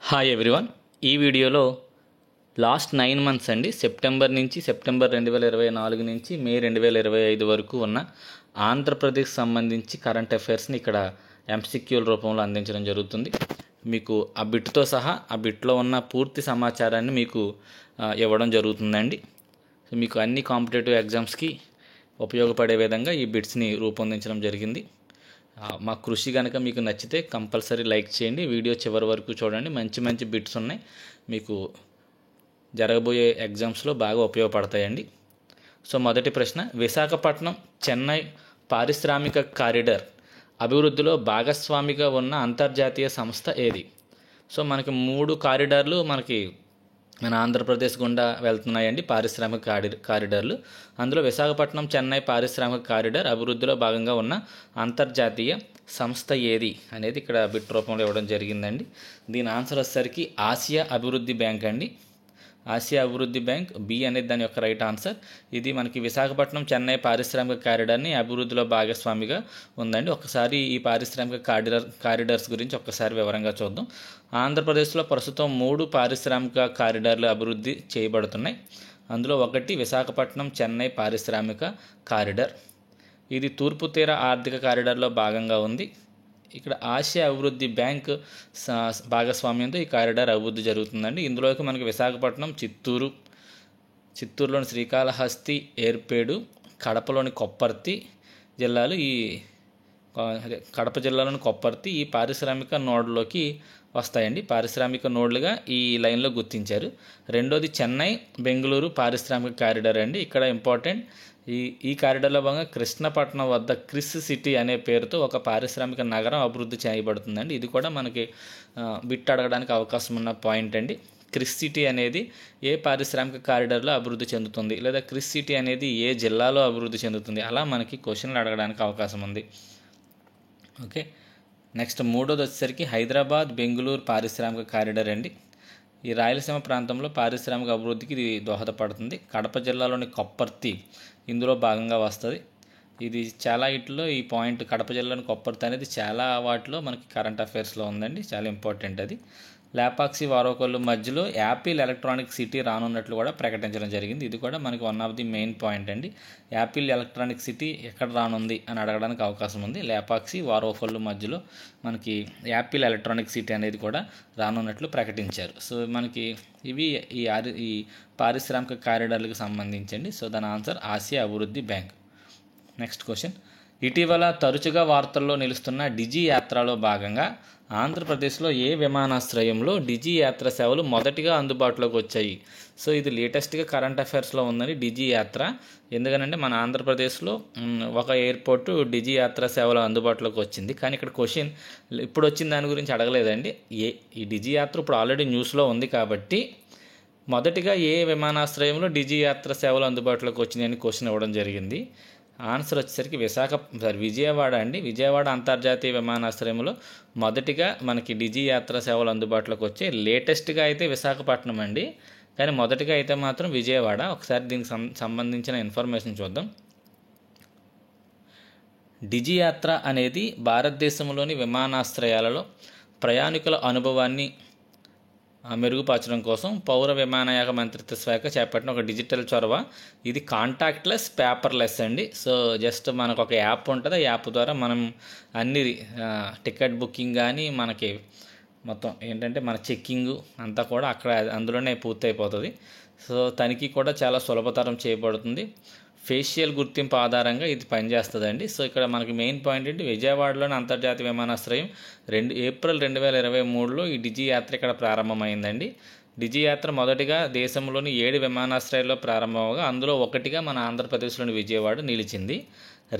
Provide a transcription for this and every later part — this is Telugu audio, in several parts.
Hi everyone. ఈ వీడియోలో లాస్ట్ 9 మంత్స్ అండి, సెప్టెంబర్ 2024 నుంచి మే 2025 వరకు ఉన్న ఆంధ్రప్రదేశ్ సంబంధించి కరెంట్ అఫైర్స్ని ఇక్కడ ఎంసీక్యూల రూపంలో అందించడం జరుగుతుంది. మీకు ఆ బిట్తో సహా ఆ బిట్లో ఉన్న పూర్తి సమాచారాన్ని మీకు ఇవ్వడం జరుగుతుందండి. సో మీకు అన్ని కాంపిటేటివ్ ఎగ్జామ్స్కి ఉపయోగపడే విధంగా ఈ బిట్స్ని రూపొందించడం జరిగింది. మా కృషి కనుక మీకు నచ్చితే కంపల్సరీ లైక్ చేయండి, వీడియో చివరి వరకు చూడండి. మంచి మంచి బిట్స్ ఉన్నాయి, మీకు జరగబోయే ఎగ్జామ్స్లో బాగా ఉపయోగపడతాయండి. సో మొదటి ప్రశ్న, విశాఖపట్నం చెన్నై పారిశ్రామిక కారిడార్ అభివృద్ధిలో భాగస్వామిగా ఉన్న అంతర్జాతీయ సంస్థ ఏది? సో మనకి 3 కారిడార్లు మన ఆంధ్రప్రదేశ్ గుండా వెళ్తున్నాయండి, పారిశ్రామిక కారిడార్లు. అందులో విశాఖపట్నం చెన్నై పారిశ్రామిక కారిడార్ అభివృద్ధిలో భాగంగా ఉన్న అంతర్జాతీయ సంస్థ ఏది అనేది ఇక్కడ బిట్ రూపంలో ఇవ్వడం జరిగిందండి. దీని ఆన్సర్ వచ్చేసరికి ఆసియా అభివృద్ధి బ్యాంక్ అండి. ఆసియా అభివృద్ధి బ్యాంక్, బి అనేది దాని యొక్క రైట్ ఆన్సర్. ఇది మనకి విశాఖపట్నం చెన్నై పారిశ్రామిక కారిడార్ని అభివృద్ధిలో భాగస్వామిగా ఉందండి. ఒకసారి ఈ పారిశ్రామిక కారిడార్స్ గురించి ఒక్కసారి వివరంగా చూద్దాం. ఆంధ్రప్రదేశ్లో ప్రస్తుతం 3 పారిశ్రామిక కారిడార్లు అభివృద్ధి చేయబడుతున్నాయి. అందులో ఒకటి విశాఖపట్నం చెన్నై పారిశ్రామిక కారిడార్. ఇది తూర్పు తీర ఆర్థిక కారిడార్లో భాగంగా ఉంది. ఇక్కడ ఆసియా అభివృద్ధి బ్యాంక్ భాగస్వామ్యంతో ఈ కారిడార్ అభివృద్ధి జరుగుతుందండి. ఇందులోకి మనకి విశాఖపట్నం, చిత్తూరులోని శ్రీకాళహస్తి, ఏర్పేడు, కడపలోని కొప్పర్తి జిల్లాలు కడప జిల్లాలోని కొప్పర్తి ఈ పారిశ్రామిక నోడ్లోకి వస్తాయండి. పారిశ్రామిక నోడ్లుగా ఈ లైన్లో గుర్తించారు. రెండోది చెన్నై బెంగళూరు పారిశ్రామిక కారిడార్ అండి. ఇక్కడ ఇంపార్టెంట్, ఈ కారిడార్లో భాగంగా కృష్ణపట్నం వద్ద క్రిస్ సిటీ అనే పేరుతో ఒక పారిశ్రామిక నగరం అభివృద్ధి చేయబడుతుందండి. ఇది కూడా మనకి బిట్ అడగడానికి అవకాశం ఉన్న పాయింట్ అండి. క్రిస్ సిటీ అనేది ఏ పారిశ్రామిక కారిడార్లో అభివృద్ధి చెందుతుంది, లేదా క్రిస్ సిటీ అనేది ఏ జిల్లాలో అభివృద్ధి చెందుతుంది, అలా మనకి క్వశ్చన్లు అడగడానికి అవకాశం ఉంది. ఓకే, నెక్స్ట్ మూడోది వచ్చేసరికి హైదరాబాద్ బెంగళూరు పారిశ్రామిక కారిడార్ అండి. ఈ రాయలసీమ ప్రాంతంలో పారిశ్రామిక అభివృద్ధికి ఇది దోహదపడుతుంది. కడప జిల్లాలోని కొప్పర్తి ఇందులో భాగంగా వస్తుంది. ఇది చాలా ఇట్లో ఈ పాయింట్, కడప జిల్లాలోని కొప్పర్తి అనేది చాలా వాటిలో మనకి కరెంట్ అఫైర్స్లో ఉందండి, చాలా ఇంపార్టెంట్ అది. లేపాక్షి వారోకొల్లు మధ్యలో యాపిల్ ఎలక్ట్రానిక్ సిటీ రానున్నట్లు కూడా ప్రకటించడం జరిగింది. ఇది కూడా మనకి one of the main point అండి. యాపిల్ ఎలక్ట్రానిక్ సిటీ ఎక్కడ రానుంది అని అడగడానికి అవకాశం ఉంది. లేపాక్షి వారోకొల్లు మధ్యలో మనకి యాపిల్ ఎలక్ట్రానిక్ సిటీ అనేది కూడా రానున్నట్లు ప్రకటించారు. సో మనకి ఇవి ఈ పారిశ్రామిక కారిడార్లకు సంబంధించండి. సో దాని ఆన్సర్ ఆసియా అభివృద్ధి బ్యాంక్. నెక్స్ట్ క్వశ్చన్, ఇటీవల తరచుగా వార్తల్లో నిలుస్తున్న డిజి యాత్రలో భాగంగా ఆంధ్రప్రదేశ్లో ఏ విమానాశ్రయంలో డిజి యాత్ర సేవలు మొదటిగా అందుబాటులోకి వచ్చాయి? సో ఇది లేటెస్ట్గా కరెంట్ అఫైర్స్లో ఉందని డిజి యాత్ర. ఎందుకనంటే మన ఆంధ్రప్రదేశ్లో ఒక ఎయిర్పోర్టు డిజి యాత్ర సేవలు అందుబాటులోకి వచ్చింది. కానీ ఇక్కడ క్వశ్చన్ ఇప్పుడు వచ్చిన దాని గురించి అడగలేదండి. ఈ డిజి యాత్ర ఇప్పుడు ఆల్రెడీ న్యూస్లో ఉంది కాబట్టి మొదటిగా ఏ విమానాశ్రయంలో డిజి యాత్ర సేవలు అందుబాటులోకి వచ్చినాయని క్వశ్చన్ ఇవ్వడం జరిగింది. ఆన్సర్ వచ్చేసరికి విజయవాడ అండి. విజయవాడ అంతర్జాతీయ విమానాశ్రయంలో మొదటిగా మనకి డిజి యాత్ర సేవలు అందుబాటులోకి వచ్చాయి. లేటెస్ట్గా అయితే విశాఖపట్నం అండి, కానీ మొదటిగా అయితే మాత్రం విజయవాడ. ఒకసారి దీనికి సంబంధించిన ఇన్ఫర్మేషన్ చూద్దాం. డిజి యాత్ర అనేది భారతదేశంలోని విమానాశ్రయాలలో ప్రయాణికుల అనుభవాన్ని మెరుగుపరచడం కోసం పౌర విమానయాన మంత్రిత్వ శాఖ చేపట్టిన ఒక డిజిటల్ చొరవ. ఇది కాంటాక్ట్లెస్, పేపర్లెస్ అండి. సో జస్ట్ మనకు ఒక యాప్ ఉంటుంది, ఆ యాప్ ద్వారా మనం అన్ని టికెట్ బుకింగ్ కానీ మనకి మొత్తం ఏంటంటే మన చెక్కింగ్ అంతా కూడా అక్కడ అందులోనే పూర్తయిపోతుంది. సో తనిఖీ కూడా చాలా సులభతరం చేయబడుతుంది. ఫేషియల్ గుర్తింపు ఆధారంగా ఇది పనిచేస్తుందండి. సో ఇక్కడ మనకి మెయిన్ పాయింట్ ఏంటి, విజయవాడలోని అంతర్జాతీయ విమానాశ్రయం ఏప్రిల్ 2023లో ఈ డిజి యాత్ర ఇక్కడ ప్రారంభమైందండి. డిజి యాత్ర మొదటిగా దేశంలోని 7 విమానాశ్రయాల్లో ప్రారంభమవగా అందులో ఒకటిగా మన ఆంధ్రప్రదేశ్లోని విజయవాడ నిలిచింది.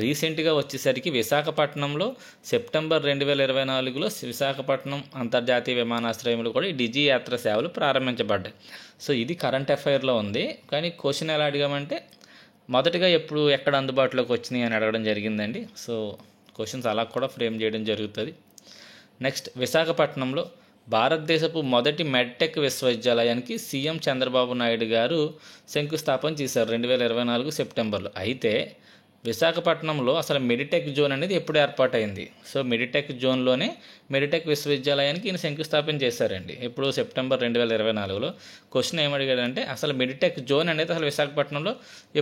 రీసెంట్గా వచ్చేసరికి విశాఖపట్నంలో సెప్టెంబర్ 2024లో విశాఖపట్నం అంతర్జాతీయ విమానాశ్రయంలో కూడా ఈ డిజి యాత్ర సేవలు ప్రారంభించబడ్డాయి. సో ఇది కరెంట్ అఫైర్లో ఉంది, కానీ క్వశ్చన్ ఎలా అడిగామంటే మొదటిగా ఎక్కడ అందుబాటులోకి వచ్చినాయి అని అడగడం జరిగిందండి. సో క్వశ్చన్స్ అలా కూడా ఫ్రేమ్ చేయడం జరుగుతుంది. నెక్స్ట్, విశాఖపట్నంలో భారతదేశపు మొదటి మెడ్టెక్ విశ్వవిద్యాలయానికి సీఎం చంద్రబాబు నాయుడు గారు శంకుస్థాపన చేశారు 2024 సెప్టెంబర్లో. అయితే విశాఖపట్నంలో అసలు మెడిటెక్ జోన్ అనేది ఎప్పుడు ఏర్పాటైంది? సో మెడిటెక్ జోన్లోనే మెడిటెక్ విశ్వవిద్యాలయానికి ఈయన శంకుస్థాపన చేశారండి. ఎప్పుడు సెప్టెంబర్ 2024లో. క్వశ్చన్ ఏమడిగాడంటే అసలు మెడిటెక్ జోన్ అనేది అసలు విశాఖపట్నంలో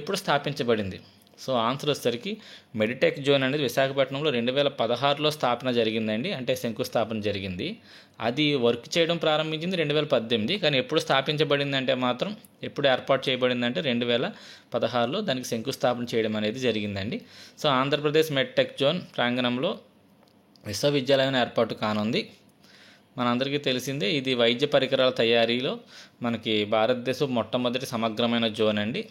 ఎప్పుడు స్థాపించబడింది? సో ఆన్సర్ వచ్చేసరికి మెడిటెక్ జోన్ అనేది విశాఖపట్నంలో 2016లో స్థాపన జరిగిందండి. అంటే శంకుస్థాపన జరిగింది. అది వర్క్ చేయడం ప్రారంభించింది 2018, కానీ ఎప్పుడు స్థాపించబడిందంటే మాత్రం ఎప్పుడు ఏర్పాటు చేయబడిందంటే 2016లో దానికి శంకుస్థాపన చేయడం అనేది జరిగిందండి. సో ఆంధ్రప్రదేశ్ మెడ్టెక్ జోన్ ప్రాంగణంలో విశ్వవిద్యాలయం ఏర్పాటు కానుంది. మనందరికీ తెలిసిందే, ఇది వైద్య పరికరాల తయారీలో మనకి భారతదేశం మొట్టమొదటి సమగ్రమైన జోన్ అండి.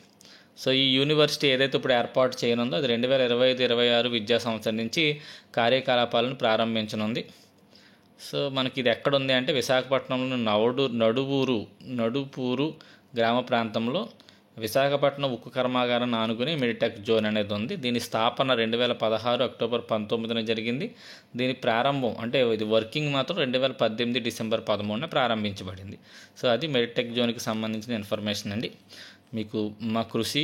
సో ఈ యూనివర్సిటీ ఏదైతే ఇప్పుడు ఏర్పాటు చేయనుందో అది 2025-26 విద్యా సంవత్సరం నుంచి కార్యకలాపాలను ప్రారంభించనుంది. సో మనకి ఇది ఎక్కడుంది అంటే విశాఖపట్నంలో నడుపూరు గ్రామ ప్రాంతంలో విశాఖపట్నం ఉక్కు కర్మాగారాన్ని ఆనుకుని మెడిటెక్ జోన్ అనేది ఉంది. దీని స్థాపన 2016 అక్టోబర్ 19న జరిగింది. దీని ప్రారంభం అంటే ఇది వర్కింగ్ మాత్రం 2018 డిసెంబర్ 13న ప్రారంభించబడింది. సో అది మెడిటెక్ జోన్కి సంబంధించిన ఇన్ఫర్మేషన్ అండి. మీకు మా కృషి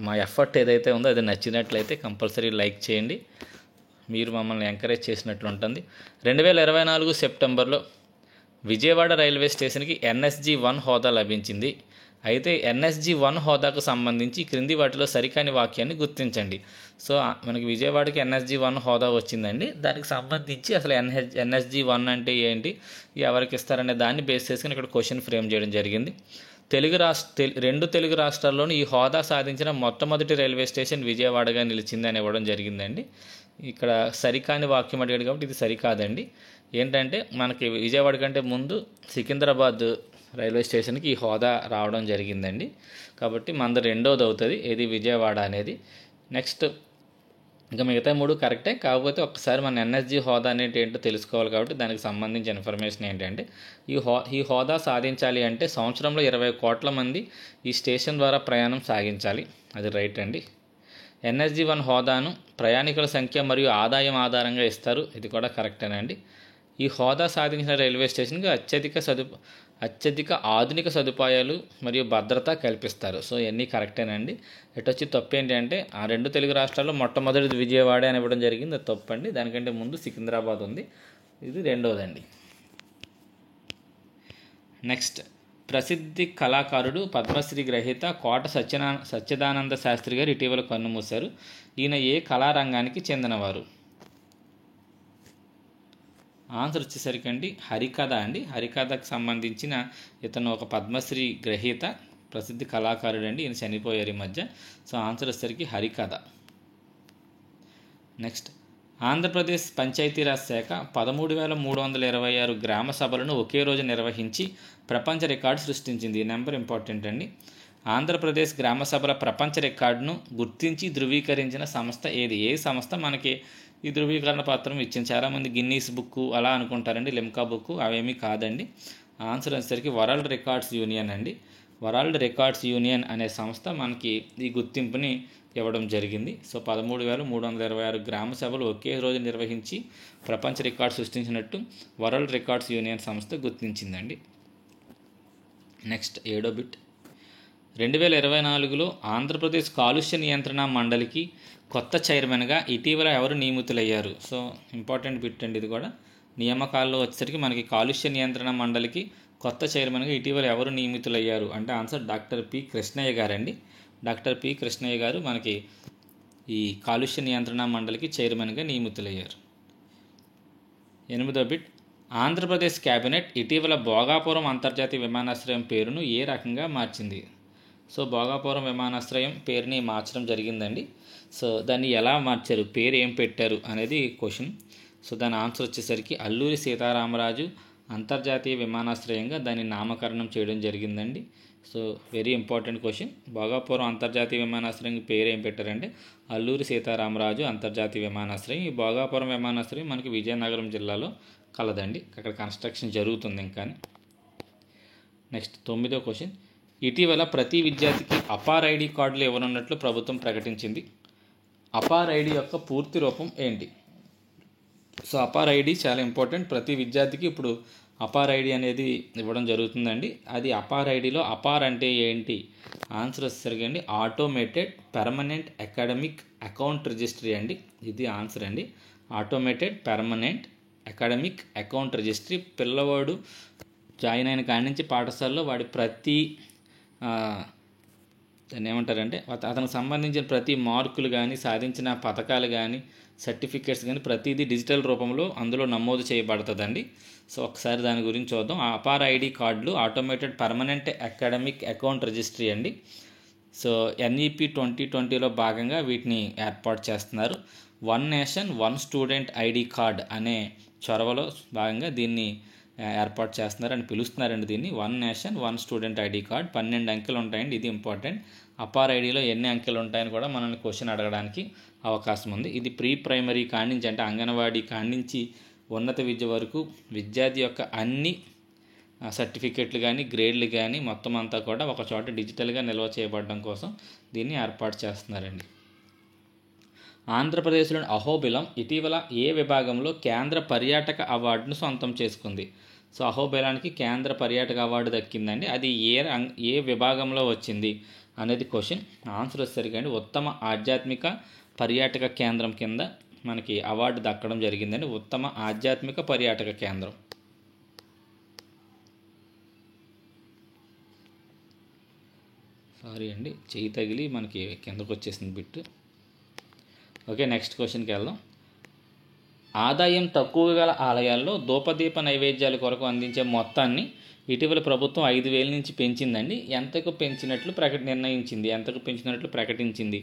మా ఎఫర్ట్ ఏదైతే ఉందో అది నచ్చినట్లయితే కంపల్సరీ లైక్ చేయండి. మీరు మమ్మల్ని ఎంకరేజ్ చేసినట్లు ఉంటుంది. 2024 సెప్టెంబర్లో విజయవాడ రైల్వే స్టేషన్కి NSG-1 హోదా లభించింది. అయితే NSG-1 హోదాకు సంబంధించి క్రింది వాటిలో సరికాని వాక్యాన్ని గుర్తించండి. సో మనకి విజయవాడకి NSG-1 హోదా వచ్చిందండి. దానికి సంబంధించి అసలు NSG-1 అంటే ఏంటి, ఎవరికి ఇస్తారనే దాన్ని బేస్ చేసుకుని ఇక్కడ క్వశ్చన్ ఫ్రేమ్ చేయడం జరిగింది. రెండు తెలుగు రాష్ట్రాల్లోనూ ఈ హోదా సాధించిన మొట్టమొదటి రైల్వే స్టేషన్ విజయవాడగా నిలిచిందని ఇవ్వడం జరిగిందండి. ఇక్కడ సరికాని వాక్యం అడిగాడు కాబట్టి ఇది సరికాదండి. ఏంటంటే మనకి విజయవాడ కంటే ముందు సికింద్రాబాద్ రైల్వే స్టేషన్కి ఈ హోదా రావడం జరిగిందండి. కాబట్టి మనది రెండోది అవుతుంది ఏది విజయవాడ అనేది. నెక్స్ట్ ఇంకా మిగతా 3 కరెక్టే, కాకపోతే ఒక్కసారి మన NSG హోదా అనేది ఏంటో తెలుసుకోవాలి. కాబట్టి దానికి సంబంధించిన ఇన్ఫర్మేషన్ ఏంటంటే ఈ హోదా సాధించాలి అంటే సంవత్సరంలో 20 కోట్ల మంది ఈ స్టేషన్ ద్వారా ప్రయాణం సాగించాలి. అది రైట్ అండి. NSG-1 హోదాను ప్రయాణికుల సంఖ్య మరియు ఆదాయం ఆధారంగా ఇస్తారు. ఇది కూడా కరెక్టేనండి. ఈ హోదా సాధించిన రైల్వే స్టేషన్కి అత్యధిక ఆధునిక సదుపాయాలు మరియు భద్రత కల్పిస్తారు. సో ఇవన్నీ కరెక్టేనండి. వచ్చి తప్పు ఏంటి అంటే ఆ 2 తెలుగు రాష్ట్రాల్లో మొట్టమొదటిది విజయవాడ అని ఇవ్వడం జరిగింది. అది తప్పండి. దానికంటే ముందు సికింద్రాబాద్ ఉంది. ఇది రెండోదండి. నెక్స్ట్, ప్రసిద్ధి కళాకారుడు పద్మశ్రీ గ్రహీత కోట సత్యదానంద శాస్త్రి గారు ఇటీవల కన్నుమూశారు. ఈయన ఏ కళారంగానికి చెందినవారు? ఆన్సర్ వచ్చేసరికి అండి హరికథ అండి. హరికథకు సంబంధించిన ఇతను ఒక పద్మశ్రీ గ్రహీత ప్రసిద్ధి కళాకారుడు అండి. ఈయన చనిపోయారు ఈ మధ్య. సో ఆన్సర్ వచ్చేసరికి హరికథ. నెక్స్ట్, ఆంధ్రప్రదేశ్ పంచాయతీరాజ్ శాఖ 13,326 గ్రామ సభలను ఒకే రోజు నిర్వహించి ప్రపంచ రికార్డు సృష్టించింది. ఈ నెంబర్ ఇంపార్టెంట్ అండి. ఆంధ్రప్రదేశ్ గ్రామ సభల ప్రపంచ రికార్డును గుర్తించి ధృవీకరించిన సంస్థ ఏది? ఏ సంస్థ మనకి ఈ ధృవీకరణ పత్రం ఇచ్చింది? చాలామంది గిన్నీస్ బుక్ అలా అనుకుంటారండి, లిమ్కా బుక్, అవేమీ కాదండి. ఆన్సర్ వచ్చేసరికి వరల్డ్ రికార్డ్స్ యూనియన్ అండి. వరల్డ్ రికార్డ్స్ యూనియన్ అనే సంస్థ మనకి ఈ గుర్తింపుని ఇవ్వడం జరిగింది. సో 13,326 గ్రామ సభలు ఒకే రోజు నిర్వహించి ప్రపంచ రికార్డు సృష్టించినట్టు వరల్డ్ రికార్డ్స్ యూనియన్ సంస్థ గుర్తించిందండి. నెక్స్ట్ 7వ బిట్, 2024లో ఆంధ్రప్రదేశ్ కాలుష్య నియంత్రణ మండలికి కొత్త చైర్మన్గా ఇటీవల ఎవరు నియమితులయ్యారు? సో ఇంపార్టెంట్ బిట్ అండి ఇది కూడా. నియామకాల్లో వచ్చేసరికి మనకి కాలుష్య నియంత్రణ మండలికి కొత్త చైర్మన్గా ఇటీవల ఎవరు నియమితులయ్యారు అంటే ఆన్సర్ డాక్టర్ పి కృష్ణయ్య గారండి. డాక్టర్ పి కృష్ణయ్య గారు మనకి ఈ కాలుష్య నియంత్రణ మండలికి చైర్మన్గా నియమితులయ్యారు. 8వ బిట్, ఆంధ్రప్రదేశ్ క్యాబినెట్ ఇటీవల భోగాపురం అంతర్జాతీయ విమానాశ్రయం పేరును ఏ రకంగా మార్చింది? సో భోగాపురం విమానాశ్రయం పేరుని మార్చడం జరిగిందండి. సో దాన్ని ఎలా మార్చారు, పేరు ఏం పెట్టారు అనేది క్వశ్చన్. సో దాని ఆన్సర్ వచ్చేసరికి అల్లూరి సీతారామరాజు అంతర్జాతీయ విమానాశ్రయంగా దాన్ని నామకరణం చేయడం జరిగిందండి. So very important question. Bhogapuram అంతర్జాతీయ విమానాశ్రయం పేరు ఏం పెట్టారంటే అల్లూరి సీతారామరాజు అంతర్జాతీయ విమానాశ్రయం. ఈ భోగాపురం విమానాశ్రయం మనకి విజయనగరం జిల్లాలో కలదండి. అక్కడ కన్స్ట్రక్షన్ జరుగుతుంది ఇంకా. నెక్స్ట్ 9వ క్వశ్చన్, ఇటీవల ప్రతి విద్యార్థికి అపార్ ఐడి కార్డులు ఇవ్వనున్నట్లు ప్రభుత్వం ప్రకటించింది. అపార్ ఐడి యొక్క పూర్తి రూపం ఏంటి? సో అపార్ ఐడి చాలా ఇంపార్టెంట్. ప్రతి విద్యార్థికి ఇప్పుడు అపార్ ఐడి అనేది ఇవ్వడం జరుగుతుందండి. అది అపార్ ఐడిలో అపార్ అంటే ఏంటి? ఆన్సర్ వచ్చేసరికి అండి automated permanent academic account registry అండి. ఇది ఆన్సర్ అండి. Automated permanent academic account registry పిల్లవాడు జాయిన్ అయిన కాడి నుంచి పాఠశాలలో వాడి ప్రతి దాన్ని ఏమంటారంటే అతనికి సంబంధించిన ప్రతి మార్కులు కానీ, సాధించిన పథకాలు కానీ, సర్టిఫికేట్స్ కానీ ప్రతిదీ డిజిటల్ రూపంలో అందులో నమోదు చేయబడుతుందండి. సో ఒకసారి దాని గురించి చూద్దాం. అపార్ ఐడి కార్డులు automated permanent academic account registry అండి. సో ఎన్ఈపి 2020లో భాగంగా వీటిని ఏర్పాటు చేస్తున్నారు. One nation one student ID card అనే చొరవలో భాగంగా దీన్ని ఏర్పాటు చేస్తున్నారు అని పిలుస్తున్నారండి. దీన్ని one nation one student ID card. 12 అంకెలు ఉంటాయండి. ఇది ఇంపార్టెంట్. అపార్ ఐడిలో ఎన్ని అంకెలు ఉంటాయని కూడా మనల్ని క్వశ్చన్ అడగడానికి అవకాశం ఉంది. ఇది ప్రీ ప్రైమరీ కాడి నుంచి అంటే అంగన్వాడీ కాడి నుంచి ఉన్నత విద్య వరకు విద్యార్థి యొక్క అన్ని సర్టిఫికెట్లు కానీ, గ్రేడ్లు కానీ మొత్తం అంతా కూడా ఒక చోట డిజిటల్గా నిల్వ చేయబడడం కోసం దీన్ని ఏర్పాటు చేస్తున్నారండి. ఆంధ్రప్రదేశ్లోని అహోబిలం ఇటీవల ఏ విభాగంలో కేంద్ర పర్యాటక అవార్డును సొంతం చేసుకుంది? సో అహోబిలానికి కేంద్ర పర్యాటక అవార్డు దక్కిందండి. అది ఏ విభాగంలో వచ్చింది అనేది క్వశ్చన్. ఆన్సర్ వచ్చేసరికి అండి ఉత్తమ ఆధ్యాత్మిక పర్యాటక కేంద్రం కింద మనకి అవార్డు దక్కడం జరిగిందండి. ఉత్తమ ఆధ్యాత్మిక పర్యాటక కేంద్రం. సారీ అండి, చెయ్యి తగిలి మనకి కిందకు వచ్చేసింది బిట్. ఓకే, నెక్స్ట్ క్వశ్చన్కి వెళ్దాం. ఆదాయం తక్కువ గల ఆలయాల్లో ధూపదీప నైవేద్యాల కొరకు అందించే మొత్తాన్ని ఇటీవల ప్రభుత్వం 5,000 నుంచి పెంచిందండి. ఎంతకు పెంచినట్లు ప్రకటించింది?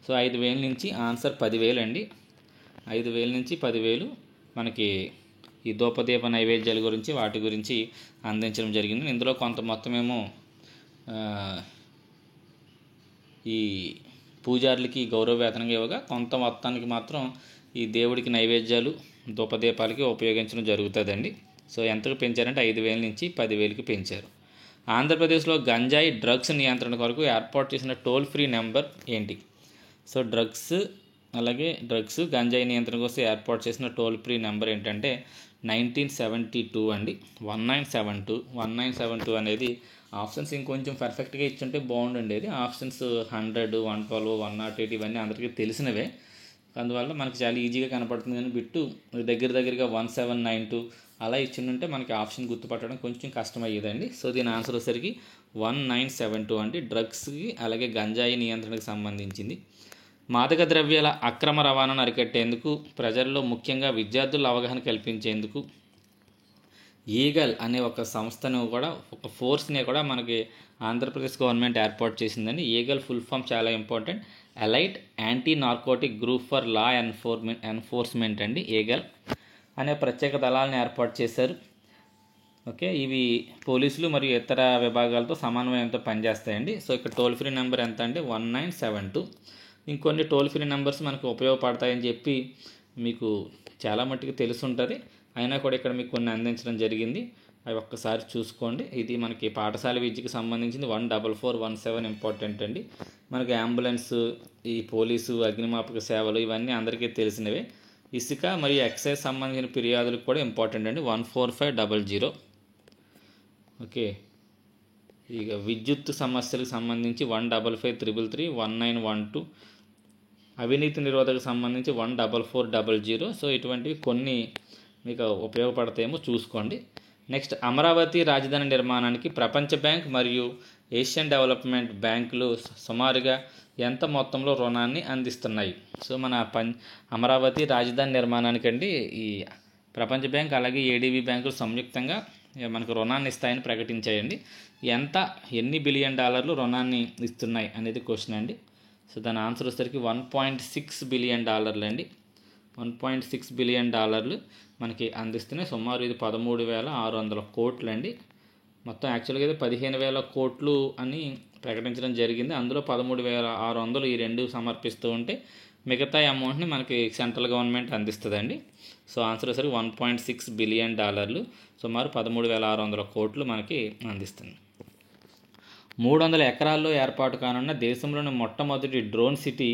సో 5,000 నుంచి ఆన్సర్ 10,000 అండి. 5,000 నుంచి 10,000 మనకి ఈ ధూపదీప నైవేద్యాల గురించి వాటి గురించి అందించడం జరిగింది. ఇందులో కొంత మొత్తమేమో ఈ పూజారులకి గౌరవ వేతనంగా ఇవ్వగా, కొంత మొత్తానికి మాత్రం ఈ దేవుడికి నైవేద్యాలు ధూపదీపాలకి ఉపయోగించడం జరుగుతుందండి. సో ఎంతకు పెంచారంటే 5,000 నుంచి 10,000కి పెంచారు. ఆంధ్రప్రదేశ్లో గంజాయి డ్రగ్స్ నియంత్రణ కొరకు ఏర్పాటు చేసిన టోల్ ఫ్రీ నెంబర్ ఏంటి? సో డ్రగ్స్ గంజాయి నియంత్రణ కోసం ఏర్పాటు చేసిన టోల్ ఫ్రీ నెంబర్ ఏంటంటే 1972 అండి. 1972 అనేది ఆప్షన్స్ ఇంకొంచెం పర్ఫెక్ట్గా ఇచ్చుంటే బాగుండేది. ఆప్షన్స్ 100, 112, 108 ఇవన్నీ అందరికీ తెలిసినవే. అందువల్ల మనకి చాలా ఈజీగా కనపడుతుంది. కానీ బిట్టు దగ్గరగా 1792 అలా ఇచ్చిందంటే మనకి ఆప్షన్ గుర్తుపట్టడం కొంచెం కష్టమయ్యేదండి. సో దీని ఆన్సర్ వచ్చేసరికి 1972 అంటే డ్రగ్స్కి అలాగే గంజాయి నియంత్రణకు సంబంధించింది. మాదక ద్రవ్యాల అక్రమ రవాణాను అరికట్టేందుకు ప్రజల్లో ముఖ్యంగా విద్యార్థుల అవగాహన కల్పించేందుకు ఈగల్ అనే ఒక సంస్థను కూడా, ఒక ఫోర్స్ని కూడా మనకి ఆంధ్రప్రదేశ్ గవర్నమెంట్ ఏర్పాటు చేసిందండి. ఈగల్ ఫుల్ ఫామ్ చాలా important. Elite anti narcotic group for law enforcement అండి. ఈగల్ అనే ప్రత్యేక దళాలను ఏర్పాటు చేశారు. ఓకే, ఇవి పోలీసులు మరియు ఇతర విభాగాలతో సమన్వయంతో పనిచేస్తాయండి. సో ఇక్కడ టోల్ ఫ్రీ నెంబర్ ఎంత అంటే 1972. ఇంకొన్ని టోల్ ఫ్రీ నెంబర్స్ మనకు ఉపయోగపడతాయని చెప్పి మీకు చాలా మట్టుకు తెలుసుంటుంది. అయినా కూడా ఇక్కడ మీకు కొన్ని అందించడం జరిగింది. అవి ఒక్కసారి చూసుకోండి. ఇది మనకి పాఠశాల విద్యకు సంబంధించింది 14417 ఇంపార్టెంట్ అండి. మనకి అంబులెన్స్, ఈ పోలీసు, అగ్నిమాపక సేవలు ఇవన్నీ అందరికీ తెలిసినవే. ఇసుక మరియు ఎక్సైజ్ సంబంధించిన ఫిర్యాదులకు కూడా ఇంపార్టెంట్ అండి 14500. ఓకే, ఇక విద్యుత్ సమస్యలకు సంబంధించి 15533, 1912. అవినీతి నిరోధకు సంబంధించి 14400. సో ఇటువంటివి కొన్ని మీకు ఉపయోగపడతాయేమో చూసుకోండి. నెక్స్ట్, అమరావతి రాజధాని నిర్మాణానికి ప్రపంచ బ్యాంక్ మరియు ఏషియన్ డెవలప్మెంట్ బ్యాంకులు సుమారుగా ఎంత మొత్తంలో రుణాన్ని అందిస్తున్నాయి? సో మన అమరావతి రాజధాని నిర్మాణానికండి ఈ ప్రపంచ బ్యాంక్ అలాగే ఏడీబీ బ్యాంకులు సంయుక్తంగా మనకు రుణాన్ని ఇస్తాయని ప్రకటించాయండి. ఎన్ని బిలియన్ డాలర్లు రుణాన్ని ఇస్తున్నాయి అనేది క్వశ్చన్ అండి. సో దాని ఆన్సర్ వచ్చేసరికి 1.6 బిలియన్ డాలర్లు అండి. 1.6 బిలియన్ డాలర్లు మనకి అందిస్తున్నాయి. సుమారు ఇది 13,600 కోట్లు అండి. మొత్తం యాక్చువల్గా అయితే 15,000 కోట్లు అని ప్రకటించడం జరిగింది. అందులో 13,600 ఈ రెండు సమర్పిస్తూ ఉంటే మిగతా అమౌంట్ని మనకి సెంట్రల్ గవర్నమెంట్ అందిస్తుందండి. సో ఆన్సర్ వచ్చేసరికి 1.6 బిలియన్ డాలర్లు, సుమారు 13,600 కోట్లు మనకి అందిస్తుంది. 300 ఎకరాల్లో ఏర్పాటు కానున్న దేశంలోని మొట్టమొదటి డ్రోన్ సిటీ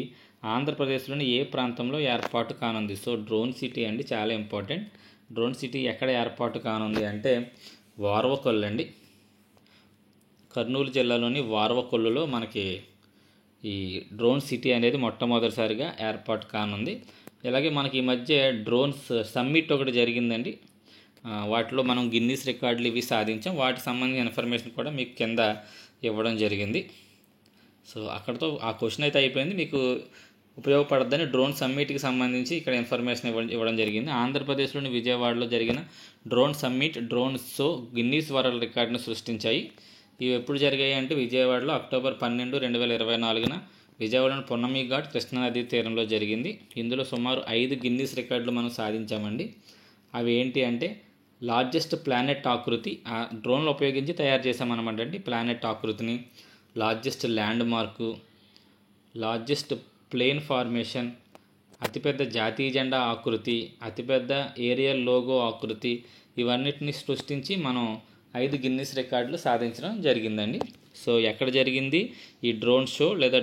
ఆంధ్రప్రదేశ్లోని ఏ ప్రాంతంలో ఏర్పాటు కానుంది? సో డ్రోన్ సిటీ అండి చాలా ఇంపార్టెంట్. డ్రోన్ సిటీ ఎక్కడ ఏర్పాటు కానుంది అంటే వార్వకొల్లు అండి. కర్నూలు జిల్లాలోని వార్వకొల్లులో మనకి ఈ డ్రోన్ సిటీ అనేది మొట్టమొదటిసారిగా ఏర్పాటు కానుంది. ఇలాగే మనకి ఈ మధ్య డ్రోన్స్ సమ్మిట్ ఒకటి జరిగిందండి. వాటిలో మనం గిన్నీస్ రికార్డులు ఇవి సాధించాం. వాటికి సంబంధించిన ఇన్ఫర్మేషన్ కూడా మీకు కింద ఇవ్వడం జరిగింది. సో అక్కడతో ఆ క్వశ్చన్ అయితే అయిపోయింది. మీకు ఉపయోగపడద్దని డ్రోన్ సమ్మిట్కి సంబంధించి ఇక్కడ ఇన్ఫర్మేషన్ ఇవ్వడం జరిగింది. ఆంధ్రప్రదేశ్లోని విజయవాడలో జరిగిన drone summit drone show Guinness world రికార్డును సృష్టించాయి. ఇవి ఎప్పుడు జరిగాయి అంటే విజయవాడలో అక్టోబర్ 12, 2024 విజయవాడలోని పున్నమి ఘాట్ కృష్ణానదీ తీరంలో జరిగింది. ఇందులో సుమారు 5 గిన్నీస్ రికార్డులు మనం సాధించామండి. అవి ఏంటి అంటే లార్జెస్ట్ ప్లానెట్ ఆకృతి ఆ డ్రోన్లు ఉపయోగించి తయారు చేసామన్నమాట అండి. ప్లానెట్ ఆకృతిని, largest landmark, largest plane formation, అతిపెద్ద జాతీయ జెండా ఆకృతి, అతిపెద్ద ఏరియల్ లోగో ఆకృతి, ఇవన్నిటిని సృష్టించి మనం 5 గిన్నీస్ రికార్డులు సాధించడం జరిగిందండి. సో ఎక్కడ జరిగింది ఈ డ్రోన్ షో లేదా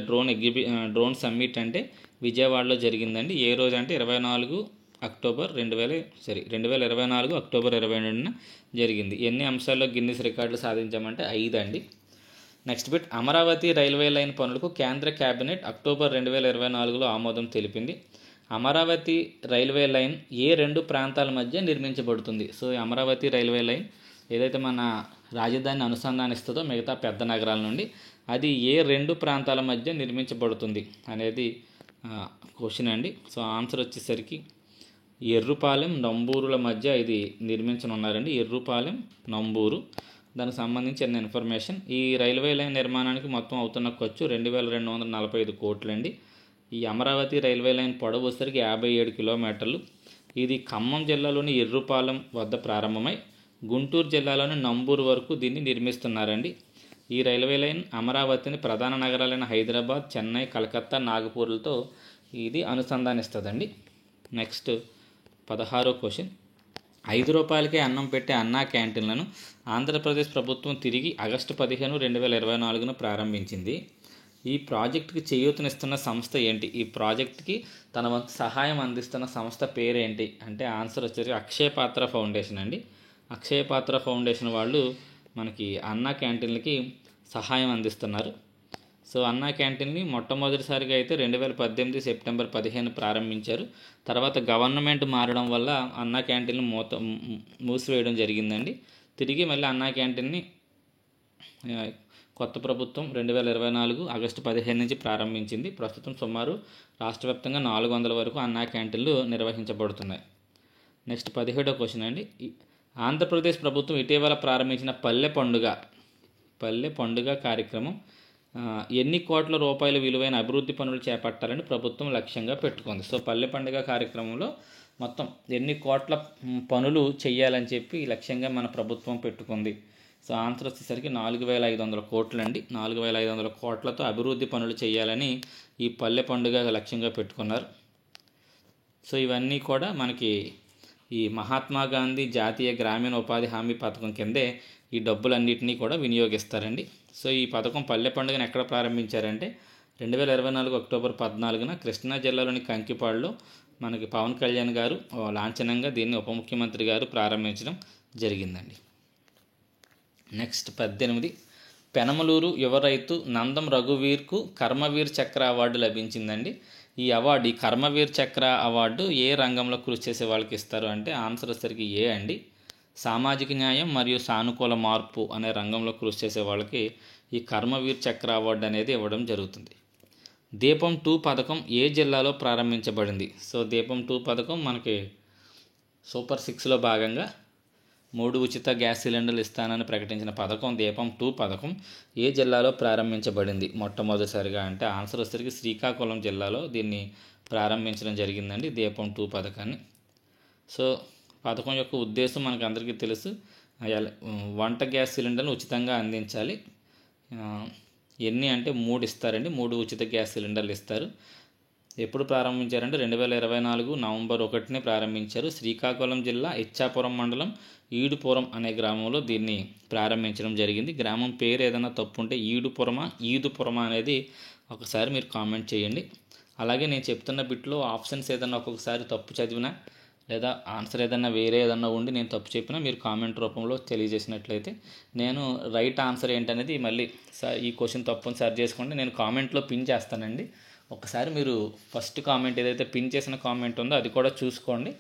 డ్రోన్ సమ్మిట్ అంటే విజయవాడలో జరిగిందండి. ఏ రోజు అంటే 2024 అక్టోబర్ 22 జరిగింది. ఎన్ని అంశాల్లో గిన్నీస్ రికార్డులు సాధించామంటే 5 అండి. Next bit, Amaravati railway line పనులకు కేంద్ర కేబినెట్ అక్టోబర్ 2024లో ఆమోదం తెలిపింది. అమరావతి రైల్వే లైన్ ఏ 2 ప్రాంతాల మధ్య నిర్మించబడుతుంది? సో అమరావతి రైల్వే లైన్ ఏదైతే మన రాజధానిని అనుసంధానిస్తుందో మిగతా పెద్ద నగరాల నుండి, అది ఏ 2 ప్రాంతాల మధ్య నిర్మించబడుతుంది అనేది క్వశ్చన్ అండి. సో ఆన్సర్ వచ్చేసరికి ఎర్రుపాలెం, నంబూరుల మధ్య ఇది నిర్మించనున్నారండి. ఎర్రుపాలెం, నంబూరు. దానికి సంబంధించిన ఇన్ఫర్మేషన్. ఈ రైల్వే లైన్ నిర్మాణానికి మొత్తం అవుతున్న ఖర్చు 2245 కోట్లండి. ఈ అమరావతి రైల్వే లైన్ పొడవు వచ్చేసరికి 57 కిలోమీటర్లు. ఇది ఖమ్మం జిల్లాలోని ఎర్రుపాలెం వద్ద ప్రారంభమై గుంటూరు జిల్లాలోని నంబూరు వరకు దీన్ని నిర్మిస్తున్నారండి. ఈ రైల్వే లైన్ అమరావతిని ప్రధాన నగరాలైన హైదరాబాద్, చెన్నై, కలకత్తా, నాగపూర్లతో ఇది అనుసంధానిస్తుందండి. నెక్స్ట్ 16వ క్వశ్చన్, 5 రూపాయలకే అన్నం పెట్టే అన్నా క్యాంటీన్లను ఆంధ్రప్రదేశ్ ప్రభుత్వం తిరిగి ఆగస్టు 15, 2024 ప్రారంభించింది. ఈ ప్రాజెక్టుకి చేయూతనిస్తున్న సంస్థ ఏంటి? ఈ ప్రాజెక్ట్కి తన వంతు సహాయం అందిస్తున్న సంస్థ పేరేంటి అంటే ఆన్సర్ వచ్చేసి అక్షయ పాత్ర ఫౌండేషన్ అండి. అక్షయ పాత్ర ఫౌండేషన్ వాళ్ళు మనకి అన్నా క్యాంటీన్లకి సహాయం అందిస్తున్నారు. సో అన్నా క్యాంటీన్ని మొట్టమొదటిసారిగా అయితే 2018 సెప్టెంబర్ 15 ప్రారంభించారు. తర్వాత గవర్నమెంట్ మారడం వల్ల అన్నా క్యాంటీన్లు మూసివేయడం జరిగిందండి. తిరిగి మళ్ళీ అన్నా క్యాంటీన్ని కొత్త ప్రభుత్వం 2024 ఆగస్టు 15 నుంచి ప్రారంభించింది. ప్రస్తుతం సుమారు రాష్ట్ర వ్యాప్తంగా 400 వరకు అన్నా క్యాంటీన్లు నిర్వహించబడుతున్నాయి. నెక్స్ట్ 17వ క్వశ్చన్ అండి. ఆంధ్రప్రదేశ్ ప్రభుత్వం ఇటీవల ప్రారంభించిన పల్లె పండుగ కార్యక్రమం ఎన్ని కోట్ల రూపాయల విలువైన అభివృద్ధి పనులు చేపట్టాలని ప్రభుత్వం లక్ష్యంగా పెట్టుకుంది? సో పల్లె పండుగ కార్యక్రమంలో మొత్తం ఎన్ని కోట్ల పనులు చేయాలని చెప్పి లక్ష్యంగా మన ప్రభుత్వం పెట్టుకుంది? సో ఆన్సర్ వచ్చేసరికి 4500 కోట్లు అండి. 4500 కోట్లతో అభివృద్ధి పనులు చేయాలని ఈ పల్లె పండుగ లక్ష్యంగా పెట్టుకున్నారు. సో ఇవన్నీ కూడా మనకి ఈ మహాత్మా గాంధీ జాతీయ గ్రామీణ ఉపాధి హామీ పథకం కిందే ఈ డబ్బులన్నింటినీ కూడా వినియోగిస్తారండి. సో ఈ పథకం పల్లె పండుగను ఎక్కడ ప్రారంభించారంటే 2024 అక్టోబర్ 14 కృష్ణా జిల్లాలోని కంకిపాడులో మనకి పవన్ కళ్యాణ్ గారు లాంఛనంగా దీన్ని ఉప ముఖ్యమంత్రి గారు ప్రారంభించడం జరిగిందండి. నెక్స్ట్ 18, పెనమలూరు యువ రైతు నందం రఘువీర్కు కర్మవీర్ చక్ర అవార్డు లభించిందండి. ఈ కర్మవీర్ చక్ర అవార్డు ఏ రంగంలో కృషి చేసే వాళ్ళకి ఇస్తారు అంటే ఆన్సర్ వచ్చేసరికి ఏ అండి. సామాజిక న్యాయం మరియు సానుకూల మార్పు అనే రంగంలో కృషి చేసే వాళ్ళకి ఈ కర్మవీర్ చక్ర అవార్డు అనేది ఇవ్వడం జరుగుతుంది. దీపం 2 పథకం ఏ జిల్లాలో ప్రారంభించబడింది? సో దీపం 2 పథకం మనకి సూపర్ 6లో భాగంగా 3 ఉచిత గ్యాస్ సిలిండర్లు ఇస్తానని ప్రకటించిన పథకం దీపం 2 పథకం ఏ జిల్లాలో ప్రారంభించబడింది మొట్టమొదటిసారిగా అంటే ఆన్సర్ వచ్చేసరికి శ్రీకాకుళం జిల్లాలో దీన్ని ప్రారంభించడం జరిగిందండి దీపం 2 పథకాన్ని. సో పథకం యొక్క ఉద్దేశం మనకు అందరికీ తెలుసు, వంట గ్యాస్ సిలిండర్ను ఉచితంగా అందించాలి. ఎన్ని అంటే 3 ఇస్తారండి. 3 ఉచిత గ్యాస్ సిలిండర్లు ఇస్తారు. ఎప్పుడు ప్రారంభించారంటే 2024 నవంబర్ 1 ప్రారంభించారు. శ్రీకాకుళం జిల్లా ఇచ్చాపురం మండలం ఈడుపురం అనే గ్రామంలో దీన్ని ప్రారంభించడం జరిగింది. గ్రామం పేరు ఏదైనా తప్పు ఉంటే ఈదుపురమా అనేది ఒకసారి మీరు కామెంట్ చేయండి. అలాగే నేను చెప్తున్న బిట్లో ఆప్షన్స్ ఏదైనా ఒక్కొక్కసారి తప్పు చదివినా లేదా ఆన్సర్ ఏదన్నా వేరే ఏదన్నా ఉండి నేను తప్పు చెప్పినా మీరు కామెంట్ రూపంలో తెలియజేసినట్లయితే నేను రైట్ ఆన్సర్ ఏంటనేది మళ్ళీ ఈ క్వశ్చన్ తప్పుని సరి చేసుకోండి, నేను కామెంట్లో పిన్ చేస్తానండి. ఒకసారి మీరు ఫస్ట్ కామెంట్ ఏదైతే పిన్ చేసిన కామెంట్ ఉందో అది కూడా చూసుకోండి.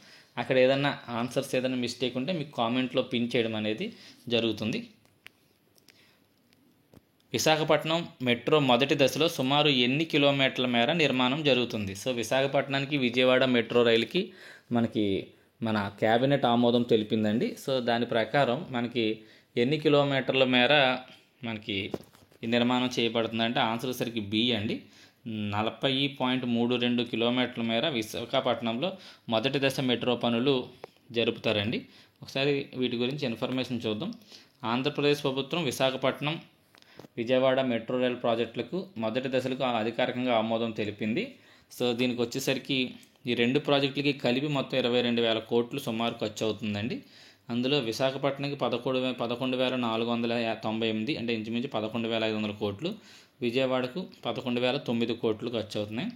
అక్కడ ఏదన్నా ఆన్సర్స్ ఏదైనా మిస్టేక్ ఉంటే మీకు కామెంట్లో పిన్ చేయడం అనేది జరుగుతుంది. విశాఖపట్నం మెట్రో మొదటి దశలో సుమారు ఎన్ని కిలోమీటర్ల మేర నిర్మాణం జరుగుతుంది? సో విశాఖపట్నానికి విజయవాడ మెట్రో రైలుకి మన క్యాబినెట్ ఆమోదం తెలిపిందండి. సో దాని ప్రకారం మనకి ఎన్ని కిలోమీటర్ల మేర మనకి ఈ నిర్మాణం చేయబడుతుందంటే ఆన్సర్ సరికి బి అండి. 40.32 కిలోమీటర్ల మేర విశాఖపట్నంలో మొదటి దశ మెట్రో పనులు జరుపుతారండి. ఒకసారి వీటి గురించి ఇన్ఫర్మేషన్ చూద్దాం. ఆంధ్రప్రదేశ్ ప్రభుత్వం విశాఖపట్నం విజయవాడ మెట్రో రైల్ ప్రాజెక్టులకు మొదటి దశలకు అధికారికంగా ఆమోదం తెలిపింది. సో దీనికి వచ్చేసరికి ఈ రెండు ప్రాజెక్టులకి కలిపి మొత్తం 22,000 కోట్లు సుమారు ఖర్చు అవుతుందండి. అందులో విశాఖపట్నంకి 11,498 అంటే ఇంచుమించు 11,500 కోట్లు, విజయవాడకు 11,009 కోట్లు ఖర్చు అవుతున్నాయి.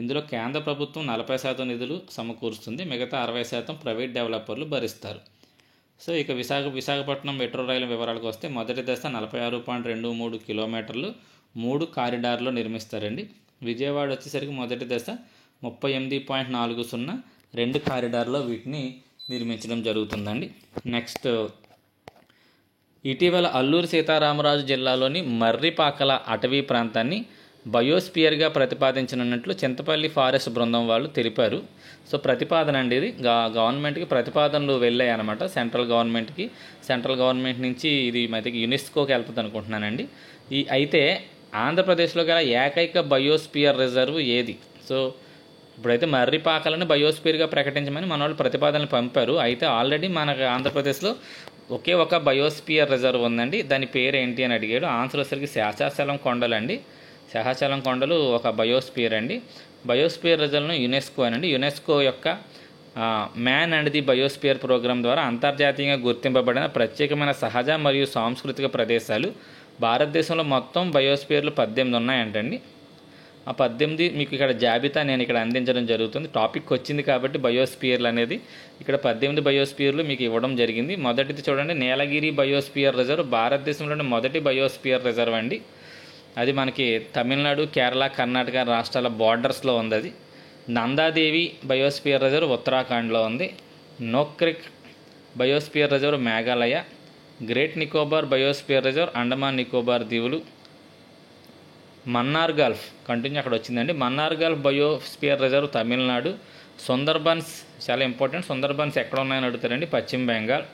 ఇందులో కేంద్ర ప్రభుత్వం 40% నిధులు సమకూరుస్తుంది, మిగతా 60% ప్రైవేట్ డెవలపర్లు భరిస్తారు. సో ఇక విశాఖపట్నం మెట్రో రైలు వివరాలకు వస్తే మొదటి దశ 46.23 కిలోమీటర్లు 3 కారిడార్లో నిర్మిస్తారండి. విజయవాడ వచ్చేసరికి మొదటి దశ 38.40 2 కారిడార్లో వీటిని నిర్మించడం జరుగుతుందండి. నెక్స్ట్, ఇటీవల అల్లూరి సీతారామరాజు జిల్లాలోని మర్రిపాకల అటవీ ప్రాంతాన్ని బయోస్పియర్గా ప్రతిపాదించనున్నట్లు చింతపల్లి ఫారెస్ట్ బృందం వాళ్ళు తెలిపారు. సో ప్రతిపాదన అండి ఇది గవర్నమెంట్కి ప్రతిపాదనలు వెళ్ళాయి అనమాట. సెంట్రల్ గవర్నమెంట్ నుంచి ఇది మధ్యకి యునెస్కోకి వెళ్తుంది అనుకుంటున్నానండి. అయితే ఆంధ్రప్రదేశ్లో గల ఏకైక బయోస్పియర్ రిజర్వ్ ఏది? సో ఇప్పుడైతే మర్రిపాకలను బయోస్పియర్గా ప్రకటించమని మన వాళ్ళు ప్రతిపాదనలు పంపారు. అయితే ఆల్రెడీ మనకు ఆంధ్రప్రదేశ్లో ఒకే ఒక బయోస్పియర్ రిజర్వ్ ఉందండి. దాని పేరు ఏంటి అని అడిగాడు. ఆన్సర్ వచ్చేసరికి శేషాచలం కొండలు అండి. శేషాచలం కొండలు ఒక బయోస్పియర్ అండి. బయోస్పియర్ రిజర్వ్ను యునెస్కో యొక్క man and the biosphere programme ద్వారా అంతర్జాతీయంగా గుర్తింపబడిన ప్రత్యేకమైన సహజ మరియు సాంస్కృతిక ప్రదేశాలు. భారతదేశంలో మొత్తం బయోస్పియర్లు 18 ఉన్నాయంటండి. ఆ 18 మీకు ఇక్కడ జాబితా నేను ఇక్కడ అందించడం జరుగుతుంది. టాపిక్ వచ్చింది కాబట్టి బయోస్పియర్లు అనేది ఇక్కడ 18 బయోస్పియర్లు మీకు ఇవ్వడం జరిగింది. మొదటిది చూడండి, నీలగిరి బయోస్పియర్ రిజర్వ్ భారతదేశంలోని మొదటి బయోస్పియర్ రిజర్వ్ అండి. అది మనకి తమిళనాడు, కేరళ, కర్ణాటక రాష్ట్రాల బార్డర్స్లో ఉంది. అది నందాదేవి బయోస్పియర్ రిజర్వ్ ఉత్తరాఖండ్లో ఉంది. Nokrek biosphere reserve Meghalaya. Great Nicobar biosphere reserve Andaman Nicobar దీవులు. మన్నార్ గల్ఫ్ కంటిన్యూ అక్కడ వచ్చిందండి. Mannar gulf biosphere reserve Tamil Nadu. Sundarbans చాలా ఇంపార్టెంట్, సుందర్బన్స్ ఎక్కడ ఉన్నాయని అడుగుతారండి, పశ్చిమ బెంగాల్.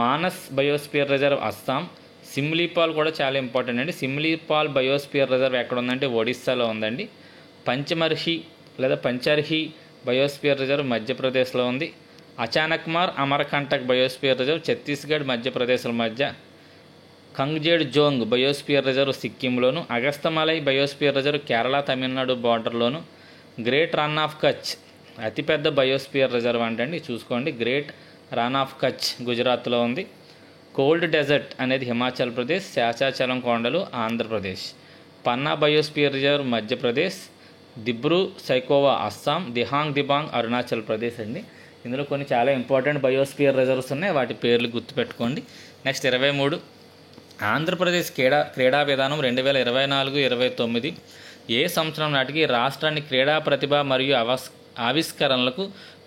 Manas biosphere reserve Assam. సిమ్లీపాల్ కూడా చాలా ఇంపార్టెంట్ అండి. సిమ్లీపాల్ బయోస్పియర్ రిజర్వ్ ఎక్కడ ఉందంటే ఒడిస్సాలో ఉందండి. పంచర్హి బయోస్పియర్ రిజర్వ్ మధ్యప్రదేశ్లో ఉంది. అచానక్మార్ అమరకంటక్ బయోస్పియర్ రిజర్వ్ ఛత్తీస్గఢ్ మధ్యప్రదేశ్ల మధ్య. కంగ్జేడ్ జోంగ్ బయోస్పియర్ రిజర్వ్ సిక్కింలోను. అగస్తమలై బయోస్పియర్ రిజర్వ్ కేరళ తమిళనాడు బార్డర్లోను. గ్రేట్ రన్ ఆఫ్ కచ్ అతిపెద్ద బయోస్పియర్ రిజర్వ్ అంటండి, చూసుకోండి. గ్రేట్ రన్ ఆఫ్ కచ్ గుజరాత్లో ఉంది. కోల్డ్ డెజర్ట్ అనేది హిమాచల్ ప్రదేశ్. శేషాచలం కొండలు ఆంధ్రప్రదేశ్. పన్నా బయోస్పియర్ రిజర్వ్ మధ్యప్రదేశ్. దిబ్రూ సైకోవా అస్సాం. దిబాంగ్ అరుణాచల్ ప్రదేశ్ అండి. ఇందులో కొన్ని చాలా ఇంపార్టెంట్ బయోస్పియర్ రిజర్వ్స్ ఉన్నాయి, వాటి పేర్లు గుర్తుపెట్టుకోండి. నెక్స్ట్ 23, ఆంధ్రప్రదేశ్ క్రీడా విధానం 2024-29 ఏ సంవత్సరం నాటికి రాష్ట్రాన్ని క్రీడా ప్రతిభ మరియు ఆవిష్కరణలకు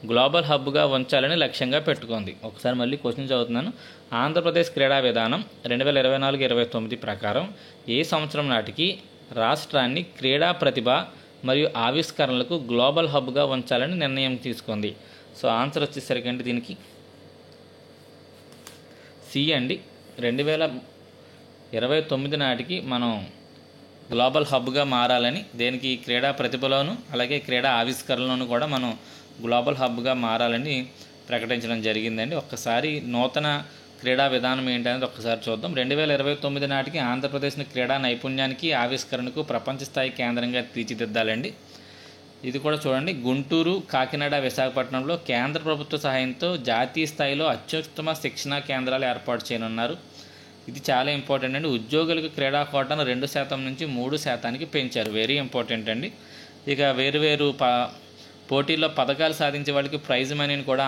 గ్లోబల్ హబ్గా ఉంచాలని లక్ష్యంగా పెట్టుకుంది? ఒకసారి మళ్ళీ క్వశ్చన్ చదువుతున్నాను. ఆంధ్రప్రదేశ్ క్రీడా విధానం 2024-29 ప్రకారం ఏ సంవత్సరం నాటికి రాష్ట్రాన్ని క్రీడా ప్రతిభ మరియు ఆవిష్కరణలకు గ్లోబల్ హబ్గా ఉంచాలని నిర్ణయం తీసుకుంది? సో ఆన్సర్ వచ్చేసరికి అంటే దీనికి సి అండి. 2029 నాటికి మనం గ్లోబల్ హబ్గా మారాలని, దేనికి క్రీడా ప్రతిభలోను అలాగే క్రీడా ఆవిష్కరణలోను కూడా మనం గ్లోబల్ హబ్గా మారాలని ప్రకటించడం జరిగిందండి. ఒక్కసారి నూతన క్రీడా విధానం ఏంటనేది ఒక్కసారి చూద్దాం. 2029 నాటికి ఆంధ్రప్రదేశ్ని క్రీడా నైపుణ్యానికి ఆవిష్కరణకు ప్రపంచ స్థాయి కేంద్రంగా తీర్చిదిద్దాలండి. ఇది కూడా చూడండి, గుంటూరు, కాకినాడ, విశాఖపట్నంలో కేంద్ర ప్రభుత్వ సహాయంతో జాతీయ స్థాయిలో అత్యుత్తమ శిక్షణా కేంద్రాలు ఏర్పాటు చేయనున్నారు. ఇది చాలా ఇంపార్టెంట్ అండి. ఉద్యోగులకు క్రీడా కోటాను 2% నుంచి 3% పెంచారు. వెరీ ఇంపార్టెంట్ అండి. ఇక వేరువేరు పోటీల్లో పథకాలు సాధించే వాళ్ళకి ప్రైజ్ మనీని కూడా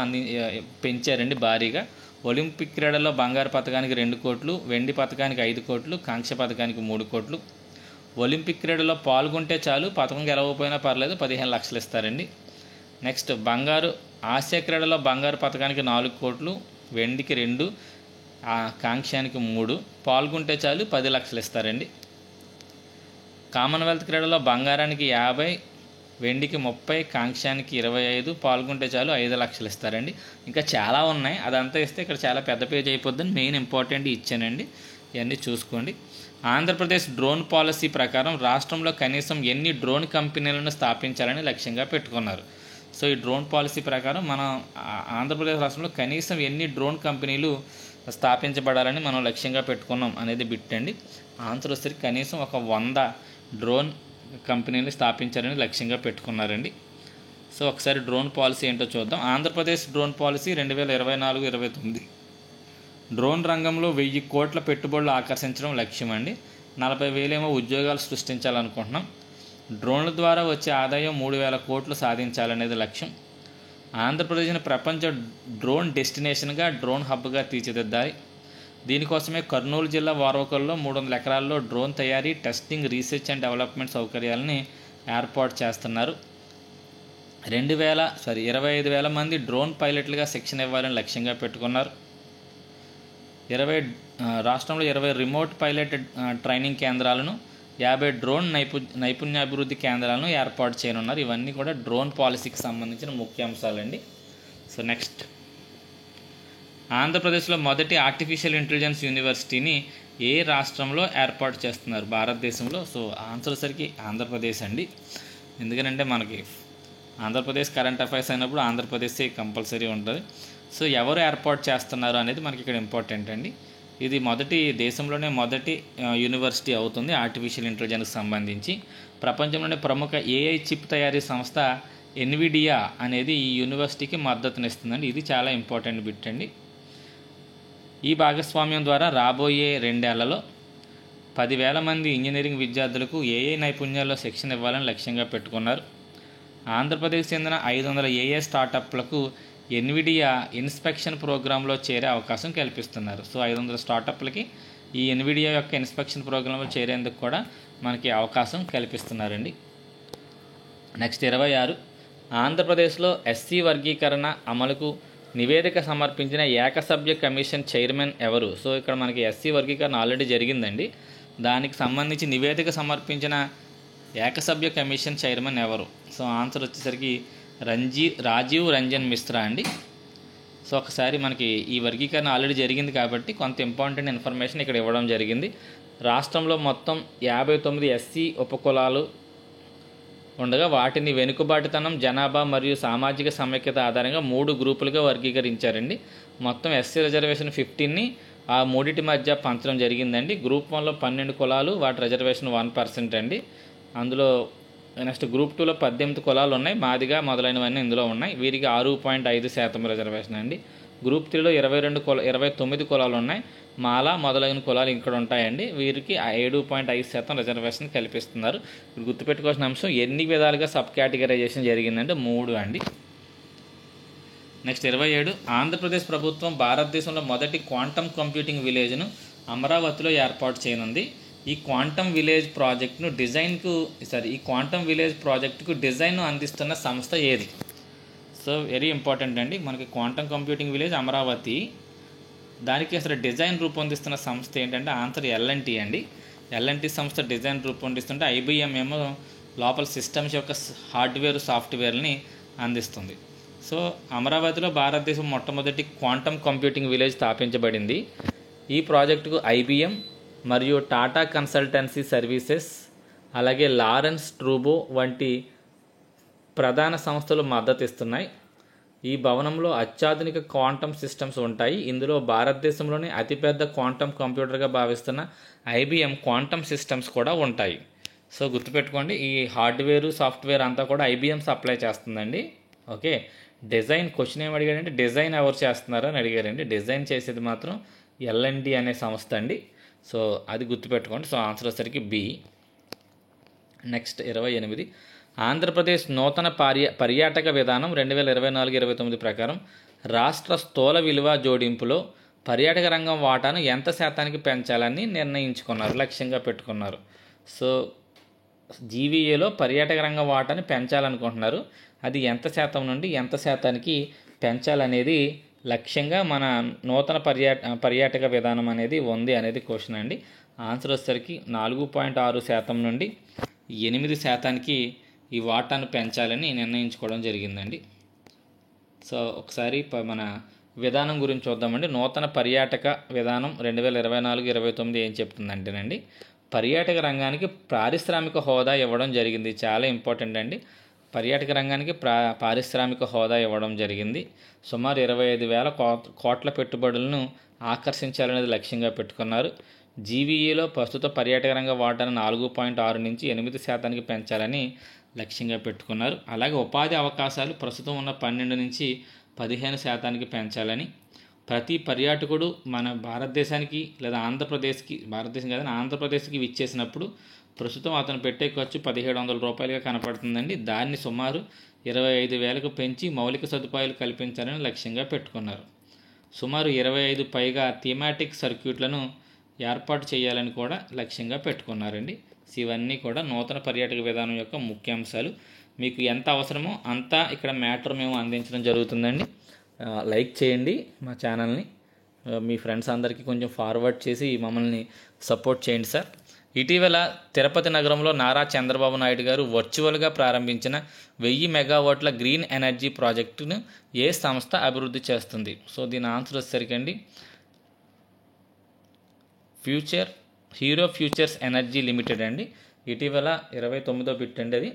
పెంచారండి భారీగా. ఒలింపిక్ క్రీడల్లో బంగారు పథకానికి 2 కోట్లు, వెండి పథకానికి 5 కోట్లు, కాంస్య పథకానికి 3 కోట్లు. ఒలింపిక్ క్రీడల్లో పాల్గొంటే చాలు, పథకం గెలవకపోయినా పర్లేదు, 15 లక్షలు ఇస్తారండి. నెక్స్ట్ బంగారు ఆసియా క్రీడల్లో బంగారు పథకానికి 4 కోట్లు, వెండికి 2, కాంస్యానికి 3, పాల్గొంటే చాలు 10 లక్షలు ఇస్తారండి. కామన్వెల్త్ క్రీడల్లో బంగారానికి 50, వెండికి 30, కాంస్యానికి 25, పాల్గొంటే చాలు 5 లక్షలు ఇస్తారండి. ఇంకా చాలా ఉన్నాయి, అదంతా ఇస్తే ఇక్కడ చాలా పెద్ద పేజ్ అయిపోద్దని మెయిన్ ఇంపార్టెంట్ ఇచ్చానండి. ఇవన్నీ చూసుకోండి. ఆంధ్రప్రదేశ్ డ్రోన్ పాలసీ ప్రకారం రాష్ట్రంలో కనీసం ఎన్ని డ్రోన్ కంపెనీలను స్థాపించాలని లక్ష్యంగా పెట్టుకున్నారు. సో ఈ డ్రోన్ పాలసీ ప్రకారం మన ఆంధ్రప్రదేశ్ రాష్ట్రంలో కనీసం ఎన్ని డ్రోన్ కంపెనీలు స్థాపించబడాలని మనం లక్ష్యంగా పెట్టుకున్నాం అనేది బిట్ అండి. ఆన్సర్ వచ్చేసరికి కనీసం ఒక 100 డ్రోన్ కంపెనీలు స్థాపించాలని లక్ష్యంగా పెట్టుకున్నారండి. సో ఒకసారి డ్రోన్ పాలసీ ఏంటో చూద్దాం. Andhra Pradesh drone policy 2024-29. డ్రోన్ రంగంలో 1000 కోట్ల పెట్టుబడులు ఆకర్షించడం లక్ష్యం అండి. 40,000 ఏమో ఉద్యోగాలు సృష్టించాలనుకుంటున్నాం. డ్రోన్ల ద్వారా వచ్చే ఆదాయం 3,000 కోట్లు సాధించాలనేది లక్ష్యం. ఆంధ్రప్రదేశ్ని ప్రపంచ డ్రోన్ డెస్టినేషన్గా, డ్రోన్ హబ్గా తీర్చిదిద్దాలి. దీనికోసమే కర్నూలు జిల్లా వారవకల్లో 300 ఎకరాల్లో డ్రోన్ తయారీ, టెస్టింగ్, రీసెర్చ్ అండ్ డెవలప్మెంట్ సౌకర్యాలని ఏర్పాటు చేస్తున్నారు. 25,000 మంది డ్రోన్ పైలట్లుగా శిక్షణ ఇవ్వాలని లక్ష్యంగా పెట్టుకున్నారు. రాష్ట్రంలో 20 రిమోట్ పైలట్ ట్రైనింగ్ కేంద్రాలను, 50 డ్రోన్ నైపుణ్యాభివృద్ధి కేంద్రాలను ఏర్పాటు చేయనున్నారు. ఇవన్నీ కూడా డ్రోన్ పాలసీకి సంబంధించిన ముఖ్య అంశాలండి. సో నెక్స్ట్, ఆంధ్రప్రదేశ్లో మొదటి ఆర్టిఫిషియల్ ఇంటెలిజెన్స్ యూనివర్సిటీని ఏ రాష్ట్రంలో ఏర్పాటు చేస్తున్నారు భారతదేశంలో? సో ఆన్సర్ సరికి ఆంధ్రప్రదేశ్ అండి. ఎందుకంటే మనకి ఆంధ్రప్రదేశ్ కరెంట్ అఫైర్స్ అయినప్పుడు ఆంధ్రప్రదేశ్ కంపల్సరీ ఉంటుంది. సో ఎవరు ఏర్పాటు చేస్తున్నారు అనేది మనకి ఇక్కడ ఇంపార్టెంట్ అండి. ఇది దేశంలోనే మొదటి యూనివర్సిటీ అవుతుంది ఆర్టిఫిషియల్ ఇంటెలిజెన్స్కి సంబంధించి. ప్రపంచంలోనే ప్రముఖ ఏఐ చిప్ తయారీ సంస్థ ఎన్విడియా అనేది ఈ యూనివర్సిటీకి మద్దతునిస్తుందండి. ఇది చాలా ఇంపార్టెంట్ బిట్ అండి. ఈ భాగస్వామ్యం ద్వారా రాబోయే 2 ఏళ్లలో 10,000 మంది ఇంజనీరింగ్ విద్యార్థులకు ఏఐ నైపుణ్యాల్లో శిక్షణ ఇవ్వాలని లక్ష్యంగా పెట్టుకున్నారు. ఆంధ్రప్రదేశ్ చెందిన 500 ఏఐ స్టార్టప్లకు ఎన్విడియా ఇన్స్పెక్షన్ ప్రోగ్రాంలో చేరే అవకాశం కల్పిస్తున్నారు. సో 500 స్టార్టప్లకి ఈ ఎన్విడియా యొక్క ఇన్స్పెక్షన్ ప్రోగ్రాంలో చేరేందుకు కూడా మనకి అవకాశం కల్పిస్తున్నారండి. నెక్స్ట్ 26, ఆంధ్రప్రదేశ్లో ఎస్సీ వర్గీకరణ అమలుకు నివేదిక సమర్పించిన ఏకసభ్య కమిషన్ చైర్మన్ ఎవరు? సో ఇక్కడ మనకి ఎస్సీ వర్గీకరణ ఆల్రెడీ జరిగిందండి. దానికి సంబంధించి నివేదిక సమర్పించిన ఏకసభ్య కమిషన్ చైర్మన్ ఎవరు? సో ఆన్సర్ వచ్చేసరికి రాజీవ్ రంజన్ మిశ్రా అండి. సో ఒకసారి మనకి ఈ వర్గీకరణ ఆల్రెడీ జరిగింది కాబట్టి కొంత ఇంపార్టెంట్ ఇన్ఫర్మేషన్ ఇక్కడ ఇవ్వడం జరిగింది. రాష్ట్రంలో మొత్తం 59 ఎస్సీ ఉపకులాలు ఉండగా వాటిని వెనుకబాటుతనం, జనాభా మరియు సామాజిక సమైక్యత ఆధారంగా 3 గ్రూపులుగా వర్గీకరించారండి. మొత్తం ఎస్సీ రిజర్వేషన్ 15ని ఆ మూడింటి మధ్య పంచడం జరిగిందండి. గ్రూప్ 1లో 12 కులాలు, వాటి రిజర్వేషన్ 1% అండి. అందులో నెక్స్ట్ గ్రూప్ 2లో 18 కులాలు ఉన్నాయి, మాదిగా మొదలైనవన్నీ ఇందులో ఉన్నాయి. వీరికి 6.5% రిజర్వేషన్ అండి. గ్రూప్ 3లో 29 కులాలు ఉన్నాయి, మాల మొదలైన కులాలు ఇక్కడ ఉంటాయండి. వీరికి 7.5% రిజర్వేషన్ కల్పిస్తున్నారు. ఇప్పుడు గుర్తుపెట్టుకోవాల్సిన అంశం ఎన్ని విధాలుగా సబ్ కేటగరైజేషన్ జరిగిందంటే 3 అండి. నెక్స్ట్ 27, ఆంధ్రప్రదేశ్ ప్రభుత్వం భారతదేశంలో మొదటి క్వాంటమ్ కంప్యూటింగ్ విలేజ్ను అమరావతిలో ఏర్పాటు చేయనుంది. ఈ క్వాంటమ్ విలేజ్ ప్రాజెక్టుకు డిజైన్ను అందిస్తున్న సంస్థ ఏది? సో వెరీ ఇంపార్టెంట్ అండి. మనకి క్వాంటమ్ కంప్యూటింగ్ విలేజ్ అమరావతి, దానికి అసలు డిజైన్ రూపొందిస్తున్న సంస్థ ఏంటంటే ఆన్సర్ L&T అండి. L&T సంస్థ డిజైన్ రూపొందిస్తుంటే IBM ఏమో లోపల సిస్టమ్స్ యొక్క హార్డ్వేర్, సాఫ్ట్వేర్ని అందిస్తుంది. సో అమరావతిలో భారతదేశం మొట్టమొదటి క్వాంటమ్ కంప్యూటింగ్ విలేజ్ స్థాపించబడింది. ఈ ప్రాజెక్టుకు IBM మరియు టాటా కన్సల్టెన్సీ సర్వీసెస్, అలాగే లారెన్స్ ట్రూబో వంటి ప్రధాన సంస్థలు మద్దతు ఇస్తున్నాయి. ఈ భవనంలో అత్యాధునిక క్వాంటమ్ సిస్టమ్స్ ఉంటాయి. ఇందులో భారతదేశంలోని అతిపెద్ద క్వాంటమ్ కంప్యూటర్గా భావిస్తున్న IBM క్వాంటమ్ సిస్టమ్స్ కూడా ఉంటాయి. సో గుర్తుపెట్టుకోండి, ఈ హార్డ్వేరు, సాఫ్ట్వేర్ అంతా కూడా IBM సప్లై చేస్తుందండి. ఓకే, డిజైన్ క్వశ్చన్ ఏమి అడిగాడంటే డిజైన్ ఎవరు చేస్తున్నారో అని అడిగారండి. డిజైన్ చేసేది మాత్రం L&T అనే సంస్థ అండి. సో అది గుర్తుపెట్టుకోండి. సో ఆన్సర్ వచ్చేసరికి B. నెక్స్ట్ 28, ఆంధ్రప్రదేశ్ నూతన పర్యాటక విధానం 2024-29 ప్రకారం రాష్ట్ర స్థూల విలువ జోడింపులో పర్యాటక రంగం వాటాను ఎంత శాతానికి పెంచాలని నిర్ణయించుకున్నారు, లక్ష్యంగా పెట్టుకున్నారు. సో జీవీఏలో పర్యాటక రంగం వాటాను పెంచాలనుకుంటున్నారు. అది ఎంత శాతం నుండి ఎంత శాతానికి పెంచాలనేది లక్ష్యంగా మన నూతన పర్యాటక విధానం అనేది ఉంది అనేది క్వశ్చన్ అండి. ఆన్సర్ వచ్చేసరికి 4.6% నుండి 8% ఈ వాటాను పెంచాలని నిర్ణయించుకోవడం జరిగిందండి. సో ఒకసారి మన విధానం గురించి చూద్దామండి. నూతన పర్యాటక విధానం 2024-29 ఏం చెప్తుందంటేనండి, పర్యాటక రంగానికి పారిశ్రామిక హోదా ఇవ్వడం జరిగింది. చాలా ఇంపార్టెంట్ అండి. పర్యాటక రంగానికి పారిశ్రామిక హోదా ఇవ్వడం జరిగింది. సుమారు 25,000 కోట్ల పెట్టుబడులను ఆకర్షించాలనేది లక్ష్యంగా పెట్టుకున్నారు. జీవీఏలో ప్రస్తుత పర్యాటక రంగ వాటాను 4.6 నుంచి 8% పెంచాలని లక్ష్యంగా పెట్టుకున్నారు. అలాగే ఉపాధి అవకాశాలు ప్రస్తుతం ఉన్న 12 నుంచి 15% పెంచాలని, ప్రతి పర్యాటకుడు మన భారతదేశానికి లేదా ఆంధ్రప్రదేశ్కి విచ్చేసినప్పుడు ప్రస్తుతం అతను పెట్టే ఖర్చు 1,700 రూపాయలుగా కనపడుతుందండి. దాన్ని సుమారు 25,000కు పెంచి మౌలిక సదుపాయాలు కల్పించాలని లక్ష్యంగా పెట్టుకున్నారు. సుమారు 25 పైగా థీమాటిక్ సర్క్యూట్లను ఏర్పాటు చేయాలని కూడా లక్ష్యంగా పెట్టుకున్నారండి. ఇవన్నీ కూడా నూతన పర్యాటక విధానం యొక్క ముఖ్యాంశాలు. మీకు ఎంత అవసరమో అంతా ఇక్కడ మ్యాటర్ మేము అందించడం జరుగుతుందండి. లైక్ చేయండి మా ఛానల్ని, మీ ఫ్రెండ్స్ అందరికీ కొంచెం ఫార్వర్డ్ చేసి మమ్మల్ని సపోర్ట్ చేయండి సార్. ఇటీవల తిరుపతి నగరంలో నారా చంద్రబాబు నాయుడు గారు వర్చువల్గా ప్రారంభించిన 1000 మెగావాట్ల గ్రీన్ ఎనర్జీ ప్రాజెక్టును ఏ సంస్థ అభివృద్ధి చేస్తుంది? సో దీని ఆన్సర్ వచ్చేసరికండి హీరో ఫ్యూచర్స్ ఎనర్జీ లిమిటెడ్ అండి. ఇటీవల 29వ బిట్ అండి అది.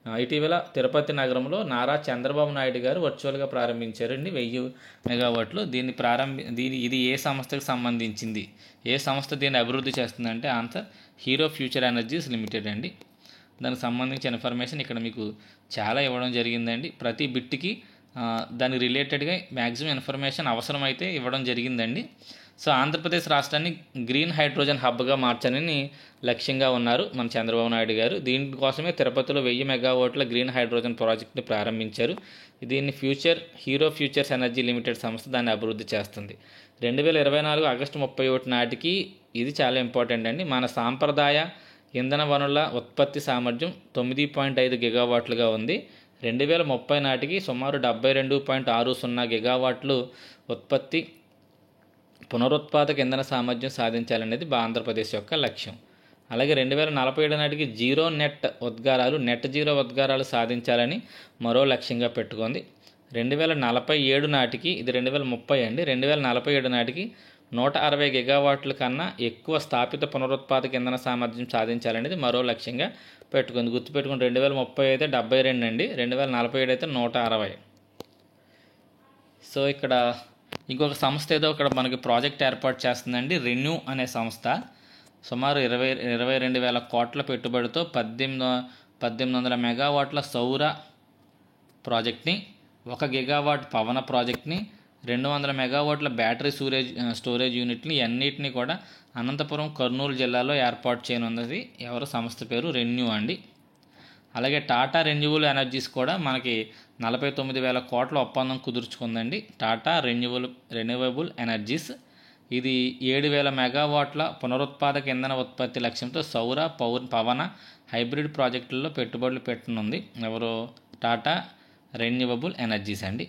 ఇటీవల తిరుపతి నగరంలో నారా చంద్రబాబు నాయుడు గారు వర్చువల్గా ప్రారంభించారండి 1000 మెగావాట్లు. ఇది ఏ సంస్థకు సంబంధించింది? ఏ సంస్థ దీన్ని అభివృద్ధి చేస్తుందంటే answer hero future energies limited అండి. దానికి సంబంధించిన ఇన్ఫర్మేషన్ ఇక్కడ మీకు చాలా ఇవ్వడం జరిగిందండి. ప్రతి బిట్కి దానికి రిలేటెడ్గా మ్యాక్సిమం ఇన్ఫర్మేషన్ అవసరమైతే ఇవ్వడం జరిగిందండి. సో ఆంధ్రప్రదేశ్ రాష్ట్రాన్ని గ్రీన్ హైడ్రోజన్ హబ్గా మార్చాలని లక్ష్యంగా ఉన్నారు మన చంద్రబాబు నాయుడు గారు. దీనికోసమే తిరుపతిలో 1000 మెగావాట్ల గ్రీన్ హైడ్రోజన్ ప్రాజెక్ట్ని ప్రారంభించారు. దీన్ని హీరో ఫ్యూచర్స్ ఎనర్జీ లిమిటెడ్ సంస్థ దాన్ని అభివృద్ధి చేస్తుంది. 2024 ఆగస్టు 31 నాటికి ఇది చాలా ఇంపార్టెంట్ అండి. మన సాంప్రదాయ ఇంధన వనరుల ఉత్పత్తి సామర్థ్యం 9.5 గిగావాట్లుగా ఉంది. 2030 నాటికి సుమారు 72.60 గిగావాట్లు ఉత్పత్తి పునరుత్పాదక ఇంధన సామర్థ్యం సాధించాలనేది ఆంధ్రప్రదేశ్ యొక్క లక్ష్యం. అలాగే 2047 నాటికి నెట్ జీరో ఉద్గారాలు సాధించాలని మరో లక్ష్యంగా పెట్టుకుంది. 2047 నాటికి, ఇది 2030 అండి, 2047 నాటికి 160 గిగావాట్ల కన్నా ఎక్కువ స్థాపిత పునరుత్పాదక ఇంధన సామర్థ్యం సాధించాలనేది మరో లక్ష్యంగా పెట్టుకుంది. గుర్తుపెట్టుకుని 2030 అయితే 72 అండి, 2047 అయితే 160. సో ఇక్కడ ఇంకొక సంస్థ ఏదో ఇక్కడ మనకి ప్రాజెక్ట్ ఏర్పాటు చేస్తుందండి, రెన్యూ అనే సంస్థ. సుమారు 22,000 కోట్ల పెట్టుబడితో 1800 మెగావాట్ల సౌర ప్రాజెక్ట్ని, 1 గిగావాట్ పవన ప్రాజెక్ట్ని, 200 మెగావాట్ల బ్యాటరీ స్టోరేజ్ యూనిట్ని అన్నిటినీ కూడా అనంతపురం, కర్నూలు జిల్లాలో ఏర్పాటు చేయనున్నది సంస్థ పేరు రెన్యూ అండి. అలాగే టాటా రెన్యూవబుల్ ఎనర్జీస్ కూడా మనకి 49,000 కోట్ల ఒప్పందం కుదుర్చుకుందండి. టాటా రెన్యూవబుల్ ఎనర్జీస్ ఇది 7,000 మెగావాట్ల పునరుత్పాదక ఇంధన ఉత్పత్తి లక్ష్యంతో సౌర పవన హైబ్రిడ్ ప్రాజెక్టుల్లో పెట్టుబడులు పెట్టనుంది. టాటా రెన్యూవబుల్ ఎనర్జీస్ అండి.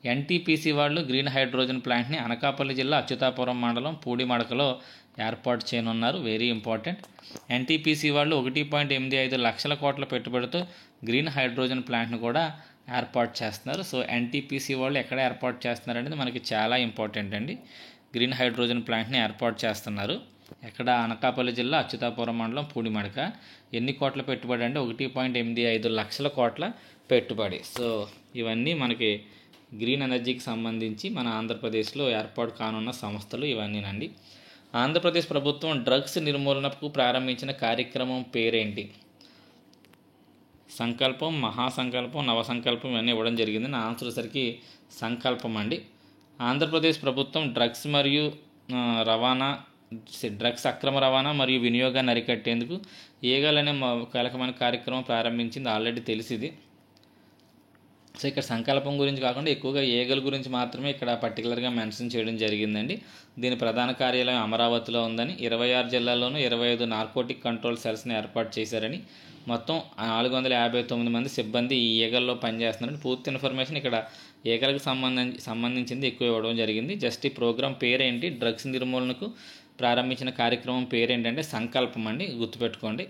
ఎన్టీపీసీ వాళ్ళు గ్రీన్ హైడ్రోజన్ ప్లాంట్ని అనకాపల్లి జిల్లా అచ్యుతాపురం మండలం పూడిమడకలో ఏర్పాటు చేయనున్నారు. Very important. ఎన్టీపీసీ వాళ్ళు 1.85 లక్షల కోట్ల పెట్టుబడితో గ్రీన్ హైడ్రోజన్ ప్లాంట్ను కూడా ఏర్పాటు చేస్తున్నారు. సో ఎన్టీపీసీ వాళ్ళు ఎక్కడ ఏర్పాటు చేస్తున్నారు అనేది మనకి చాలా ఇంపార్టెంట్ అండి. గ్రీన్ హైడ్రోజన్ ప్లాంట్ని ఏర్పాటు చేస్తున్నారు ఎక్కడ? అనకాపల్లి జిల్లా అచ్యుతాపురం మండలం పూడిమడక. ఎన్ని కోట్ల పెట్టుబడి అంటే 1.85 లక్షల కోట్ల పెట్టుబడి. సో ఇవన్నీ మనకి గ్రీన్ ఎనర్జీకి సంబంధించి మన ఆంధ్రప్రదేశ్లో ఏర్పాటు కానున్న సంస్థలు ఇవన్నీనండి. ఆంధ్రప్రదేశ్ ప్రభుత్వం డ్రగ్స్ నిర్మూలనకు ప్రారంభించిన కార్యక్రమం పేరేంటి? సంకల్పం, మహాసంకల్పం, నవసంకల్పం ఇవన్నీ ఇవ్వడం జరిగింది. నా ఆన్సర్ సరికి సంకల్పం అండి. ఆంధ్రప్రదేశ్ ప్రభుత్వం డ్రగ్స్ మరియు రవాణా డ్రగ్స్ అక్రమ రవాణా మరియు వినియోగాన్ని అరికట్టేందుకు ఈగల్ అనే కీలకమైన కార్యక్రమం ప్రారంభించింది, ఆల్రెడీ తెలిసింది. సో ఇక్కడ సంకల్పం గురించి కాకుండా ఎక్కువగా ఈగల్ గురించి మాత్రమే ఇక్కడ పర్టికులర్గా మెన్షన్ చేయడం జరిగిందండి. దీని ప్రధాన కార్యాలయం అమరావతిలో ఉందని, 26 జిల్లాల్లోనూ 25 నార్కోటిక్ కంట్రోల్ సెల్స్ని ఏర్పాటు చేశారని, మొత్తం 459 మంది సిబ్బంది ఈ ఈగల్లో పనిచేస్తున్నారని పూర్తి ఇన్ఫర్మేషన్ ఇక్కడ ఈగలకు సంబంధించింది ఎక్కువ ఇవ్వడం జరిగింది. జస్ట్ ఈ ప్రోగ్రామ్ పేరేంటి, డ్రగ్స్ నిర్మూలనకు ప్రారంభించిన కార్యక్రమం పేరేంటంటే సంకల్పం అండి, గుర్తుపెట్టుకోండి.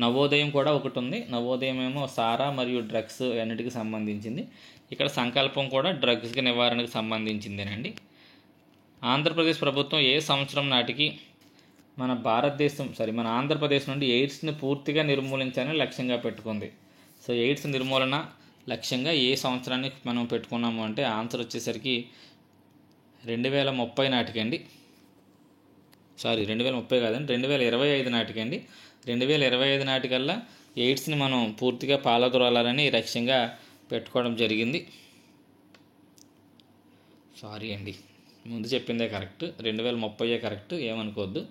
నవోదయం కూడా ఒకటి ఉంది. నవోదయం ఏమో సారా మరియు డ్రగ్స్ అన్నిటికి సంబంధించింది. ఇక్కడ సంకల్పం కూడా డ్రగ్స్కి నివారణకు సంబంధించిందేనండి. ఆంధ్రప్రదేశ్ ప్రభుత్వం ఏ సంవత్సరం నాటికి మన ఆంధ్రప్రదేశ్ నుండి ఎయిడ్స్ని పూర్తిగా నిర్మూలించాలని లక్ష్యంగా పెట్టుకుంది? సో ఎయిడ్స్ నిర్మూలన లక్ష్యంగా ఏ సంవత్సరానికి మనం పెట్టుకున్నాము అంటే ఆన్సర్ వచ్చేసరికి 2030 నాటికండి. 2030 కాదండి, 2025 నాటికండి. 2025 నాటికల్లా ఎయిడ్స్ని మనం పూర్తిగా పాలదొరాలని లక్ష్యంగా పెట్టుకోవడం జరిగింది. ముందు చెప్పిందే కరెక్ట్, 2030 కరెక్ట్, ఏమనుకోవద్దు.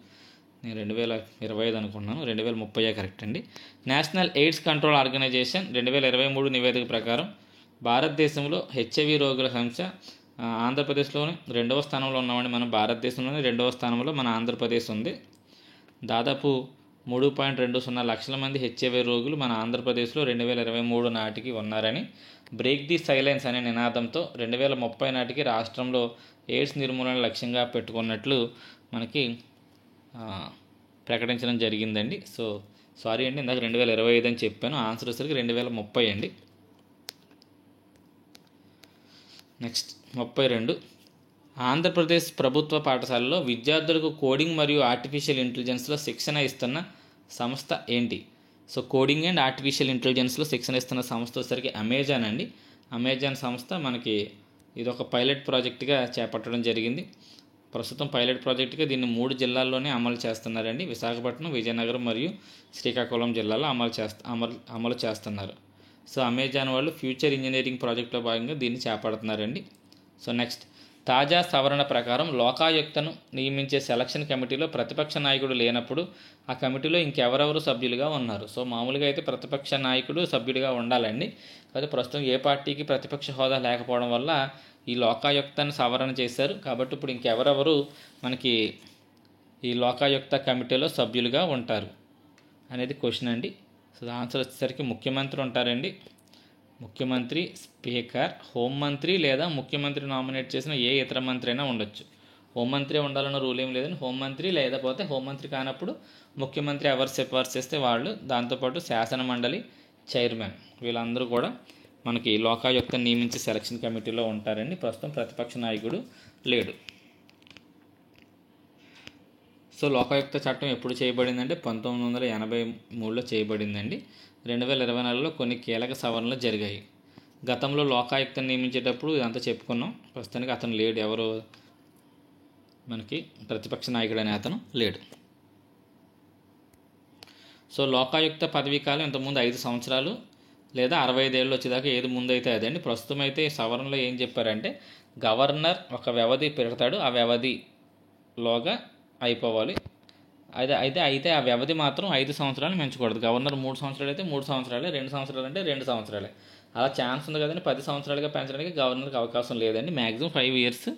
నేను 2025 అనుకున్నాను, 2030 కరెక్ట్ అండి. నేషనల్ ఎయిడ్స్ కంట్రోల్ ఆర్గనైజేషన్ 2023 నివేదిక ప్రకారం భారతదేశంలో హెచ్ఐవి రోగుల సంఖ్య ఆంధ్రప్రదేశ్లోనే 2వ స్థానంలో ఉన్నామండి. మన భారతదేశంలోనే 2వ స్థానంలో మన ఆంధ్రప్రదేశ్ ఉంది. దాదాపు 3.20 లక్షల మంది హెచ్ఐవి రోగులు మన ఆంధ్రప్రదేశ్లో 2023 నాటికి ఉన్నారని, బ్రేక్ ది సైలెన్స్ అనే నినాదంతో 2030 నాటికి రాష్ట్రంలో ఎయిడ్స్ నిర్మూలన లక్ష్యంగా పెట్టుకున్నట్లు మనకి ప్రకటించడం జరిగిందండి. సారీ అండి, ఇందాక 2025 అని చెప్పాను, ఆన్సర్ వచ్చేసరికి 2030 అండి. నెక్స్ట్ 32. ఆంధ్రప్రదేశ్ ప్రభుత్వ పాఠశాలలో విద్యార్థులకు కోడింగ్ మరియు ఆర్టిఫిషియల్ ఇంటెలిజెన్స్లో శిక్షణ ఇస్తున్న సంస్థ ఏంటి? సో కోడింగ్ అండ్ ఆర్టిఫిషియల్ ఇంటెలిజెన్స్లో శిక్షణ ఇస్తున్న సంస్థ వచ్చేసరికి అమెజాన్ అండి. అమెజాన్ సంస్థ మనకి ఇది ఒక పైలట్ ప్రాజెక్ట్గా చేపట్టడం జరిగింది. ప్రస్తుతం పైలట్ ప్రాజెక్టుగా దీన్ని 3 జిల్లాల్లోనే అమలు చేస్తున్నారండి. విశాఖపట్నం, విజయనగరం మరియు శ్రీకాకుళం జిల్లాలో అమలు చేస్తున్నారు. సో అమెజాన్ వాళ్ళు ఫ్యూచర్ ఇంజనీరింగ్ ప్రాజెక్టులో భాగంగా దీన్ని చేపడుతున్నారండి. సో నెక్స్ట్, తాజా సవరణ ప్రకారం లోకాయుక్తను నియమించే సెలక్షన్ కమిటీలో ప్రతిపక్ష నాయకుడు లేనప్పుడు ఆ కమిటీలో ఇంకెవరెవరు సభ్యులుగా ఉన్నారు? సో మామూలుగా అయితే ప్రతిపక్ష నాయకుడు సభ్యుడిగా ఉండాలండి. కాబట్టి ప్రస్తుతం ఏ పార్టీకి ప్రతిపక్ష హోదా లేకపోవడం వల్ల ఈ లోకాయుక్తాన్ని సవరణ చేశారు. కాబట్టి ఇప్పుడు ఇంకెవరెవరు మనకి ఈ లోకాయుక్త కమిటీలో సభ్యులుగా ఉంటారు అనేది క్వశ్చన్ అండి. సో ఆన్సర్ వచ్చేసరికి ముఖ్యమంత్రి ఉంటారండి. ముఖ్యమంత్రి, స్పీకర్, హోంమంత్రి లేదా ముఖ్యమంత్రి నామినేట్ చేసిన ఏ ఇతర మంత్రి అయినా ఉండొచ్చు. హోంమంత్రి ఉండాలన్న రూల్ ఏం లేదని, హోంమంత్రి లేకపోతే హోంమంత్రి కానప్పుడు ముఖ్యమంత్రి ఎవరు సిఫార్సు చేస్తే వాళ్ళు, దాంతోపాటు శాసన మండలి చైర్మన్, వీళ్ళందరూ కూడా మనకి లోకాయుక్త నియమించే సెలక్షన్ కమిటీలో ఉంటారండి. ప్రస్తుతం ప్రతిపక్ష నాయకుడు లేడు. సో లోకాయుక్త చట్టం ఎప్పుడు చేయబడిందంటే 1983లో చేయబడిందండి. 2024లో కొన్ని కీలక సవరణలు జరిగాయి. గతంలో లోకాయుక్తను నియమించేటప్పుడు ఇదంతా చెప్పుకున్నాం. ప్రస్తుతానికి అతను లేడు, ఎవరు మనకి ప్రతిపక్ష నాయకుడు అనే అతను లేడు. సో లోకాయుక్త పదవీ కాలం ఇంతకుముందు 5 సంవత్సరాలు లేదా 65 ఏళ్ళు వచ్చేదాకా ఏది ముందైతే అదండి. ప్రస్తుతం అయితే సవరణలో ఏం చెప్పారంటే గవర్నర్ ఒక వ్యవధి పెడతాడు, ఆ వ్యవధిలోగా అయిపోవాలి. అయితే ఆ వ్యవధి మాత్రం 5 సంవత్సరాలు మించకూడదు. గవర్నర్ 3 సంవత్సరాలు అయితే 3 సంవత్సరాలే, 2 సంవత్సరాలు అంటే 2 సంవత్సరాలే. అలా ఛాన్స్ ఉంది కదండి. 10 సంవత్సరాలుగా పెంచడానికి గవర్నర్కి అవకాశం లేదండి. మ్యాక్సిమం 5 ఇయర్స్,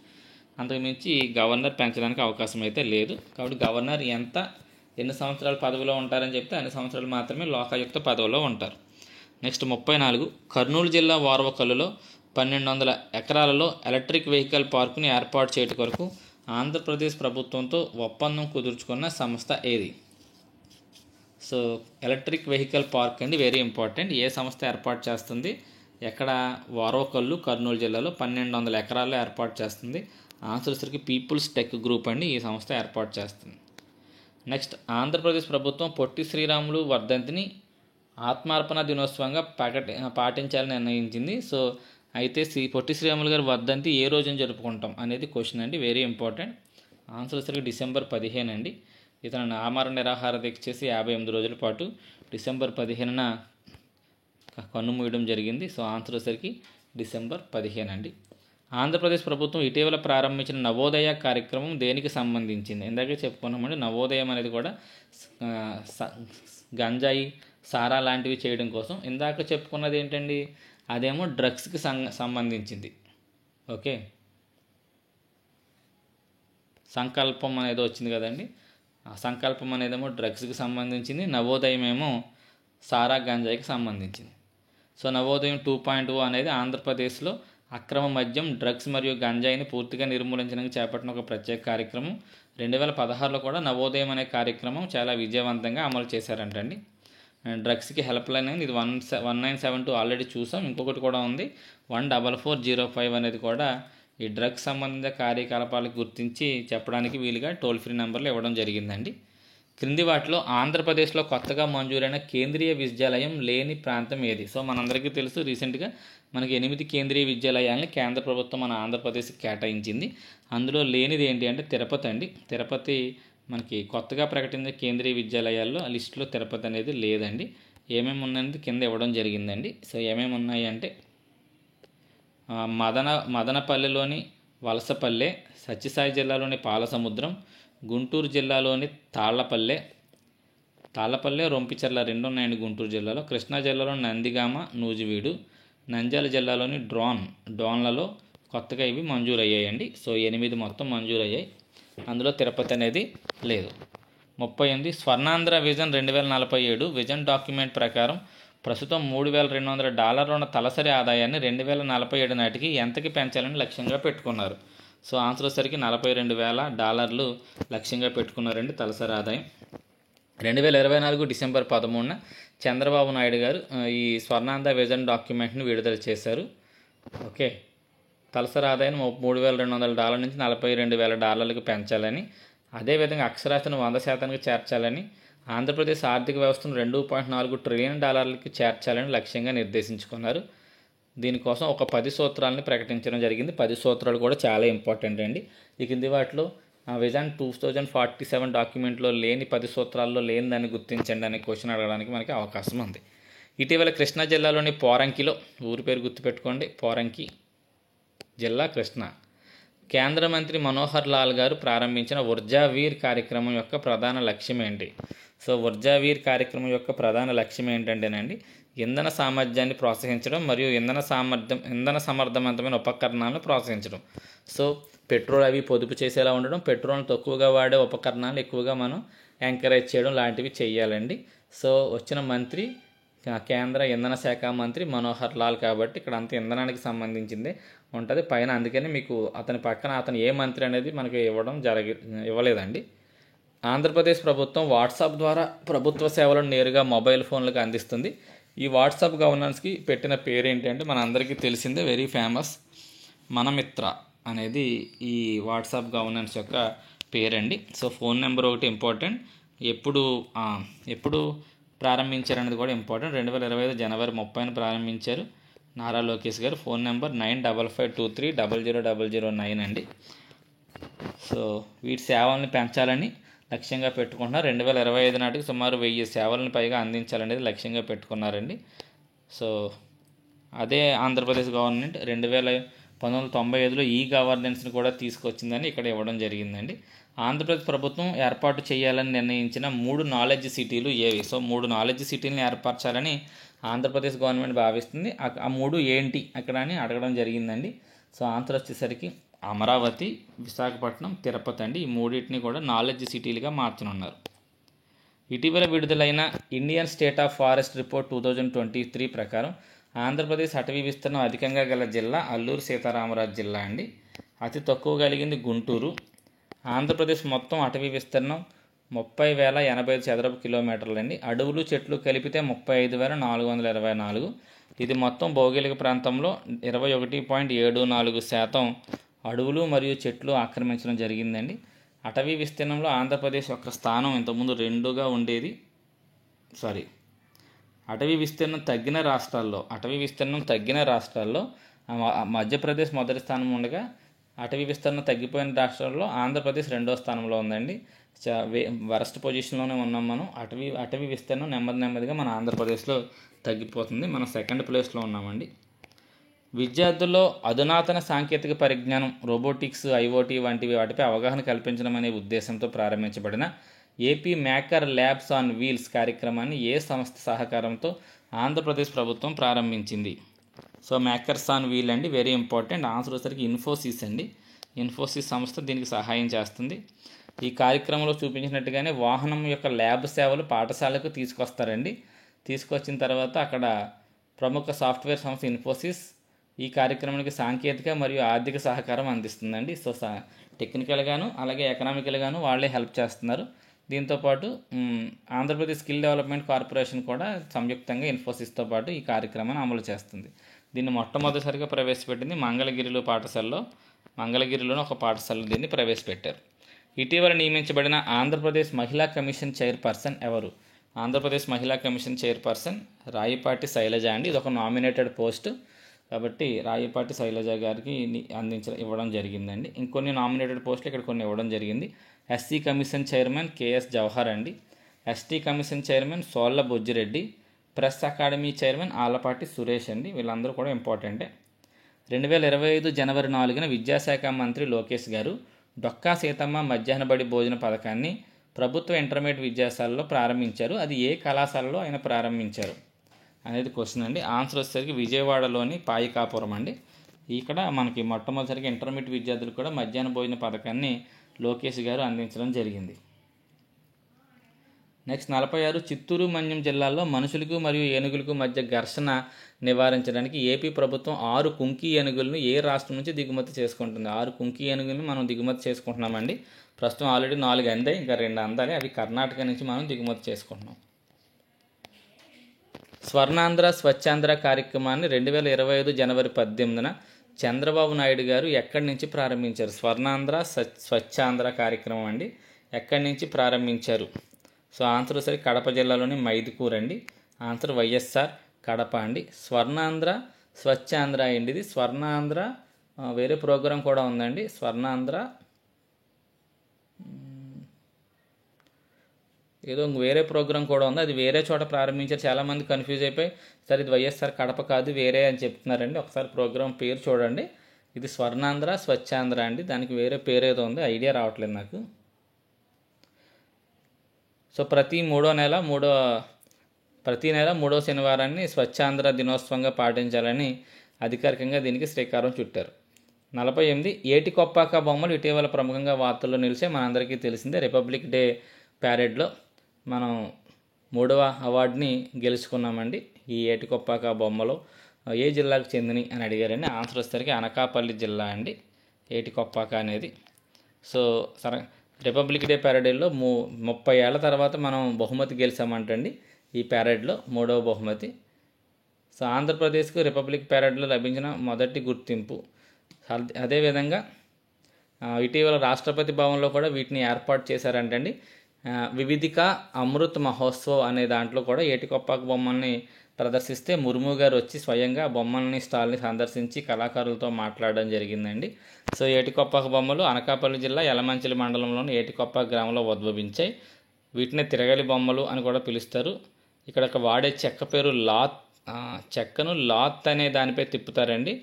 అంతకుమించి గవర్నర్ పెంచడానికి అవకాశం అయితే లేదు. కాబట్టి గవర్నర్ ఎన్ని సంవత్సరాలు పదవిలో ఉంటారని చెప్తే అన్ని సంవత్సరాలు మాత్రమే లోకాయుక్త పదవిలో ఉంటారు. నెక్స్ట్ 34. కర్నూలు జిల్లా వార్వకల్లులో 1200 ఎకరాలలో ఎలక్ట్రిక్ వెహికల్ పార్కుని ఏర్పాటు చేయడం కొరకు ఆంధ్రప్రదేశ్ ప్రభుత్వంతో ఒప్పందం కుదుర్చుకున్న సంస్థ ఏది? సో ఎలక్ట్రిక్ వెహికల్ పార్క్ అండి, వెరీ ఇంపార్టెంట్. ఏ సంస్థ ఏర్పాటు చేస్తుంది? ఎక్కడ? వార్వకల్లు, కర్నూలు జిల్లాలో 1200 ఎకరాల్లో ఏర్పాటు చేస్తుంది. ఆన్సర్ సరికి పీపుల్స్ టెక్ గ్రూప్ అండి ఈ సంస్థ ఏర్పాటు చేస్తుంది. నెక్స్ట్, ఆంధ్రప్రదేశ్ ప్రభుత్వం పొట్టి శ్రీరాములు వర్ధంతిని ఆత్మార్పణ దినోత్సవంగా పాటించాలని నిర్ణయించింది. సో అయితే పొట్టి శ్రీరాములు గారి వర్ధంతి ఏ రోజున జరుపుకుంటాం అనేది క్వశ్చన్ అండి, వెరీ ఇంపార్టెంట్. ఆన్సర్ వచ్చరికి డిసెంబర్ 15 అండి. ఇతను ఆమరణ నిరాహార దీక్ష చేసి 58 రోజుల పాటు డిసెంబర్ 15న కన్నుమూయడం జరిగింది. సో ఆన్సర్ వచ్చరికి డిసెంబర్ 15 అండి. ఆంధ్రప్రదేశ్ ప్రభుత్వం ఇటీవల ప్రారంభించిన నవోదయ కార్యక్రమం దేనికి సంబంధించింది? ఇందాకే చెప్పుకున్నామండి. నవోదయం అనేది కూడా ఆ, స- గంజాయి, సారా లాంటివి చేయడం కోసం. ఇందాక చెప్పుకున్నది ఏంటండి, అదేమో డ్రగ్స్కి సంబంధించింది. ఓకే, సంకల్పం అనేది వచ్చింది కదండి. ఆ సంకల్పం అనేదేమో డ్రగ్స్కి సంబంధించింది, నవోదయం ఏమో సారా గంజాయికి సంబంధించింది. సో నవోదయం 2.0 అనేది ఆంధ్రప్రదేశ్లో అక్రమ మద్యం, డ్రగ్స్ మరియు గంజాయిని పూర్తిగా నిర్మూలించడానికి చేపట్టిన ఒక ప్రత్యేక కార్యక్రమం. 2016లో కూడా నవోదయం అనే కార్యక్రమం చాలా విజయవంతంగా అమలు చేశారంటండి. డ్రగ్స్కి హెల్ప్ లైన్ అనేది ఇది 1972 ఆల్రెడీ చూసాం. ఇంకొకటి కూడా ఉంది 14405 అనేది కూడా ఈ డ్రగ్స్ సంబంధిత కార్యకలాపాలకు గుర్తించి చెప్పడానికి వీలుగా టోల్ ఫ్రీ నెంబర్లు ఇవ్వడం జరిగిందండి. క్రింది వాటిలో ఆంధ్రప్రదేశ్లో కొత్తగా మంజూరైన కేంద్రీయ విద్యాలయం లేని ప్రాంతం ఏది? సో మనందరికీ తెలుసు, రీసెంట్గా మనకి 8 కేంద్రీయ విద్యాలయాలని కేంద్ర ప్రభుత్వం మన ఆంధ్రప్రదేశ్కి కేటాయించింది. అందులో లేనిది ఏంటి అంటే తిరుపతి అండి. తిరుపతి మనకి కొత్తగా ప్రకటించిన కేంద్రీయ విద్యాలయాల్లో ఆ లిస్టులో తిరుపతి అనేది లేదండి. ఏమేమి ఉన్నాయనేది కింద ఇవ్వడం జరిగిందండి. సో ఏమేమి ఉన్నాయి అంటే మదనపల్లెలోని వలసపల్లె, సత్యసాయి జిల్లాలోని పాలసముద్రం, గుంటూరు జిల్లాలోని తాళ్ళపల్లె, రొంపిచెర్ల 2 ఉన్నాయండి గుంటూరు జిల్లాలో, కృష్ణా జిల్లాలో నందిగామ, నూజివీడు, నంద్యాల జిల్లాలోని డోన్లలో కొత్తగా ఇవి మంజూరయ్యాయండి. సో 8 మొత్తం మంజూరయ్యాయి. అందులో తిరుపతి అనేది లేదు. 38 స్వర్ణాంధ్ర విజన్ 2047 విజన్ డాక్యుమెంట్ ప్రకారం ప్రస్తుతం $3,200 ఉన్న తలసరి ఆదాయాన్ని 2047 నాటికి ఎంతకి పెంచాలని లక్ష్యంగా పెట్టుకున్నారు? సో ఆన్సర్ వచ్చేసరికి $42,000 లక్ష్యంగా పెట్టుకున్నారండి తలసరి ఆదాయం. 2024 డిసెంబర్ 13న చంద్రబాబు నాయుడు గారు ఈ స్వర్ణాంధ్ర విజన్ డాక్యుమెంట్ని విడుదల చేశారు. ఓకే, తలసరి ఆదాయం $3,200 నుంచి $42,000 పెంచాలని, అదేవిధంగా అక్షరాస్యతను 100% చేర్చాలని, ఆంధ్రప్రదేశ్ ఆర్థిక వ్యవస్థను $2.4 ట్రిలియన్ చేర్చాలని లక్ష్యంగా నిర్దేశించుకున్నారు. దీనికోసం ఒక 10 సూత్రాలని ప్రకటించడం జరిగింది. 10 సూత్రాలు కూడా చాలా ఇంపార్టెంట్ అండి. ఈ కింది వాటిలో విజన్ 2047 డాక్యుమెంట్లో లేని 10 సూత్రాల్లో లేని దాన్ని గుర్తించండి అనే క్వశ్చన్ అడగడానికి మనకి అవకాశం ఉంది. ఇటీవల కృష్ణా జిల్లాలోని పోరంకిలో, ఊరి పేరు గుర్తుపెట్టుకోండి, పోరంకి జిల్లా కృష్ణా, కేంద్ర మంత్రి మనోహర్ లాల్ గారు ప్రారంభించిన ఊర్జావీర్ కార్యక్రమం యొక్క ప్రధాన లక్ష్యం ఏంటి? సో ఊర్జావీర్ కార్యక్రమం యొక్క ప్రధాన లక్ష్యం ఏంటంటేనండి, ఇంధన సామర్థ్యాన్ని ప్రోత్సహించడం మరియు ఇంధన సమర్థవంతమైన ఉపకరణాలను ప్రోత్సహించడం. సో పెట్రోల్ అవి పొదుపు చేసేలా ఉండడం, పెట్రోల్ని తక్కువగా వాడే ఉపకరణాలు ఎక్కువగా మనం ఎంకరేజ్ చేయడం లాంటివి చేయాలండి. సో వచ్చిన మంత్రి కేంద్ర ఇంధన శాఖ మంత్రి మనోహర్ లాల్ కాబట్టి ఇక్కడ అంత ఇంధనానికి సంబంధించిందే ఉంటుంది పైన. అందుకని మీకు అతని పక్కన అతను ఏ మంత్రి అనేది మనకి ఇవ్వలేదండి. ఆంధ్రప్రదేశ్ ప్రభుత్వం వాట్సాప్ ద్వారా ప్రభుత్వ సేవలను నేరుగా మొబైల్ ఫోన్లకు అందిస్తుంది. ఈ వాట్సాప్ గవర్నెన్స్కి పెట్టిన పేరు ఏంటి అంటే మన అందరికీ తెలిసిందే, వెరీ ఫేమస్ మనమిత్ర అనేది ఈ వాట్సాప్ గవర్నెన్స్ యొక్క పేరండి. సో ఫోన్ నెంబర్ ఒకటి ఇంపార్టెంట్, ఎప్పుడు ప్రారంభించారనేది కూడా ఇంపార్టెంట్. 2025 జనవరి 30న ప్రారంభించారు నారా లోకేష్ గారు. ఫోన్ నెంబర్ 9552300009 అండి. సో వీటి సేవలను పెంచాలని లక్ష్యంగా పెట్టుకుంటున్నారు. 2025 నాటికి సుమారు 1000 సేవలను పైగా అందించాలనేది లక్ష్యంగా పెట్టుకున్నారండి. సో అదే ఆంధ్రప్రదేశ్ గవర్నమెంట్ 1995లో ఈ గవర్నెన్స్ని కూడా తీసుకొచ్చిందని ఇక్కడ ఇవ్వడం జరిగిందండి. ఆంధ్రప్రదేశ్ ప్రభుత్వం ఏర్పాటు చేయాలని నిర్ణయించిన 3 నాలెడ్జ్ సిటీలు ఏవి? సో 3 నాలెడ్జ్ సిటీలను ఏర్పరచాలని ఆంధ్రప్రదేశ్ గవర్నమెంట్ భావిస్తుంది. ఆ 3 ఏంటి అక్కడ అని అడగడం జరిగిందండి. సో ఆన్సర్ వచ్చేసరికి అమరావతి, విశాఖపట్నం, తిరుపతి అండి. ఈ మూడింటిని కూడా నాలెడ్జ్ సిటీలుగా మార్చనున్నారు. ఇటీవల విడుదలైన Indian state of forest report 2023 ప్రకారం ఆంధ్రప్రదేశ్ అటవీ విస్తీర్ణం అధికంగా గల జిల్లా అల్లూరు సీతారామరాజు జిల్లా అండి. అతి తక్కువ కలిగింది గుంటూరు. ఆంధ్రప్రదేశ్ మొత్తం అటవీ విస్తీర్ణం 30,085 చదరపు కిలోమీటర్లు అండి. అడవులు చెట్లు కలిపితే 35,424. ఇది మొత్తం భౌగోళిక ప్రాంతంలో 21.74% అడవులు మరియు చెట్లు ఆక్రమించడం జరిగిందండి. అటవీ విస్తీర్ణంలో ఆంధ్రప్రదేశ్ యొక్క స్థానం ఇంతకుముందు 2గా ఉండేది. అటవీ విస్తీర్ణం తగ్గిన రాష్ట్రాల్లో మధ్యప్రదేశ్ మొదటి స్థానం ఉండగా అటవీ విస్తీర్ణం తగ్గిపోయిన రాష్ట్రాల్లో ఆంధ్రప్రదేశ్ 2వ స్థానంలో ఉందండి. వరస్ట్ పొజిషన్లోనే ఉన్నాం మనం. అటవీ విస్తీర్ణం నెమ్మదిగా మన ఆంధ్రప్రదేశ్లో తగ్గిపోతుంది. మనం 2nd ప్లేస్లో ఉన్నామండి. విద్యార్థుల్లో అధునాతన సాంకేతిక పరిజ్ఞానం, రోబోటిక్స్, ఐఓటీ వంటివి వాటిపై అవగాహన కల్పించడం అనే ఉద్దేశంతో ప్రారంభించబడిన AP maker labs on wheels కార్యక్రమాన్ని ఏ సంస్థ సహకారంతో ఆంధ్రప్రదేశ్ ప్రభుత్వం ప్రారంభించింది? సో మేకర్స్ ఆన్ వీల్ అండి, వెరీ ఇంపార్టెంట్. ఆన్సర్ వచ్చేసరికి ఇన్ఫోసిస్ అండి. ఇన్ఫోసిస్ సంస్థ దీనికి సహాయం చేస్తుంది. ఈ కార్యక్రమంలో చూపించినట్టుగానే వాహనం యొక్క ల్యాబ్ సేవలు పాఠశాలకు తీసుకొస్తారండి. తీసుకొచ్చిన తర్వాత అక్కడ ప్రముఖ సాఫ్ట్వేర్ సంస్థ ఇన్ఫోసిస్ ఈ కార్యక్రమానికి సాంకేతిక మరియు ఆర్థిక సహకారం అందిస్తుందండి. సో టెక్నికల్గాను అలాగే ఎకనామికల్గాను వాళ్ళే హెల్ప్ చేస్తున్నారు. దీంతోపాటు ఆంధ్రప్రదేశ్ స్కిల్ డెవలప్మెంట్ కార్పొరేషన్ కూడా సంయుక్తంగా ఇన్ఫోసిస్తో పాటు ఈ కార్యక్రమాన్ని అమలు చేస్తుంది. దీన్ని మొట్టమొదటిసారిగా ప్రవేశపెట్టింది మంగళగిరిలోని ఒక పాఠశాలలో దీన్ని ప్రవేశపెట్టారు. ఇటీవల నియమించబడిన ఆంధ్రప్రదేశ్ మహిళా కమిషన్ చైర్పర్సన్ ఎవరు? ఆంధ్రప్రదేశ్ మహిళా కమిషన్ చైర్పర్సన్ రాయపాటి శైలజ అండి. ఇది ఒక నామినేటెడ్ పోస్ట్ కాబట్టి రాయపాటి శైలజ గారికి ఇవ్వడం జరిగిందండి. ఇంకొన్ని నామినేటెడ్ పోస్టులు ఇక్కడ కొన్ని ఇవ్వడం జరిగింది. SC commission chairman KS Jawahar అండి. ST commission chairman Solla Bojjireddy. Press academy chairman Alapati Suresh అండి. వీళ్ళందరూ కూడా ఇంపార్టెంటే. 2025 జనవరి 4న విద్యాశాఖ మంత్రి లోకేష్ గారు డొక్కా సీతమ్మ మధ్యాహ్న బడి భోజన పథకాన్ని ప్రభుత్వ ఇంటర్మీడియట్ విద్యాశాలలో ప్రారంభించారు. అది ఏ కళాశాలలో ఆయన ప్రారంభించారు అనేది క్వశ్చన్ అండి. ఆన్సర్ వచ్చేసరికి విజయవాడలోని పాయికాపురం అండి. ఇక్కడ మనకి మొట్టమొదటిసారిగా ఇంటర్మీడియట్ విద్యార్థులకు కూడా మధ్యాహ్న భోజన పథకాన్ని లోకేష్ గారు అందించడం జరిగింది. నెక్స్ట్ 46 చిత్తూరు మన్యం జిల్లాల్లో మనుషులకు మరియు ఏనుగులకు మధ్య ఘర్షణ నివారించడానికి ఏపీ ప్రభుత్వం 6 కుంకి ఏనుగులను ఏ రాష్ట్రం నుంచి దిగుమతి చేసుకుంటుంది? 6 కుంకి ఏనుగులను మనం దిగుమతి చేసుకుంటున్నామండి. ప్రస్తుతం ఆల్రెడీ 4 అందాయి, ఇంకా 2 అందాలి. అవి కర్ణాటక నుంచి మనం దిగుమతి చేసుకుంటున్నాం. స్వర్ణాంధ్ర స్వచ్ఛాంధ్ర కార్యక్రమాన్ని 2025 జనవరి 18న చంద్రబాబు నాయుడు గారు ఎక్కడి నుంచి ప్రారంభించారు? స్వర్ణాంధ్ర స్వచ్ఛాంధ్ర కార్యక్రమం అండి. ఎక్కడి నుంచి ప్రారంభించారు? సో ఆన్సర్ సరే కడప జిల్లాలోని మైదుకూరు అండి. ఆన్సర్ వైఎస్ఆర్ కడప అండి. స్వర్ణాంధ్ర స్వచ్ఛాంధ్ర అండి. ఇది స్వర్ణాంధ్ర వేరే ప్రోగ్రాం కూడా ఉందండి. స్వర్ణాంధ్ర ఏదో వేరే ప్రోగ్రాం కూడా ఉంది, అది వేరే చోట ప్రారంభించారు. చాలామంది కన్ఫ్యూజ్ అయిపోయి సరే ఇది వైఎస్ఆర్ కడప కాదు వేరే అని చెప్తున్నారండి. ఒకసారి ప్రోగ్రాం పేరు చూడండి. ఇది స్వర్ణాంధ్ర స్వచ్ఛాంధ్ర అండి. దానికి వేరే పేరు ఏదో ఉంది, ఐడియా రావట్లేదు నాకు. సో ప్రతి నెల మూడో శనివారాన్ని స్వచ్ఛాంధ్ర దినోత్సవంగా పాటించాలని అధికారికంగా దీనికి శ్రీకారం చుట్టారు. 48 ఏటికొప్పాక బొమ్మలు ఇటీవల ప్రముఖంగా వార్తల్లో నిలిచే మనందరికీ తెలిసిందే. రిపబ్లిక్ డే ప్యారెడ్లో మనం 3వ అవార్డుని గెలుచుకున్నామండి. ఈ ఏటికొప్పాక బొమ్మలు ఏ జిల్లాకు చెందినవి అని అడిగారండి. ఆన్సర్ వచ్చేసరికి అనకాపల్లి జిల్లా అండి ఏటికొప్పాక అనేది. సో రిపబ్లిక్ డే ప్యారెడ్లో 30 ఏళ్ల తర్వాత మనం బహుమతి గెలిచామంటండి. ఈ ప్యారెడ్లో 3వ బహుమతి. సో ఆంధ్రప్రదేశ్కు రిపబ్లిక్ ప్యారెడ్లో లభించిన మొదటి గుర్తింపు. అదేవిధంగా ఇటీవల రాష్ట్రపతి భవన్లో కూడా వీటిని ఏర్పాటు చేశారంటండి. వివిధిక అమృత్ మహోత్సవ్ అనే దాంట్లో కూడా ఏటికొప్పాక బొమ్మల్ని ప్రదర్శిస్తే ముర్ము గారు వచ్చి స్వయంగా బొమ్మల్ని స్టాల్ని సందర్శించి కళాకారులతో మాట్లాడడం జరిగిందండి. సో ఏటికొప్పాక బొమ్మలు అనకాపల్లి జిల్లా యలమంచిలి మండలంలోని ఏటికొప్పాక గ్రామంలో ఉద్భవించాయి. వీటిని తిరగలి బొమ్మలు అని కూడా పిలుస్తారు. ఇక్కడ వాడే చెక్క పేరు లాత్. చెక్కను లాత్ అనే దానిపై తిప్పుతారండి.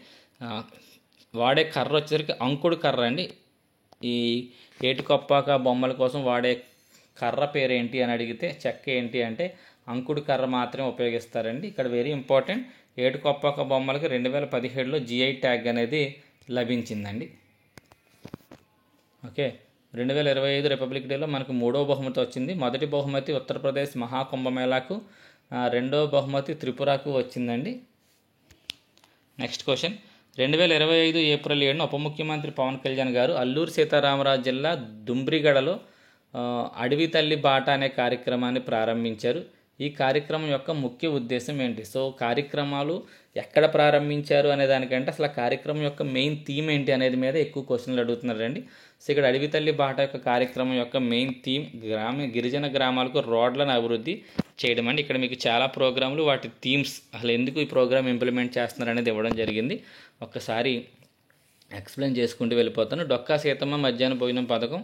వాడే కర్ర వచ్చేసరికి అంకుడు కర్ర అండి. ఈ ఏటికొప్పాక బొమ్మల కోసం వాడే కర్ర పేరు ఏంటి అని అడిగితే చెక్క ఏంటి అంటే అంకుడు కర్ర మాత్రమే ఉపయోగిస్తారండి. ఇక్కడ వెరీ ఇంపార్టెంట్, ఏటికొప్పాక బొమ్మలకి 2017లో జిఐ ట్యాగ్ అనేది లభించిందండి. ఓకే, 2025 రిపబ్లిక్ డేలో మనకు 3వ బహుమతి వచ్చింది. మొదటి బహుమతి ఉత్తరప్రదేశ్ మహాకుంభమేళాకు, 2వ బహుమతి త్రిపురకు వచ్చిందండి. నెక్స్ట్ క్వశ్చన్, 2025 ఏప్రిల్ 7న ఉప ముఖ్యమంత్రి పవన్ కళ్యాణ్ గారు అల్లూరు సీతారామరాజు జిల్లా దుమ్రిగడలో అడవి తల్లి బాట అనే కార్యక్రమాన్ని ప్రారంభించారు. ఈ కార్యక్రమం యొక్క ముఖ్య ఉద్దేశం ఏంటి? సో కార్యక్రమాలు ఎక్కడ ప్రారంభించారు అనే దానికంటే అసలు ఆ కార్యక్రమం యొక్క మెయిన్ థీమ్ ఏంటి అనేది మీద ఎక్కువ క్వశ్చన్లు అడుగుతున్నారండి. సో ఇక్కడ అడవి తల్లి బాట యొక్క కార్యక్రమం యొక్క మెయిన్ థీమ్ గిరిజన గ్రామాలకు రోడ్లను అభివృద్ధి చేయడం అండి. ఇక్కడ మీకు చాలా ప్రోగ్రాంలు వాటి థీమ్స్ అసలు ఎందుకు ఈ ప్రోగ్రామ్ ఇంప్లిమెంట్ చేస్తున్నారు అనేది ఇవ్వడం జరిగింది. ఒక్కసారి ఎక్స్ప్లెయిన్ చేసుకుంటూ వెళ్ళిపోతాను. డొక్కా సీతమ్మ మధ్యాహ్న భోజనం పథకం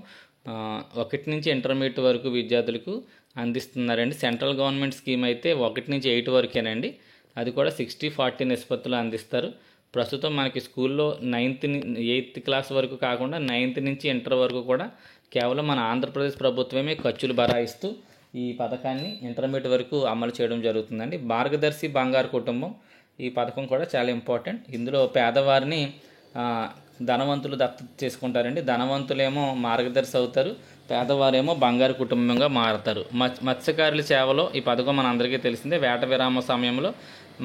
1 నుంచి ఇంటర్మీడియట్ వరకు విద్యార్థులకు అందిస్తున్నారండి. సెంట్రల్ గవర్నమెంట్ స్కీమ్ అయితే 1 నుంచి 8 వరకేనండి. అది కూడా 60-40 నిష్పత్తులు అందిస్తారు. ప్రస్తుతం మనకి స్కూల్లో 8th క్లాస్ వరకు కాకుండా 9th నుంచి ఇంటర్ వరకు కూడా కేవలం మన ఆంధ్రప్రదేశ్ ప్రభుత్వమే ఖర్చులు భరాయిస్తూ ఈ పథకాన్ని ఇంటర్మీడియట్ వరకు అమలు చేయడం జరుగుతుందండి. మార్గదర్శి బంగారు కుటుంబం ఈ పథకం కూడా చాలా ఇంపార్టెంట్. ఇందులో పేదవారిని ధనవంతులు దత్తత చేసుకుంటారండి. ధనవంతులేమో మార్గదర్శి అవుతారు, పేదవారేమో బంగారు కుటుంబంగా మారుతారు. మత్స్యకారుల సేవలో ఈ పథకం మన అందరికీ తెలిసిందే. వేట విరామ సమయంలో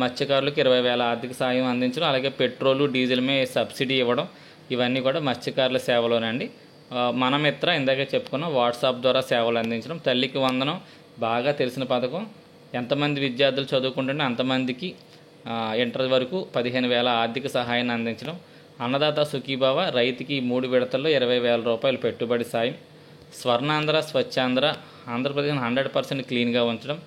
మత్స్యకారులకు 20,000 ఆర్థిక సాయం అందించడం, అలాగే పెట్రోలు డీజిల్ మీద సబ్సిడీ ఇవ్వడం, ఇవన్నీ కూడా మత్స్యకారుల సేవలోనండి. మన మిత్ర ఇందాకే చెప్పుకున్నాం, వాట్సాప్ ద్వారా సేవలు అందించడం. తల్లికి వందనం బాగా తెలిసిన పథకం. ఎంతమంది విద్యార్థులు చదువుకుంటుంటే అంతమందికి ఇంటర్ వరకు 15,000 ఆర్థిక సహాయాన్ని అందించడం. అన్నదాత సుఖీభావ రైతుకి 3 విడతల్లో 20,000 రూపాయలు పెట్టుబడి సాయం. స్వర్ణాంధ్ర స్వచ్ఛాంధ్ర ఆంధ్రప్రదేశ్ 100% క్లీన్గా ఉంచడం.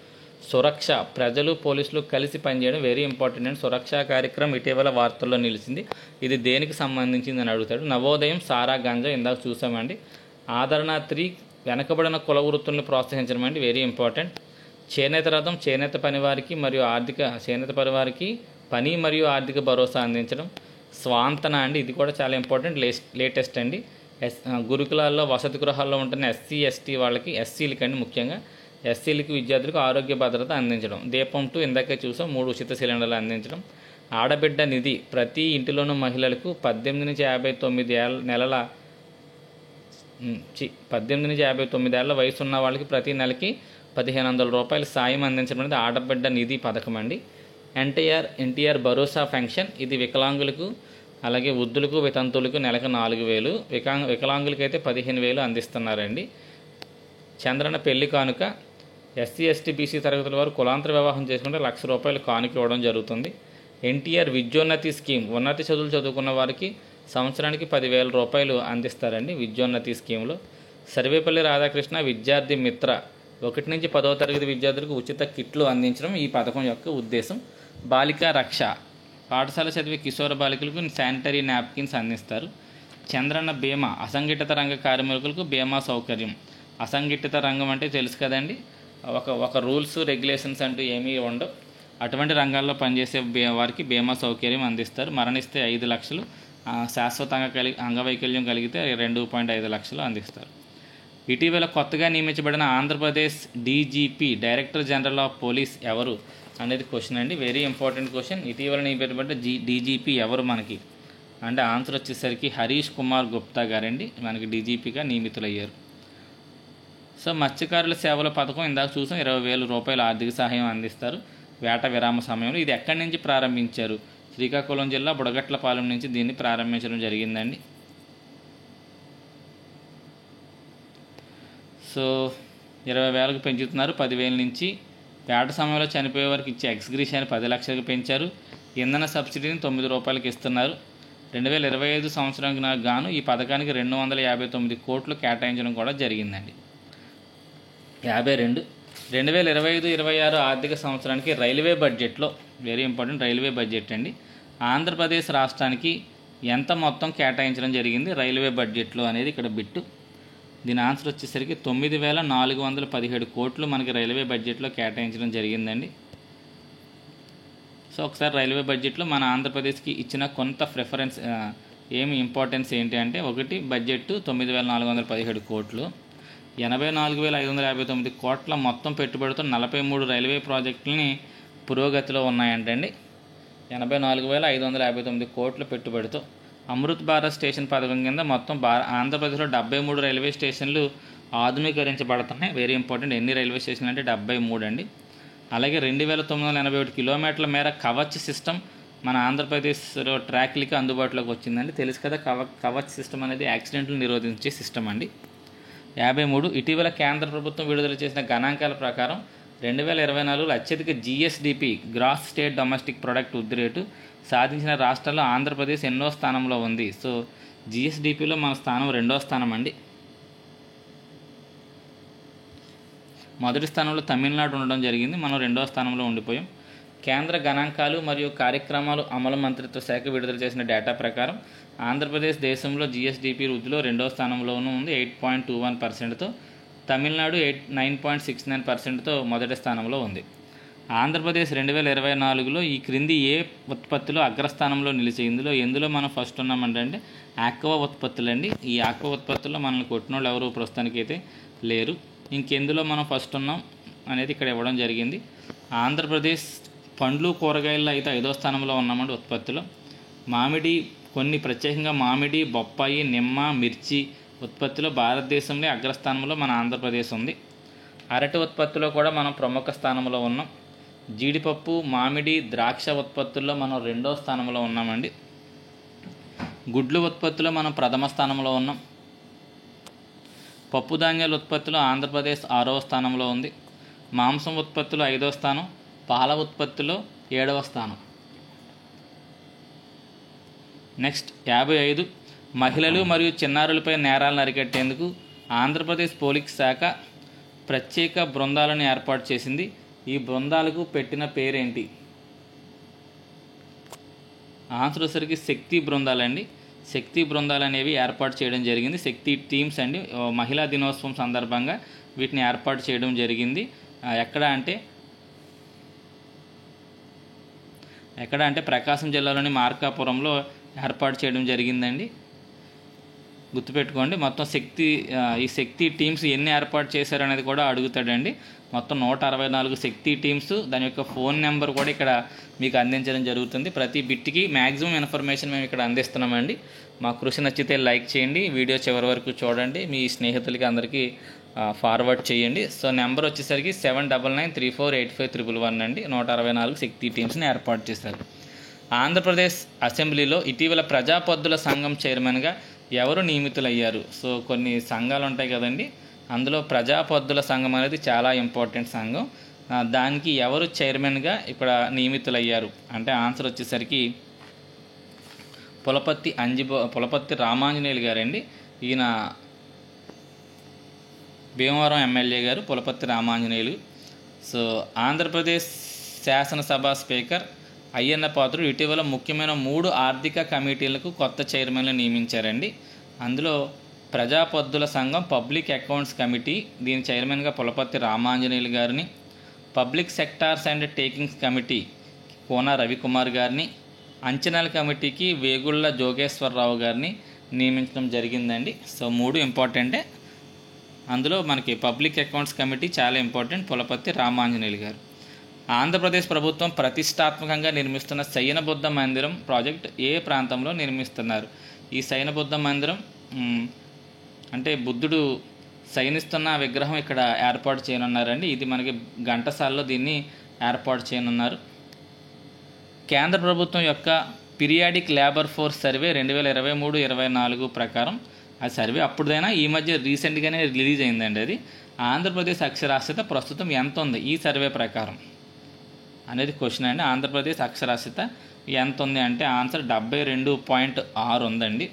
సురక్ష ప్రజలు పోలీసులు కలిసి పనిచేయడం వెరీ ఇంపార్టెంట్ అండి. సురక్ష కార్యక్రమం ఇటీవల వార్తల్లో నిలిచింది. ఇది దేనికి సంబంధించింది అని అడుగుతాడు. నవోదయం సారా గంజా ఇందాక చూసామండి. ఆదరణ 3 వెనకబడిన కుల వృత్తులను ప్రోత్సహించడం అండి, వెరీ ఇంపార్టెంట్. చేనేత రథం చేనేత పనివారికి మరియు చేనేత పనివారికి పని మరియు ఆర్థిక భరోసా అందించడం. స్వాంతన అండి, ఇది కూడా చాలా ఇంపార్టెంట్, లేటెస్ట్ అండి. గురుకులాల్లో వసతి గృహాల్లో ఉంటున్న ఎస్సీ ఎస్టీ వాళ్ళకి, ఎస్సీలకి అండి ముఖ్యంగా ఎస్సీలకి విద్యార్థులకు ఆరోగ్య భద్రత అందించడం. దీపం 2 ఇందాకే చూసాం, 3 ఉచిత సిలిండర్లు అందించడం. ఆడబిడ్డ నిధి ప్రతి ఇంటిలోనూ మహిళలకు 18 నుంచి 59 ఏళ్ల వయసు ఉన్న వాళ్ళకి ప్రతి నెలకి 1,500 రూపాయలు సాయం అందించడం అనేది ఆడబిడ్డ నిధి పథకం అండి. ఎన్టీఆర్ భరోసా పెన్షన్ ఇది వికలాంగులకు, అలాగే వృద్ధులకు, వితంతువులకు నెలకు 4,000, వికలాంగులకి అయితే 15,000 అందిస్తున్నారండి. చంద్రన పెళ్లి కానుక ఎస్సీ ఎస్టీ బీసీ తరగతుల వారు కులాంతర వివాహం చేసుకుంటే 1,00,000 రూపాయలు కానుక ఇవ్వడం జరుగుతుంది. ఎన్టీఆర్ విద్యోన్నతి స్కీమ్ ఉన్నత చదువులు చదువుకున్న వారికి సంవత్సరానికి 10,000 రూపాయలు అందిస్తారండి విద్యోన్నతి స్కీమ్లో. సర్వేపల్లి రాధాకృష్ణ విద్యార్థి మిత్ర 1 నుంచి 10వ తరగతి విద్యార్థులకు ఉచిత కిట్లు అందించడం ఈ పథకం యొక్క ఉద్దేశం. బాలికా రక్ష పాఠశాల చదివే కిశోర బాలికలకు శానిటరీ నాప్కిన్స్ అందిస్తారు. చంద్రన్న బీమా అసంఘటిత రంగ కార్మికులకు బీమా సౌకర్యం. అసంఘటిత రంగం అంటే తెలుసు కదండి, ఒక రూల్స్ రెగ్యులేషన్స్ అంటూ ఏమీ ఉండవు. అటువంటి రంగాల్లో పనిచేసే వారికి బీమా సౌకర్యం అందిస్తారు. మరణిస్తే 5 లక్షలు, శాశ్వతంగా అంగవైకల్యం కలిగితే 2.5 లక్షలు అందిస్తారు. ఇటీవల కొత్తగా నియమించబడిన Andhra Pradesh DGP director general of police ఎవరు అనేది క్వశ్చన్ అండి, వెరీ ఇంపార్టెంట్ క్వశ్చన్. ఇటీవల నియమించబడ్డ డీజీపీ ఎవరు మనకి అంటే ఆన్సర్ వచ్చేసరికి హరీష్ కుమార్ గుప్తా గారండి మనకి డీజీపీగా నియమితులయ్యారు. సో మత్స్యకారుల సేవల పథకం ఇందాక చూసాం, 20,000 రూపాయల ఆర్థిక సహాయం అందిస్తారు వేట విరామ సమయంలో. ఇది ఎక్కడి నుంచి ప్రారంభించారు? శ్రీకాకుళం జిల్లా బుడగట్లపాలెం నుంచి దీన్ని ప్రారంభించడం జరిగిందండి. సో 20,000కు పెంచుతున్నారు. 10,000 నుంచి వేట సమయంలో చనిపోయే వారికి ఇచ్చే ఎక్స్గ్రీషియాన్ని 10 లక్షలకు పెంచారు. ఇంధన సబ్సిడీని 9 రూపాయలకి ఇస్తున్నారు. 2025 సంవత్సరానికి గాను ఈ పథకానికి 259 కోట్లు కేటాయించడం కూడా జరిగిందండి. 2025-26 ఆర్థిక సంవత్సరానికి రైల్వే బడ్జెట్లో వెరీ ఇంపార్టెంట్ రైల్వే బడ్జెట్ అండి. ఆంధ్రప్రదేశ్ రాష్ట్రానికి ఎంత మొత్తం కేటాయించడం జరిగింది రైల్వే బడ్జెట్లో అనేది ఇక్కడ బిట్టు. దీని ఆన్సర్ వచ్చేసరికి 9,417 కోట్లు మనకి రైల్వే బడ్జెట్లో కేటాయించడం జరిగిందండి. సో ఒకసారి రైల్వే బడ్జెట్లో మన ఆంధ్రప్రదేశ్కి ఇచ్చిన కొంత ప్రిఫరెన్స్ ఇంపార్టెన్స్ ఏంటి అంటే, ఒకటి బడ్జెట్ 9,417 కోట్లు, 84,559 కోట్ల మొత్తం పెట్టుబడితో 43 రైల్వే ప్రాజెక్టులని పురోగతిలో ఉన్నాయంటండి. 84,559 కోట్ల పెట్టుబడితో అమృత్ భారత్ స్టేషన్ పథకం కింద మొత్తం ఆంధ్రప్రదేశ్లో 73 రైల్వే స్టేషన్లు ఆధునీకరించబడుతున్నాయి. Very important. ఎన్ని రైల్వే స్టేషన్లు అంటే 73 అండి. అలాగే 2,981 కిలోమీటర్ల మేర కవచ్ సిస్టమ్ మన ఆంధ్రప్రదేశ్లో ట్రాక్లకి అందుబాటులోకి వచ్చిందండి. తెలుసు కదా, కవచ్ సిస్టమ్ అనేది యాక్సిడెంట్లు నిరోధించే సిస్టమ్ అండి. 53 ఇటీవల కేంద్ర ప్రభుత్వం విడుదల చేసిన గణాంకాల ప్రకారం 2024లో అత్యధిక GSDP gross state domestic product వృద్ధి రేటు సాధించిన రాష్ట్రాల్లో ఆంధ్రప్రదేశ్ ఎన్నో స్థానంలో ఉంది. సో జిఎస్డిపిలో మన స్థానం 2వ స్థానం అండి. మొదటి స్థానంలో తమిళనాడు ఉండడం జరిగింది, మనం 2వ స్థానంలో ఉండిపోయాం. కేంద్ర గణాంకాలు మరియు కార్యక్రమాలు అమలు మంత్రిత్వ శాఖ విడుదల చేసిన డేటా ప్రకారం ఆంధ్రప్రదేశ్ దేశంలో జిఎస్డిపి వృద్ధిలో 2వ స్థానంలోనూ ఉంది 8.21%తో. తమిళనాడు 9.69%తో మొదటి స్థానంలో ఉంది. ఆంధ్రప్రదేశ్ 2024లో ఈ క్రింది ఏ ఉత్పత్తిలో అగ్రస్థానంలో నిలిచి ఎందులో మనం ఫస్ట్ ఉన్నామంటే ఆక్వా ఉత్పత్తులు అండి. ఈ ఆక్వా ఉత్పత్తుల్లో మనల్ని కొట్టిన వాళ్ళు ఎవరు ప్రస్తుతానికి అయితే లేరు. ఇంకెందులో మనం ఫస్ట్ ఉన్నాం అనేది ఇక్కడ ఇవ్వడం జరిగింది. ఆంధ్రప్రదేశ్ పండ్లు కూరగాయల్లో అయితే 5వ స్థానంలో ఉన్నామండి ఉత్పత్తిలో. మామిడి, కొన్ని ప్రత్యేకంగా మామిడి, బొప్పాయి, నిమ్మ, మిర్చి ఉత్పత్తిలో భారతదేశంలో అగ్రస్థానంలో మన ఆంధ్రప్రదేశ్ ఉంది. అరటి ఉత్పత్తిలో కూడా మనం ప్రముఖ స్థానంలో ఉన్నాం. జీడిపప్పు, మామిడి, ద్రాక్ష ఉత్పత్తుల్లో మనం 2వ స్థానంలో ఉన్నామండి. గుడ్లు ఉత్పత్తిలో మనం ప్రథమ స్థానంలో ఉన్నాం. పప్పు ధాన్యాల ఉత్పత్తిలో ఆంధ్రప్రదేశ్ 6వ స్థానంలో ఉంది. మాంసం ఉత్పత్తిలో 5వ స్థానం. పాల ఉత్పత్తిలో 7వ స్థానం. నెక్స్ట్ 55, మహిళలు మరియు చిన్నారులపై నేరాలను అరికట్టేందుకు ఆంధ్రప్రదేశ్ పోలీస్ శాఖ ప్రత్యేక బృందాలను ఏర్పాటు చేసింది. ఈ బృందాలకు పెట్టిన పేరేంటి? ఆన్సర్ వచ్చేసరికి శక్తి బృందాలండి. శక్తి బృందాలు అనేవి ఏర్పాటు చేయడం జరిగింది. శక్తి టీమ్స్ అండి. మహిళా దినోత్సవం సందర్భంగా వీటిని ఏర్పాటు చేయడం జరిగింది. ఎక్కడ అంటే ప్రకాశం జిల్లాలోని మార్కాపురంలో ఏర్పాటు చేయడం జరిగిందండి. గుర్తుపెట్టుకోండి. మొత్తం ఈ శక్తి టీమ్స్ ఎన్ని ఏర్పాటు చేశారనేది కూడా అడుగుతాడండి. మొత్తం 164 శక్తి టీమ్స్, దాని యొక్క ఫోన్ నెంబర్ కూడా ఇక్కడ మీకు అందించడం జరుగుతుంది. ప్రతి బిట్కి మ్యాక్సిమం ఇన్ఫర్మేషన్ మేము ఇక్కడ అందిస్తున్నామండి. మా కృషి నచ్చితే లైక్ చేయండి, వీడియో చివరి వరకు చూడండి, మీ స్నేహితులకి అందరికీ ఫార్వర్డ్ చేయండి. సో నెంబర్ వచ్చేసరికి 7993485111 అండి. 164 శక్తి టీమ్స్ని ఏర్పాటు చేశారు. ఆంధ్రప్రదేశ్ అసెంబ్లీలో ఇటీవల ప్రజాపద్దుల సంఘం చైర్మన్గా ఎవరు నియమితులయ్యారు? సో కొన్ని సంఘాలు ఉంటాయి కదండి, అందులో ప్రజాపద్దుల సంఘం అనేది చాలా ఇంపార్టెంట్ సంఘం. దానికి ఎవరు చైర్మన్గా ఇక్కడ నియమితులయ్యారు అంటే ఆన్సర్ వచ్చేసరికి పులపర్తి రామాంజనేయులు గారండి. ఈయన భీమవరం ఎమ్మెల్యే గారు పులపర్తి రామాంజనేయులు. సో ఆంధ్రప్రదేశ్ శాసనసభ స్పీకర్ అయ్యన్న పాత్రుడు ఇటీవల ముఖ్యమైన 3 ఆర్థిక కమిటీలకు కొత్త చైర్మన్లు నియమించారండి. అందులో ప్రజాపద్దుల సంఘం పబ్లిక్ అకౌంట్స్ కమిటీ, దీని చైర్మన్గా పులపర్తి రామాంజనేయులు గారిని, public sectors undertakings committee Kona Ravikumar గారిని, అంచనాల కమిటీకి వేగుళ్ల జోగేశ్వరరావు గారిని నియమించడం జరిగిందండి. సో 3 ఇంపార్టెంటే. అందులో మనకి పబ్లిక్ అకౌంట్స్ కమిటీ చాలా ఇంపార్టెంట్, పులపర్తి రామాంజనేయులు గారు. ఆంధ్రప్రదేశ్ ప్రభుత్వం ప్రతిష్టాత్మకంగా నిర్మిస్తున్న శయన బుద్ధ మందిరం ప్రాజెక్ట్ ఏ ప్రాంతంలో నిర్మిస్తున్నారు? ఈ శయన బుద్ధ మందిరం అంటే బుద్ధుడు శయనిస్తున్న విగ్రహం ఇక్కడ ఏర్పాటు చేయనున్నారండి. ఇది మనకి ఘంటసాలలో దీన్ని ఏర్పాటు చేయనున్నారు. కేంద్ర ప్రభుత్వం యొక్క పీరియాడిక్ లేబర్ ఫోర్స్ సర్వే 2023-24 ప్రకారం ఆ సర్వే అప్పుడైనా ఈ మధ్య రీసెంట్గానే రిలీజ్ అయిందండి. అది ఆంధ్రప్రదేశ్ అక్షరాస్యత ప్రస్తుతం ఎంత ఉంది ఈ సర్వే ప్రకారం అనేది క్వశ్చన్ అండి. ఆంధ్రప్రదేశ్ అక్షరాస్యత ఎంత ఉంది అంటే ఆన్సర్ 72.6 ఉందండి.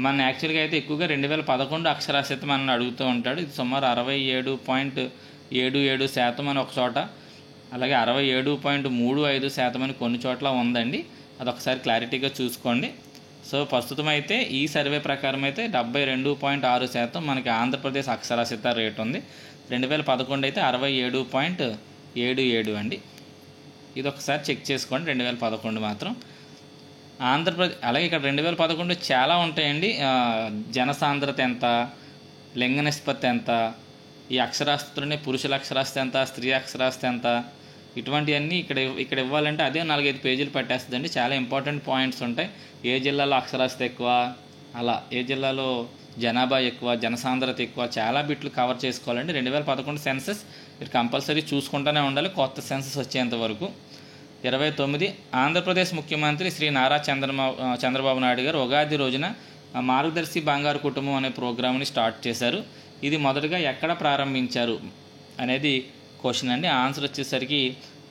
మన యాక్చువల్గా అయితే ఎక్కువగా 2011 అక్షరాస్యత మనల్ని అడుగుతూ ఉంటాడు. ఇది సుమారు 67.77% అని ఒక చోట, అలాగే 67.35% అని కొన్ని చోట్ల ఉందండి. అదొకసారి క్లారిటీగా చూసుకోండి. సో ప్రస్తుతం అయితే ఈ సర్వే ప్రకారం అయితే 72.6% మనకి ఆంధ్రప్రదేశ్ అక్షరాస్యత రేట్ ఉంది. 2011 అయితే 67.77 అండి. ఇది ఒకసారి చెక్ చేసుకోండి. 2011 మాత్రం ఆంధ్రప్రదేశ్. అలాగే ఇక్కడ 2011 చాలా ఉంటాయండి. జనసాంద్రత ఎంత, లింగ నిష్పత్తి ఎంత, ఈ అక్షరాస్యతలోనే పురుషుల అక్షరాస్యత ఎంత, స్త్రీ అక్షరాస్యత ఎంత, ఇటువంటివన్నీ ఇక్కడ ఇవ్వాలంటే అదే 4-5 పేజీలు పట్టేస్తుందండి. చాలా ఇంపార్టెంట్ పాయింట్స్ ఉంటాయి. ఏ జిల్లాలో అక్షరాస్యత ఎక్కువ, అలా ఏ జిల్లాలో జనాభా ఎక్కువ, జనసాంద్రత ఎక్కువ, చాలా బిట్లు కవర్ చేసుకోవాలండి. 2011 సెన్సస్ మీరు కంపల్సరీ చూసుకుంటూనే ఉండాలి కొత్త సెన్సస్ వచ్చేంత వరకు. 29 ఆంధ్రప్రదేశ్ ముఖ్యమంత్రి శ్రీ నారా చంద్రబాబు నాయుడు గారు ఉగాది రోజున మార్గదర్శి బంగారు కుటుంబం అనే ప్రోగ్రామ్ని స్టార్ట్ చేశారు. ఇది మొదటగా ఎక్కడ ప్రారంభించారు అనేది క్వశ్చన్ అండి. ఆన్సర్ వచ్చేసరికి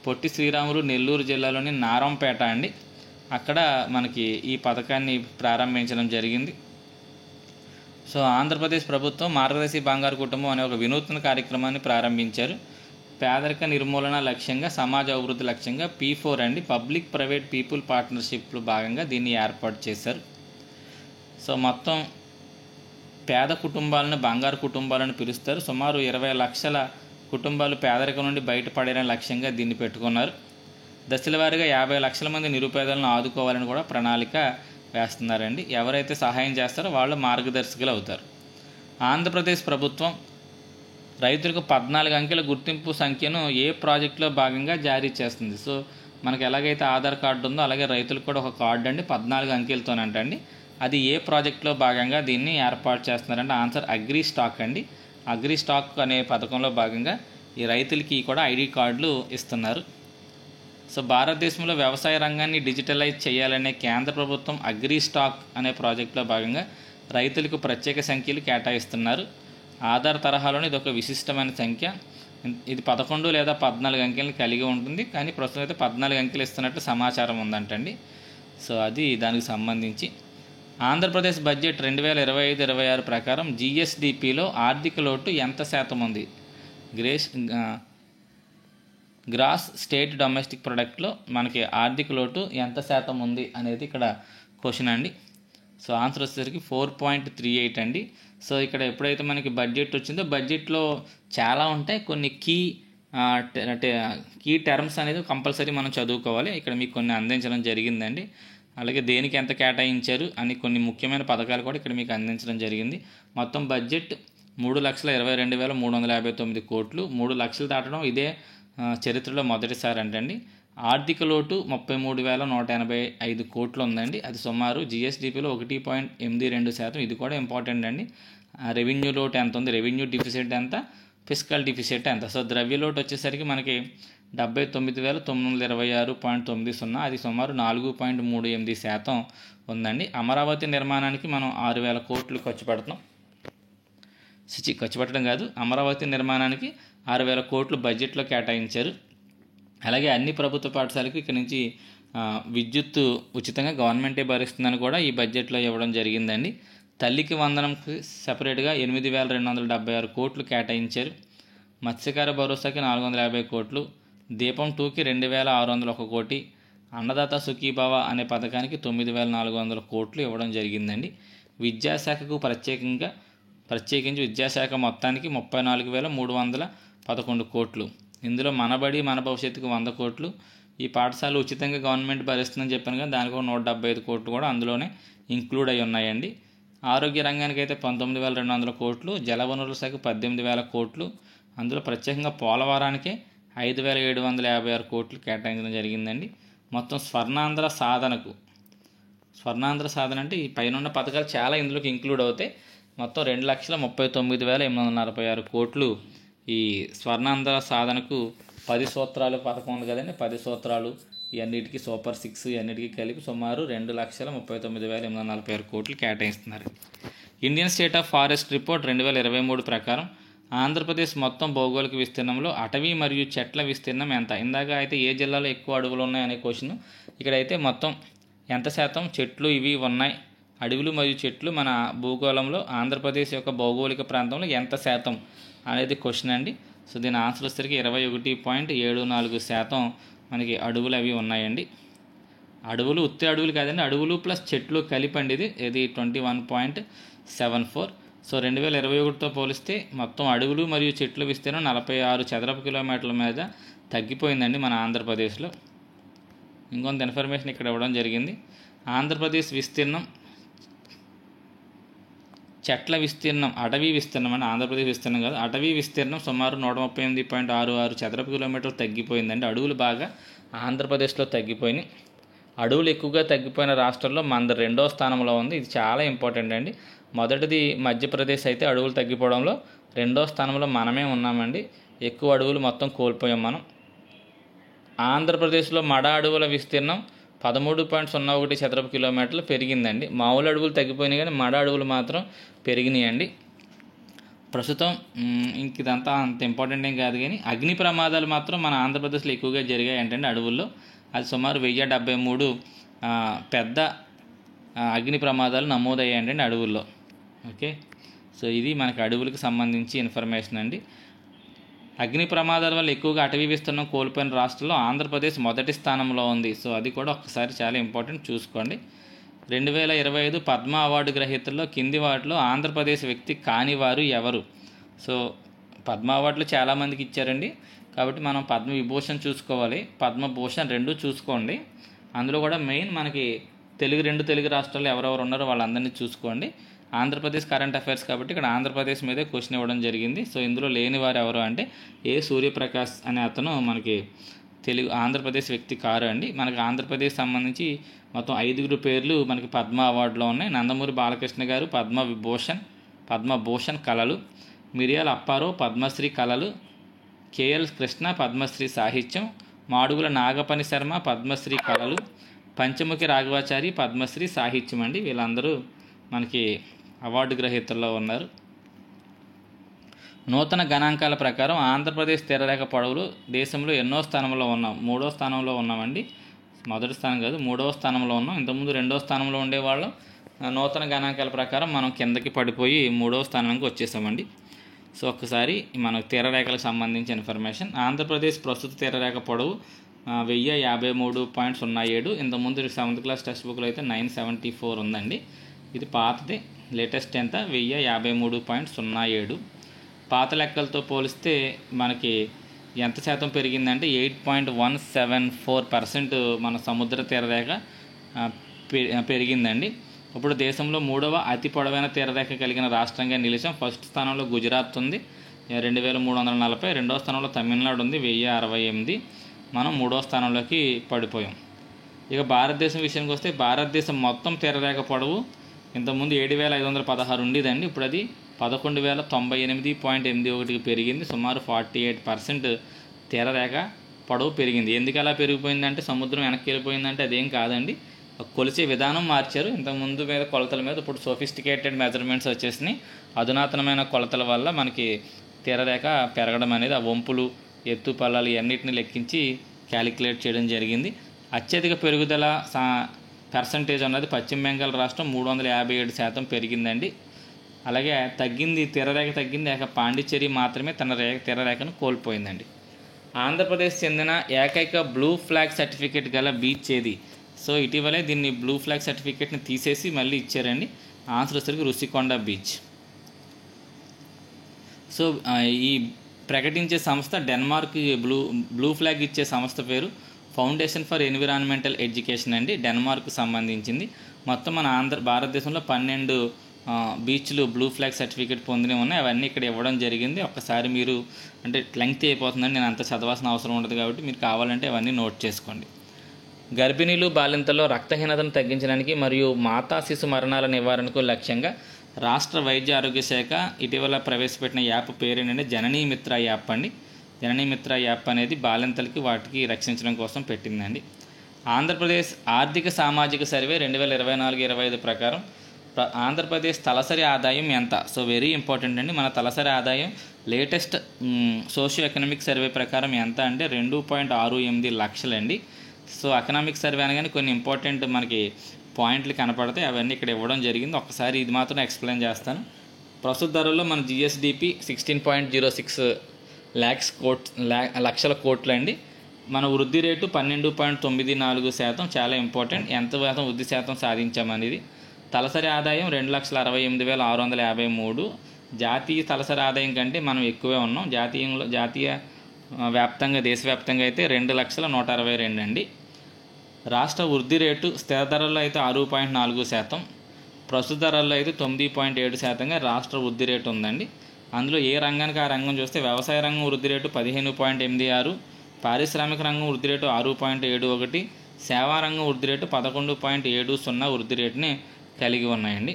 పొట్టి శ్రీరాములు నెల్లూరు జిల్లాలోని నారంపేట అండి. అక్కడ మనకి ఈ పథకాన్ని ప్రారంభించడం జరిగింది. సో ఆంధ్రప్రదేశ్ ప్రభుత్వం మార్గదర్శి బంగారు కుటుంబం అనే ఒక వినూత్న కార్యక్రమాన్ని ప్రారంభించారు. పేదరిక నిర్మూలన లక్ష్యంగా, సమాజ అభివృద్ధి లక్ష్యంగా P4 అండి, పబ్లిక్ ప్రైవేట్ పీపుల్ పార్ట్నర్షిప్లో భాగంగా దీన్ని ఏర్పాటు చేశారు. సో మొత్తం పేద కుటుంబాలను బంగారు కుటుంబాలను పిలుస్తారు. సుమారు 20 లక్షల కుటుంబాలు పేదరికం నుండి బయటపడేలా లక్ష్యంగా దీన్ని పెట్టుకున్నారు. దశల వారీగా 50 లక్షల మంది నిరుపేదలను ఆదుకోవాలని కూడా ప్రణాళిక వేస్తున్నారండి. ఎవరైతే సహాయం చేస్తారో వాళ్ళు మార్గదర్శకులు అవుతారు. ఆంధ్రప్రదేశ్ ప్రభుత్వం రైతులకు 14 అంకెల గుర్తింపు సంఖ్యను ఏ ప్రాజెక్టులో భాగంగా జారీ చేస్తుంది. సో మనకి ఎలాగైతే ఆధార్ కార్డు ఉందో అలాగే రైతులకు కూడా ఒక కార్డు అండి 14 అంకెలతోనంటండి. అది ఏ ప్రాజెక్టులో భాగంగా దీన్ని ఏర్పాటు చేస్తున్నారంటే ఆన్సర్ అగ్రి స్టాక్ అండి. అగ్రి స్టాక్ అనే పథకంలో భాగంగా ఈ రైతులకి కూడా ఐడి కార్డులు ఇస్తున్నారు. సో భారతదేశంలో వ్యవసాయ రంగాన్ని డిజిటలైజ్ చేయాలనే కేంద్ర ప్రభుత్వం అగ్రి స్టాక్ అనే ప్రాజెక్టులో భాగంగా రైతులకు ప్రత్యేక సంఖ్యలు కేటాయిస్తున్నారు. ఆధార్ తరహాలోనే ఇది ఒక విశిష్టమైన సంఖ్య. ఇది 11 లేదా 14 అంకెలను కలిగి ఉంటుంది. కానీ ప్రస్తుతం అయితే 14 అంకెలు ఇస్తున్నట్టు సమాచారం ఉందంటండి. సో అది దానికి సంబంధించి ఆంధ్రప్రదేశ్ బడ్జెట్ 2025-26 ప్రకారం జిఎస్డిపిలో ఆర్థిక లోటు ఎంత శాతం ఉంది? గ్రాస్ స్టేట్ డొమెస్టిక్ ప్రొడక్ట్లో మనకి ఆర్థిక లోటు ఎంత శాతం ఉంది అనేది ఇక్కడ క్వశ్చన్ అండి. సో ఆన్సర్ వచ్చేసరికి 4.38 అండి. సో ఇక్కడ ఎప్పుడైతే మనకి బడ్జెట్ వచ్చిందో బడ్జెట్లో చాలా ఉంటాయి, కొన్ని కీ టర్మ్స్ అనేది కంపల్సరీ మనం చదువుకోవాలి. ఇక్కడ మీకు కొన్ని అందించడం జరిగిందండి. అలాగే దేనికి ఎంత కేటాయించారు అని కొన్ని ముఖ్యమైన పథకాలు కూడా ఇక్కడ మీకు అందించడం జరిగింది. మొత్తం బడ్జెట్ 3,22,359 కోట్లు. 3 లక్షలు దాటడం ఇదే చరిత్రలో మొదటిసారి అంటండి. ఆర్థిక లోటు 33,185 కోట్లు ఉందండి. అది సుమారు జిఎస్డిపిలో 1.82%. ఇది కూడా ఇంపార్టెంట్ అండి. రెవెన్యూ లోటు ఎంత ఉంది, రెవెన్యూ డిఫిసిట్ ఎంత, ఫిస్కల్ డిఫిసిట్ ఎంత. సో ద్రవ్య లోటు వచ్చేసరికి మనకి 79,926.90, అది సుమారు 4.38% ఉందండి. అమరావతి నిర్మాణానికి మనం 6,000 కోట్లు ఖర్చు పెట్టడం కాదు, అమరావతి నిర్మాణానికి 6,000 కోట్లు బడ్జెట్లో కేటాయించారు. అలాగే అన్ని ప్రభుత్వ పాఠశాలకు ఇక్కడ నుంచి విద్యుత్తు ఉచితంగా గవర్నమెంటే భరిస్తుందని కూడా ఈ బడ్జెట్లో ఇవ్వడం జరిగిందండి. తల్లికి వందనంకి సపరేట్గా 8,276 కోట్లు కేటాయించారు. మత్స్యకార భరోసాకి 450 కోట్లు, దీపం 2కి 2,601 కోటి, అన్నదాత సుఖీభవ అనే పథకానికి 9,400 కోట్లు ఇవ్వడం జరిగిందండి. విద్యాశాఖకు ప్రత్యేకించి విద్యాశాఖ మొత్తానికి 34,311 కోట్లు. ఇందులో మనబడి మన భవిష్యత్తుకు 100 కోట్లు. ఈ పాఠశాల ఉచితంగా గవర్నమెంట్ భరిస్తుందని చెప్పాను కదా, దానికి 175 కోట్లు కూడా అందులోనే ఇంక్లూడ్ అయి ఉన్నాయండి. ఆరోగ్య రంగానికి అయితే 19,200 కోట్లు, జలవనరుల శాఖ 18,000 కోట్లు, అందులో ప్రత్యేకంగా పోలవరానికే 5,756 కోట్లు కేటాయించడం జరిగిందండి. మొత్తం స్వర్ణాంధ్ర సాధన అంటే ఈ పైన పథకాలు చాలా ఇందులోకి ఇంక్లూడ్ అవుతాయి. మొత్తం 2,39,846 కోట్లు ఈ స్వర్ణాంధ్ర సాధనకు 10 సూత్రాలు పథకం ఉంది కదండి, 10 సూత్రాలు ఇవన్నిటికీ సూపర్ 6 ఇవన్నిటికీ కలిపి సుమారు 2,39,846 కోట్లు కేటాయిస్తున్నారు. Indian state of forest report 2023 ప్రకారం ఆంధ్రప్రదేశ్ మొత్తం భౌగోళిక విస్తీర్ణంలో అటవీ మరియు చెట్ల విస్తీర్ణం ఎంత? ఇందాక అయితే ఏ జిల్లాలో ఎక్కువ అడవులు ఉన్నాయనే క్వశ్చన్, ఇక్కడైతే మొత్తం ఎంత శాతం చెట్లు ఇవి ఉన్నాయి, అడవులు మరియు చెట్లు మన భూగోళంలో ఆంధ్రప్రదేశ్ యొక్క భౌగోళిక ప్రాంతంలో ఎంత శాతం అనేది క్వశ్చన్ అండి. సో దీని ఆన్సర్ వచ్చేసరికి 21.74% మనకి అడవులు అవి ఉన్నాయండి. అడవులు ఉత్తే అడవులు కాదండి, అడవులు ప్లస్ చెట్లు కలిపండి ఇది 21.74. సో 2021తో పోలిస్తే మొత్తం అడవులు మరియు చెట్లు విస్తీర్ణం 46 చదరపు కిలోమీటర్ల మీద తగ్గిపోయిందండి మన ఆంధ్రప్రదేశ్లో. ఇంకొంత ఇన్ఫర్మేషన్ ఇక్కడ ఇవ్వడం జరిగింది. ఆంధ్రప్రదేశ్ విస్తీర్ణం, చెట్ల విస్తీర్ణం, అటవీ విస్తీర్ణం అంటే ఆంధ్రప్రదేశ్ విస్తీర్ణం కాదు, అటవీ విస్తీర్ణం సుమారు 138.66 చదరపు కిలోమీటర్లు తగ్గిపోయిందండి. అడవులు బాగా ఆంధ్రప్రదేశ్లో తగ్గిపోయినాయి. అడవులు ఎక్కువగా తగ్గిపోయిన రాష్ట్రాల్లో మనది 2వ స్థానంలో ఉంది. ఇది చాలా ఇంపార్టెంట్ అండి. మొదటిది మధ్యప్రదేశ్ అయితే అడవులు తగ్గిపోవడంలో, 2వ స్థానంలో మనమే ఉన్నామండి. ఎక్కువ అడవులు మొత్తం కోల్పోయాం మనం. ఆంధ్రప్రదేశ్లో మడ అడవుల విస్తీర్ణం 13.01 చదరపు కిలోమీటర్లు పెరిగిందండి. మామూలు అడవులు తగ్గిపోయినాయి కానీ మడ అడవులు మాత్రం పెరిగినాయండి. ప్రస్తుతం ఇంక ఇదంతా అంత ఇంపార్టెంట్ ఏం కాదు కానీ అగ్ని ప్రమాదాలు మాత్రం మన ఆంధ్రప్రదేశ్లో ఎక్కువగా జరిగాయి ఏంటంటే అడవుల్లో. అది సుమారు 1073 పెద్ద అగ్ని ప్రమాదాలు నమోదయ్యాయి ఏంటంటే అడవుల్లో. ఓకే, సో ఇది మనకి అడవులకు సంబంధించి ఇన్ఫర్మేషన్ అండి. అగ్ని ప్రమాదాల వల్ల ఎక్కువగా అటవీ విస్తీర్ణం కోల్పోయిన రాష్ట్రంలో ఆంధ్రప్రదేశ్ మొదటి స్థానంలో ఉంది. సో అది కూడా ఒక్కసారి చాలా ఇంపార్టెంట్ చూసుకోండి. 2025 పద్మ అవార్డు గ్రహీతల్లో కింది వాటిలో ఆంధ్రప్రదేశ్ వ్యక్తి కాని వారు ఎవరు? సో పద్మ అవార్డులు చాలామందికి ఇచ్చారండి, కాబట్టి మనం పద్మ విభూషణ్ చూసుకోవాలి, పద్మభూషణ్ రెండు చూసుకోండి. అందులో కూడా మెయిన్ మనకి రెండు తెలుగు రాష్ట్రాల్లో ఎవరెవరు ఉన్నారో వాళ్ళందరినీ చూసుకోండి. ఆంధ్రప్రదేశ్ కరెంట్ అఫైర్స్ కాబట్టి ఇక్కడ ఆంధ్రప్రదేశ్ మీదే క్వశ్చన్ ఇవ్వడం జరిగింది. సో ఇందులో లేని వారు ఎవరు అంటే ఏ సూర్యప్రకాష్ అనే అతను మనకి ఆంధ్రప్రదేశ్ వ్యక్తి కారు అండి. మనకి ఆంధ్రప్రదేశ్ సంబంధించి మొత్తం 5 పేర్లు మనకి పద్మ అవార్డులో ఉన్నాయి. నందమూరి బాలకృష్ణ గారు పద్మభూషణ్ కళలు, మిరియాల అప్పారావు పద్మశ్రీ కళలు, కేఎల్ కృష్ణ పద్మశ్రీ సాహిత్యం, మాడుగుల నాగపని శర్మ పద్మశ్రీ కళలు, పంచముఖి రాఘవాచారి పద్మశ్రీ సాహిత్యం అండి. వీళ్ళందరూ మనకి అవార్డు గ్రహీతల్లో ఉన్నారు. నూతన గణాంకాల ప్రకారం ఆంధ్రప్రదేశ్ తీరరేఖ పొడవులు దేశంలో ఎన్నో స్థానంలో ఉన్నాం? 3వ స్థానంలో ఉన్నామండి. మొదటి స్థానం కాదు, 3వ స్థానంలో ఉన్నాం. ఇంతకుముందు 2వ స్థానంలో ఉండేవాళ్ళం. నూతన గణాంకాల ప్రకారం మనం కిందకి పడిపోయి 3వ స్థానానికి వచ్చేసామండి. సో ఒక్కసారి మనకు తీరరేఖలకు సంబంధించిన ఇన్ఫర్మేషన్. ఆంధ్రప్రదేశ్ ప్రస్తుత తీరరేఖ పొడవు 1053.07. ఇంతకుముందు 7th క్లాస్ టెక్స్ట్ బుక్లో అయితే 974 ఉందండి. ఇది పాతది. లేటెస్ట్ ఎంత? 1053.07. పాత లెక్కలతో పోలిస్తే మనకి ఎంత శాతం పెరిగిందంటే 8.174% మన సముద్ర తీరరేఖ పెరిగిందండి. ఇప్పుడు దేశంలో 3వ అతి పొడవైన తీరరేఖ కలిగిన రాష్ట్రంగా నిలిచాం. ఫస్ట్ స్థానంలో గుజరాత్ ఉంది 2340, 2వ స్థానంలో తమిళనాడు ఉంది 1068. మనం 3వ స్థానంలోకి పడిపోయాం. ఇక భారతదేశం విషయానికి వస్తే భారతదేశం మొత్తం తీరరేఖ పొడవు ఇంతకుముందు 7516 ఉండేదండి. ఇప్పుడు అది 11098.81కి పెరిగింది. సుమారు 48% తీరరేఖ పొడవు పెరిగింది. ఎందుకు అలా పెరిగిపోయిందంటే సముద్రం వెనక్కి వెళ్ళిపోయిందంటే అదేం కాదండి, కొలిచే విధానం మార్చారు. ఇంతకుముందు మీద కొలతల మీద ఇప్పుడు సోఫిస్టికేటెడ్ మెజర్మెంట్స్ వచ్చేసినాయి. అధునాతనమైన కొలతల వల్ల మనకి తీరరేఖ పెరగడం అనేది, ఆ వంపులు ఎత్తు పల్లాలు ఇవన్నిటిని లెక్కించి క్యాలిక్యులేట్ చేయడం జరిగింది. అత్యధిక పెరుగుదల పర్సంటేజ్ అన్నది పశ్చిమ బెంగాల్ రాష్ట్రం 357% పెరిగిందండి. అలాగే తీరరేఖ తగ్గింది. పాండిచ్చేరి మాత్రమే తన తీరరేఖను కోల్పోయిందండి. ఆంధ్రప్రదేశ్ చెందిన ఏకైక బ్లూ ఫ్లాగ్ సర్టిఫికేట్ గల బీచ్ ఏది? సో ఇటీవలే దీన్ని బ్లూ ఫ్లాగ్ సర్టిఫికేట్ని తీసేసి మళ్ళీ ఇచ్చారండి. ఆన్సర్ వచ్చేసరికి రుషికొండ బీచ్. సో ఈ ప్రకటించే సంస్థ డెన్మార్క్ బ్లూ ఫ్లాగ్ ఇచ్చే సంస్థ పేరు ఫౌండేషన్ ఫర్ ఎన్విరాన్మెంటల్ ఎడ్యుకేషన్ అండి. డెన్మార్క్ సంబంధించింది. మొత్తం మన భారతదేశంలో 12 బీచ్లు బ్లూ ఫ్లాగ్ సర్టిఫికేట్ పొందినవి ఉన్నాయి. అవన్నీ ఇక్కడ ఇవ్వడం జరిగింది. ఒక్కసారి మీరు అంటే లెంగ్త్ అయిపోతుందని నేను అంత చదవాల్సిన అవసరం ఉండదు కాబట్టి మీరు కావాలంటే అవన్నీ నోట్ చేసుకోండి. గర్భిణీలు బాలింతల్లో రక్తహీనతను తగ్గించడానికి మరియు మాతా శిశు మరణాల నివారణకు లక్ష్యంగా రాష్ట్ర వైద్య ఆరోగ్య శాఖ ఇటీవల ప్రవేశపెట్టిన యాప్ పేరేంటంటే జననీ మిత్ర యాప్ అండి. జననీ మిత్ర యాప్ అనేది బాలింతలకి వాటికి రక్షించడం కోసం పెట్టిందండి. ఆంధ్రప్రదేశ్ ఆర్థిక సామాజిక సర్వే 2024-25 ప్రకారం ఆంధ్రప్రదేశ్ తలసరి ఆదాయం ఎంత? సో వెరీ ఇంపార్టెంట్ అండి. మన తలసరి ఆదాయం లేటెస్ట్ సోషియో ఎకనామిక్ సర్వే ప్రకారం ఎంత అంటే 2.68 లక్షలండి. సో ఎకనామిక్ సర్వే అనగానే కొన్ని ఇంపార్టెంట్ మనకి పాయింట్లు కనపడతాయి, అవన్నీ ఇక్కడ ఇవ్వడం జరిగింది. ఒకసారి ఇది మాత్రం ఎక్స్ప్లెయిన్ చేస్తాను. ప్రస్తుత ధరల్లో మన జిఎస్డిపి 16.06 లక్షల కోట్లు అండి. మన వృద్ధి రేటు 12.94%. చాలా ఇంపార్టెంట్. ఎంత శాతం వృద్ధి శాతం సాధించామనేది. తలసరి ఆదాయం 2,68,653. జాతీయ తలసరి ఆదాయం కంటే మనం ఎక్కువే ఉన్నాం. జాతీయ వ్యాప్తంగా దేశవ్యాప్తంగా అయితే 2,162 అండి. రాష్ట్ర వృద్ధి రేటు స్థిర ధరల్లో అయితే 6.4%, ప్రస్తుత ధరల్లో అయితే 9.7%గా రాష్ట్ర వృద్ధి రేటు ఉందండి. అందులో ఏ రంగానికి ఆ రంగం చూస్తే వ్యవసాయ రంగం వృద్ధి రేటు 15.86, పారిశ్రామిక రంగం వృద్ధి రేటు 6.71, సేవా రంగం వృద్ధి రేటు 11.70 వృద్ధి రేటుని కలిగి ఉన్నాయండి.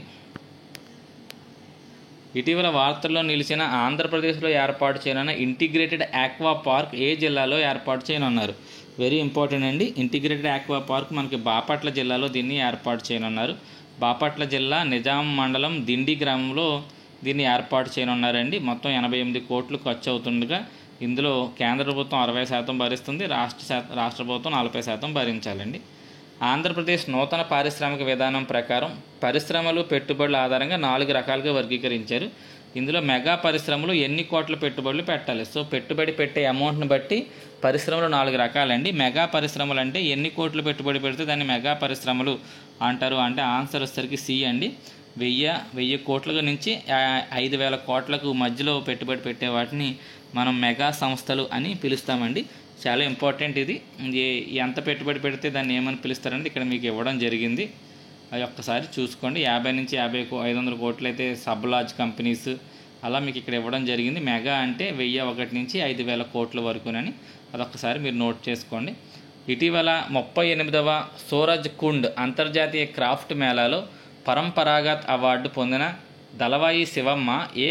ఇటీవల వార్తల్లో నిలిచిన ఆంధ్రప్రదేశ్లో ఏర్పాటు చేయనున్న ఇంటిగ్రేటెడ్ ఆక్వా పార్క్ ఏ జిల్లాలో ఏర్పాటు చేయనున్నారు? వెరీ ఇంపార్టెంట్ అండి. ఇంటిగ్రేటెడ్ ఆక్వా పార్క్ మనకి బాపట్ల జిల్లాలో దీన్ని ఏర్పాటు చేయనున్నారు. బాపట్ల జిల్లా నిజాం మండలం దిండి గ్రామంలో దీన్ని ఏర్పాటు చేయనున్నారండి. మొత్తం 88 కోట్లు ఖర్చు అవుతుండగా ఇందులో కేంద్ర ప్రభుత్వం 60% భరిస్తుంది, రాష్ట్ర ప్రభుత్వం 40% భరించాలండి. ఆంధ్రప్రదేశ్ నూతన పారిశ్రామిక విధానం ప్రకారం పరిశ్రమలు పెట్టుబడుల ఆధారంగా 4 రకాలుగా వర్గీకరించారు. ఇందులో మెగా పరిశ్రమలు ఎన్ని కోట్ల పెట్టుబడులు పెట్టాలి? సో పెట్టుబడి పెట్టే అమౌంట్ని బట్టి పరిశ్రమలు 4 రకాలండి. మెగా పరిశ్రమలు అంటే ఎన్ని కోట్లు పెట్టుబడి పెడితే దాన్ని మెగా పరిశ్రమలు అంటారు అంటే ఆన్సర్ వచ్చేసరికి సి అండి. వెయ్యి కోట్ల నుంచి 5,000 కోట్లకు మధ్యలో పెట్టుబడి పెట్టే వాటిని మనం మెగా సంస్థలు అని పిలుస్తామండి. చాలా ఇంపార్టెంట్ ఇది. ఎంత పెట్టుబడి పెడితే దాన్ని ఏమని పిలుస్తారంటే ఇక్కడ మీకు ఇవ్వడం జరిగింది. అది ఒక్కసారి చూసుకోండి. 50 నుంచి 500 కోట్లు అయితే సబ్ లార్జ్ కంపెనీస్ అలా మీకు ఇక్కడ ఇవ్వడం జరిగింది. మెగా అంటే 1,001 నుంచి 5,000 కోట్ల వరకునని అదొక్కసారి మీరు నోట్ చేసుకోండి. ఇటీవల 38వ సూరజ్ కుండ్ అంతర్జాతీయ క్రాఫ్ట్ మేళాలో పరంపరాగత్ అవార్డు పొందిన దళవాయి శివమ్మ ఏ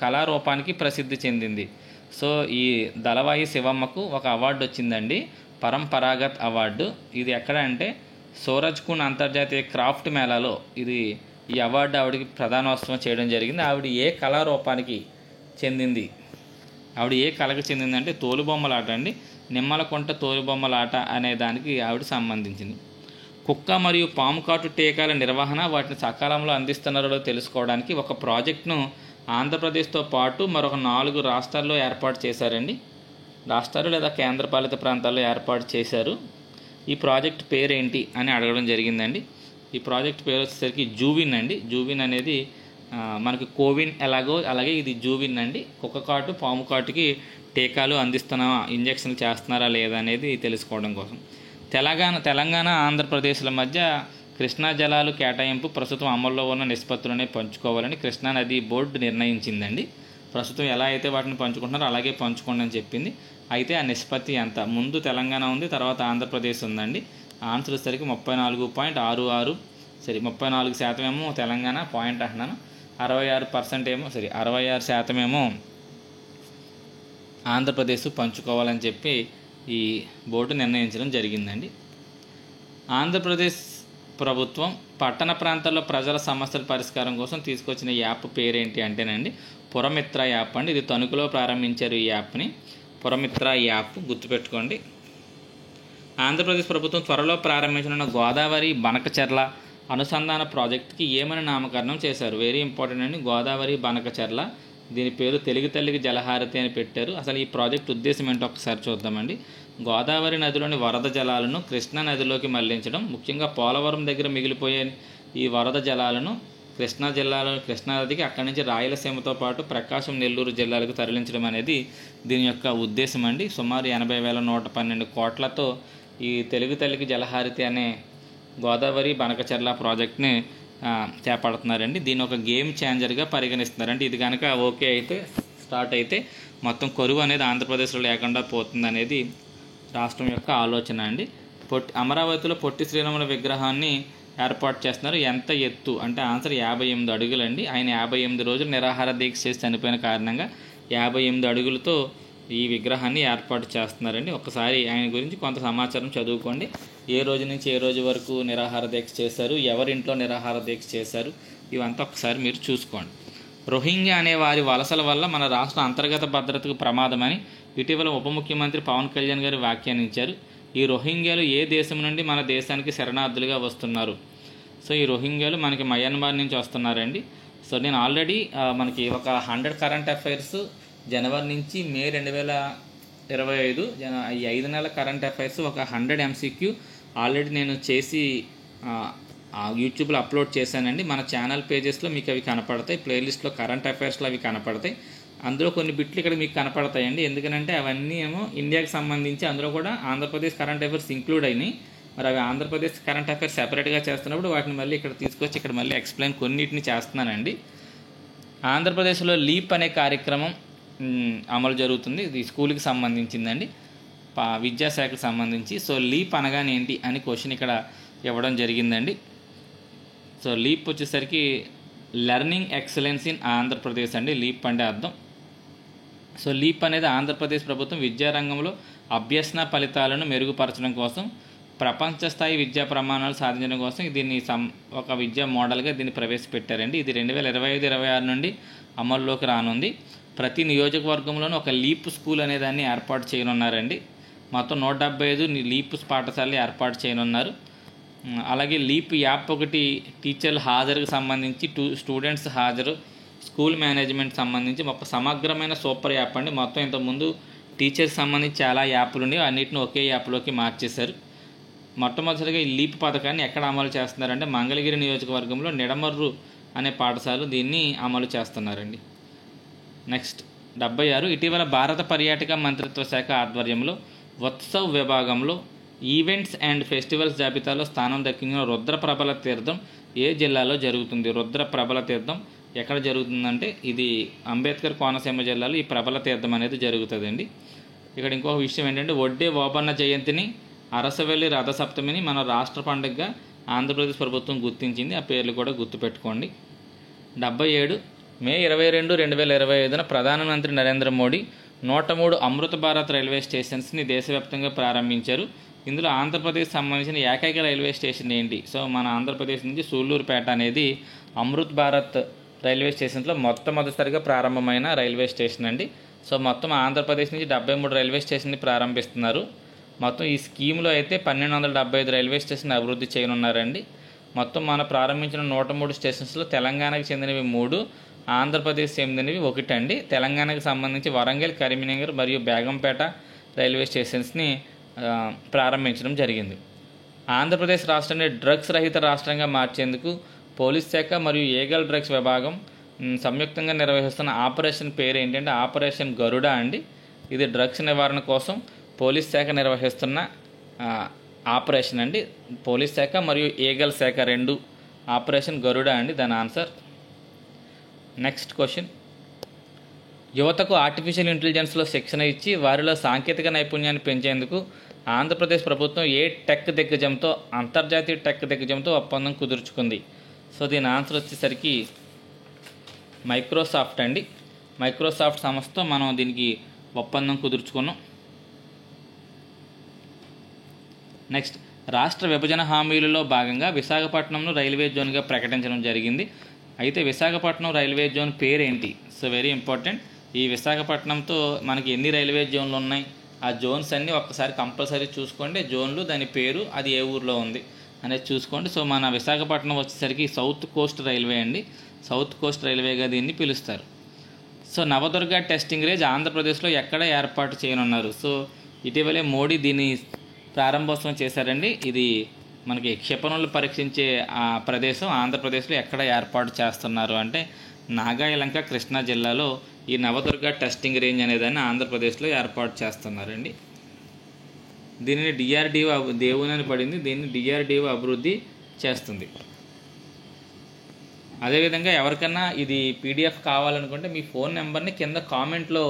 కళారూపానికి ప్రసిద్ధి చెందింది? సో ఈ దళవాయి శివమ్మకు ఒక అవార్డు వచ్చిందండి, పరంపరాగత్ అవార్డు. ఇది ఎక్కడ అంటే సూరజ్ కుండ్ అంతర్జాతీయ క్రాఫ్ట్ మేళాలో ఈ అవార్డు ఆవిడకి ప్రధానోత్సవం చేయడం జరిగింది. ఆవిడ ఏ కళారూపానికి చెందింది? ఆవిడ ఏ కళకు చెందిందంటే తోలుబొమ్మలాట అండి. నిమ్మలకుంట తోలుబొమ్మలాట అనే దానికి ఆవిడ సంబంధించింది. కుక్క మరియు పాము కాటు టీకాల నిర్వహణ, వాటిని సకాలంలో అందిస్తున్నారో తెలుసుకోవడానికి ఒక ప్రాజెక్టును ఆంధ్రప్రదేశ్తో పాటు మరొక 4 రాష్ట్రాల్లో ఏర్పాటు చేశారండి. రాష్ట్రాలు లేదా కేంద్రపాలిత ప్రాంతాల్లో ఏర్పాటు చేశారు. ఈ ప్రాజెక్ట్ పేరేంటి అని అడగడం జరిగిందండి. ఈ ప్రాజెక్ట్ పేరు వచ్చేసరికి జూవిన్ అండి. జూవిన్ అనేది మనకి కోవిన్ ఎలాగో అలాగే ఇది జూవిన్ అండి. కుక్క కాటు పాము కాటుకి టీకాలు అందిస్తున్నావా, ఇంజక్షన్లు చేస్తున్నారా లేదా అనేది తెలుసుకోవడం కోసం. తెలంగాణ ఆంధ్రప్రదేశ్ల మధ్య కృష్ణా జలాలు కేటాయింపు ప్రస్తుతం అమల్లో ఉన్న నిష్పత్తులనే పంచుకోవాలని కృష్ణా నది బోర్డు నిర్ణయించిందండి. ప్రస్తుతం ఎలా అయితే వాటిని పంచుకుంటున్నారో అలాగే పంచుకోండి అని చెప్పింది. అయితే ఆ నిష్పత్తి ఎంత? ముందు తెలంగాణ ఉంది, తర్వాత ఆంధ్రప్రదేశ్ ఉందండి. ఆన్సర్ వచ్చేసరికి 34.66 34% ఏమో తెలంగాణ పాయింట్ అంటున్నాను, 66% ఏమో ఆంధ్రప్రదేశ్ పంచుకోవాలని చెప్పి ఈ బోర్డు నిర్ణయించడం జరిగిందండి. ఆంధ్రప్రదేశ్ ప్రభుత్వం పట్టణ ప్రాంతాల్లో ప్రజల సమస్యల పరిష్కారం కోసం తీసుకొచ్చిన యాప్ పేరేంటి అంటేనండి పురమిత్ర యాప్ అండి. ఇది తణుకులో ప్రారంభించారు ఈ యాప్ని. పురమిత్ర యాప్ గుర్తుపెట్టుకోండి. ఆంధ్రప్రదేశ్ ప్రభుత్వం త్వరలో ప్రారంభించనున్న గోదావరి బనకచెర్ల అనుసంధాన ప్రాజెక్టుకి ఏమని నామకరణం చేశారు? వెరీ ఇంపార్టెంట్ అండి. గోదావరి బనకచెర్ల, దీని పేరు తెలుగు తల్లికి జలహారతి అని పెట్టారు. అసలు ఈ ప్రాజెక్ట్ ఉద్దేశం ఏంటో ఒకసారి చూద్దామండి. గోదావరి నదిలోని వరద జలాలను కృష్ణా నదిలోకి మళ్లించడం, ముఖ్యంగా పోలవరం దగ్గర మిగిలిపోయే ఈ వరద జలాలను కృష్ణా నదికి అక్కడి నుంచి రాయలసీమతో పాటు ప్రకాశం, నెల్లూరు జిల్లాలకు తరలించడం అనేది దీని యొక్క ఉద్దేశం అండి. సుమారు 80,112 కోట్లతో ఈ తెలుగు తల్లికి జలహారతి అనే గోదావరి బనకచెర్ల ప్రాజెక్ట్ని చేపడుతున్నారండి. దీని ఒక గేమ్ చేంజర్గా పరిగణిస్తున్నారండి. ఇది కనుక ఓకే అయితే, స్టార్ట్ అయితే మొత్తం కరువు అనేది ఆంధ్రప్రదేశ్లో లేకుండా పోతుంది అనేది రాష్ట్రం యొక్క ఆలోచన అండి. అమరావతిలో పొట్టి శ్రీరాముల విగ్రహాన్ని ఏర్పాటు చేస్తున్నారు. ఎంత ఎత్తు అంటే ఆన్సర్ 58 అడుగులండి. ఆయన 58 రోజులు నిరాహార దీక్ష చేసి చనిపోయిన కారణంగా 58 అడుగులతో ఈ విగ్రహాన్ని ఏర్పాటు చేస్తున్నారండి. ఒకసారి ఆయన గురించి కొంత సమాచారం చదువుకోండి. ఏ రోజు నుంచి ఏ రోజు వరకు నిరాహార దీక్ష చేశారు, ఎవరింట్లో నిరాహార దీక్ష చేశారు, ఇవంతా ఒకసారి మీరు చూసుకోండి. రోహింగ్యా అనే వారి వలసల వల్ల మన రాష్ట్ర అంతర్గత భద్రతకు ప్రమాదమని ఇటీవల ఉప ముఖ్యమంత్రి పవన్ కళ్యాణ్ గారు వ్యాఖ్యానించారు. ఈ రోహింగ్యాలు ఏ దేశం నుండి మన దేశానికి శరణార్థులుగా వస్తున్నారు? సో ఈ రోహింగ్యాలు మనకి మయన్మార్ నుంచి వస్తున్నారండి. సో నేను ఆల్రెడీ మనకి ఒక 100 కరెంట్ అఫైర్స్ జనవరి నుంచి మే 2025 ఈ 5 నెలల కరెంట్ అఫైర్స్ ఒక 100 MCQ ఆల్రెడీ నేను చేసి యూట్యూబ్లో అప్లోడ్ చేశానండి. మన ఛానల్ పేజెస్లో మీకు అవి కనపడతాయి. ప్లేలిస్ట్లో కరెంట్ అఫైర్స్లో అవి కనపడతాయి. అందులో కొన్ని బిట్లు ఇక్కడ మీకు కనపడతాయండి. ఎందుకంటే అవన్నీ ఏమో ఇండియాకి సంబంధించి, అందులో కూడా ఆంధ్రప్రదేశ్ కరెంట్ అఫైర్స్ ఇంక్లూడ్ అయినాయి. మరి అవి ఆంధ్రప్రదేశ్ కరెంట్ అఫైర్స్ సెపరేట్గా చేస్తున్నప్పుడు వాటిని మళ్ళీ ఇక్కడ తీసుకొచ్చి ఇక్కడ మళ్ళీ ఎక్స్ప్లెయిన్ కొన్నిటిని చేస్తున్నానండి. ఆంధ్రప్రదేశ్లో లీప్ అనే కార్యక్రమం అమలు జరుగుతుంది. ఇది స్కూల్కి సంబంధించిందండి, విద్యాశాఖకు సంబంధించి. సో లీప్ అనగానే ఏంటి అని క్వశ్చన్ ఇక్కడ ఇవ్వడం జరిగిందండి. సో లీప్ వచ్చేసరికి లెర్నింగ్ ఎక్సలెన్స్ ఇన్ ఆంధ్రప్రదేశ్ అండి లీప్ అంటే అర్థం. సో లీప్ అనేది ఆంధ్రప్రదేశ్ ప్రభుత్వం విద్యారంగంలో అభ్యసన ఫలితాలను మెరుగుపరచడం కోసం, ప్రపంచ స్థాయి విద్యా ప్రమాణాలు సాధించడం కోసం దీన్ని ఒక విద్యా మోడల్గా దీన్ని ప్రవేశపెట్టారండి. ఇది 2025-26 నుండి అమల్లోకి రానుంది. ప్రతి నియోజకవర్గంలోనూ ఒక లీప్ స్కూల్ అనే దాన్ని ఏర్పాటు చేయనున్నారండి. మొత్తం 175 లీప్ పాఠశాలలు ఏర్పాటు చేయనున్నారు. అలాగే లీప్ యాప్ ఒకటి టీచర్ల హాజరుకు సంబంధించి, స్టూడెంట్స్ హాజరు, స్కూల్ మేనేజ్మెంట్ సంబంధించి ఒక సమగ్రమైన సూపర్ యాప్ అండి. మొత్తం ఇంతకుముందు టీచర్కి సంబంధించి చాలా యాప్లు ఉన్నాయి, అన్నిటిని ఒకే యాప్లోకి మార్చేశారు. మొట్టమొదటిగా ఈ లీప్ పథకాన్ని ఎక్కడ అమలు చేస్తున్నారంటే మంగళగిరి నియోజకవర్గంలో నిడమర్రు అనే పాఠశాలలు దీన్ని అమలు చేస్తున్నారండి. నెక్స్ట్ 76 ఇటీవల భారత పర్యాటక మంత్రిత్వ శాఖ ఆధ్వర్యంలో ఉత్సవ్ విభాగంలో ఈవెంట్స్ అండ్ ఫెస్టివల్స్ జాబితాలో స్థానం దక్కించిన రుద్రప్రబల తీర్థం ఏ జిల్లాలో జరుగుతుంది? రుద్రప్రబల తీర్థం ఎక్కడ జరుగుతుందంటే ఇది అంబేద్కర్ కోనసీమ జిల్లాలో ఈ ప్రబల తీర్థం అనేది జరుగుతుందండి. ఇక్కడ ఇంకొక విషయం ఏంటంటే వడ్డే ఓబన్న జయంతిని, అరసవెల్లి రథసప్తమిని మన రాష్ట్ర పండుగగా ఆంధ్రప్రదేశ్ ప్రభుత్వం గుర్తించింది. ఆ పేర్లు కూడా గుర్తుపెట్టుకోండి. 77 మే 22, 2025 ప్రధానమంత్రి నరేంద్ర మోడీ 103 అమృత భారత్ రైల్వే స్టేషన్స్ని దేశవ్యాప్తంగా ప్రారంభించారు. ఇందులో ఆంధ్రప్రదేశ్ సంబంధించిన ఏకైక రైల్వే స్టేషన్ ఏంటి? సో మన ఆంధ్రప్రదేశ్ నుంచి సూళ్ళూరుపేట అనేది అమృత్ భారత్ రైల్వే స్టేషన్స్లో మొట్టమొదటిసారిగా ప్రారంభమైన రైల్వే స్టేషన్ అండి. సో మొత్తం ఆంధ్రప్రదేశ్ నుంచి 73 రైల్వే స్టేషన్ని ప్రారంభిస్తున్నారు. మొత్తం ఈ స్కీమ్లో అయితే 1275 రైల్వే స్టేషన్ అభివృద్ధి చేయనున్నారండి. మొత్తం మనం ప్రారంభించిన 103 స్టేషన్స్లో తెలంగాణకు చెందినవి 3, ఆంధ్రప్రదేశ్ చెందినవి 1 అండి. తెలంగాణకు సంబంధించి వరంగల్, కరీంనగర్ మరియు బేగంపేట రైల్వే స్టేషన్స్ని ప్రారంభించడం జరిగింది. ఆంధ్రప్రదేశ్ రాష్ట్రాన్ని డ్రగ్స్ రహిత రాష్ట్రంగా మార్చేందుకు పోలీస్ శాఖ మరియు ఏగల్ డ్రగ్స్ విభాగం సంయుక్తంగా నిర్వహిస్తున్న ఆపరేషన్ పేరు ఏంటంటే ఆపరేషన్ గరుడ అండి. ఇది డ్రగ్స్ నివారణ కోసం పోలీస్ శాఖ నిర్వహిస్తున్న ఆపరేషన్ అండి. పోలీస్ శాఖ మరియు ఏగల్ శాఖ 2 ఆపరేషన్ గరుడ అండి దాని ఆన్సర్. నెక్స్ట్ క్వశ్చన్, యువతకు ఆర్టిఫిషియల్ ఇంటెలిజెన్స్లో శిక్షణ ఇచ్చి వారిలో సాంకేతిక నైపుణ్యాన్ని పెంచేందుకు ఆంధ్రప్రదేశ్ ప్రభుత్వం ఏ టెక్ దిగ్గజంతో అంతర్జాతీయ టెక్ దిగ్గజంతో ఒప్పందం కుదుర్చుకుంది? సో దీని ఆన్సర్ వచ్చేసరికి మైక్రోసాఫ్ట్ అండి. మైక్రోసాఫ్ట్ సంస్థతో మనం దీనికి ఒప్పందం కుదుర్చుకున్నాం. నెక్స్ట్, రాష్ట్ర విభజన హామీలలో భాగంగా విశాఖపట్నంను రైల్వే జోన్గా ప్రకటించడం జరిగింది. అయితే విశాఖపట్నం రైల్వే జోన్ పేరేంటి? So very important. ఈ విశాఖపట్నంతో మనకి ఎన్ని రైల్వే జోన్లు ఉన్నాయి, ఆ జోన్స్ అన్నీ ఒక్కసారి కంపల్సరీ చూసుకోండి. జోన్లు, దాని పేరు, అది ఏ ఊర్లో ఉంది అనేది చూసుకోండి. సో మన విశాఖపట్నం వచ్చేసరికి సౌత్ కోస్ట్ రైల్వే అండి. సౌత్ కోస్ట్ రైల్వేగా దీన్ని పిలుస్తారు. సో నవదుర్గ టెస్టింగ్ రేంజ్ ఆంధ్రప్రదేశ్లో ఎక్కడ ఏర్పాటు చేయనున్నారు? సో ఇటీవలే మోడీ దీన్ని ప్రారంభోత్సవం చేశారండి. ఇది మనకి క్షిపణులు పరీక్షించే ఆ ప్రదేశం ఆంధ్రప్రదేశ్లో ఎక్కడ ఏర్పాటు చేస్తున్నారు అంటే నాగాయలంక, కృష్ణా జిల్లాలో ఈ నవదుర్గ టెస్టింగ్ రేంజ్ అనేదాన్ని ఆంధ్రప్రదేశ్లో ఏర్పాటు చేస్తున్నారండి. దీనిని డిఆర్డీఓ దేవుని పడింది. దీన్ని డిఆర్డీఓ అభివృద్ధి చేస్తుంది. అదేవిధంగా ఎవరికన్నా ఇది పీడిఎఫ్ కావాలనుకుంటే మీ ఫోన్ నెంబర్ని కింద కామెంట్లో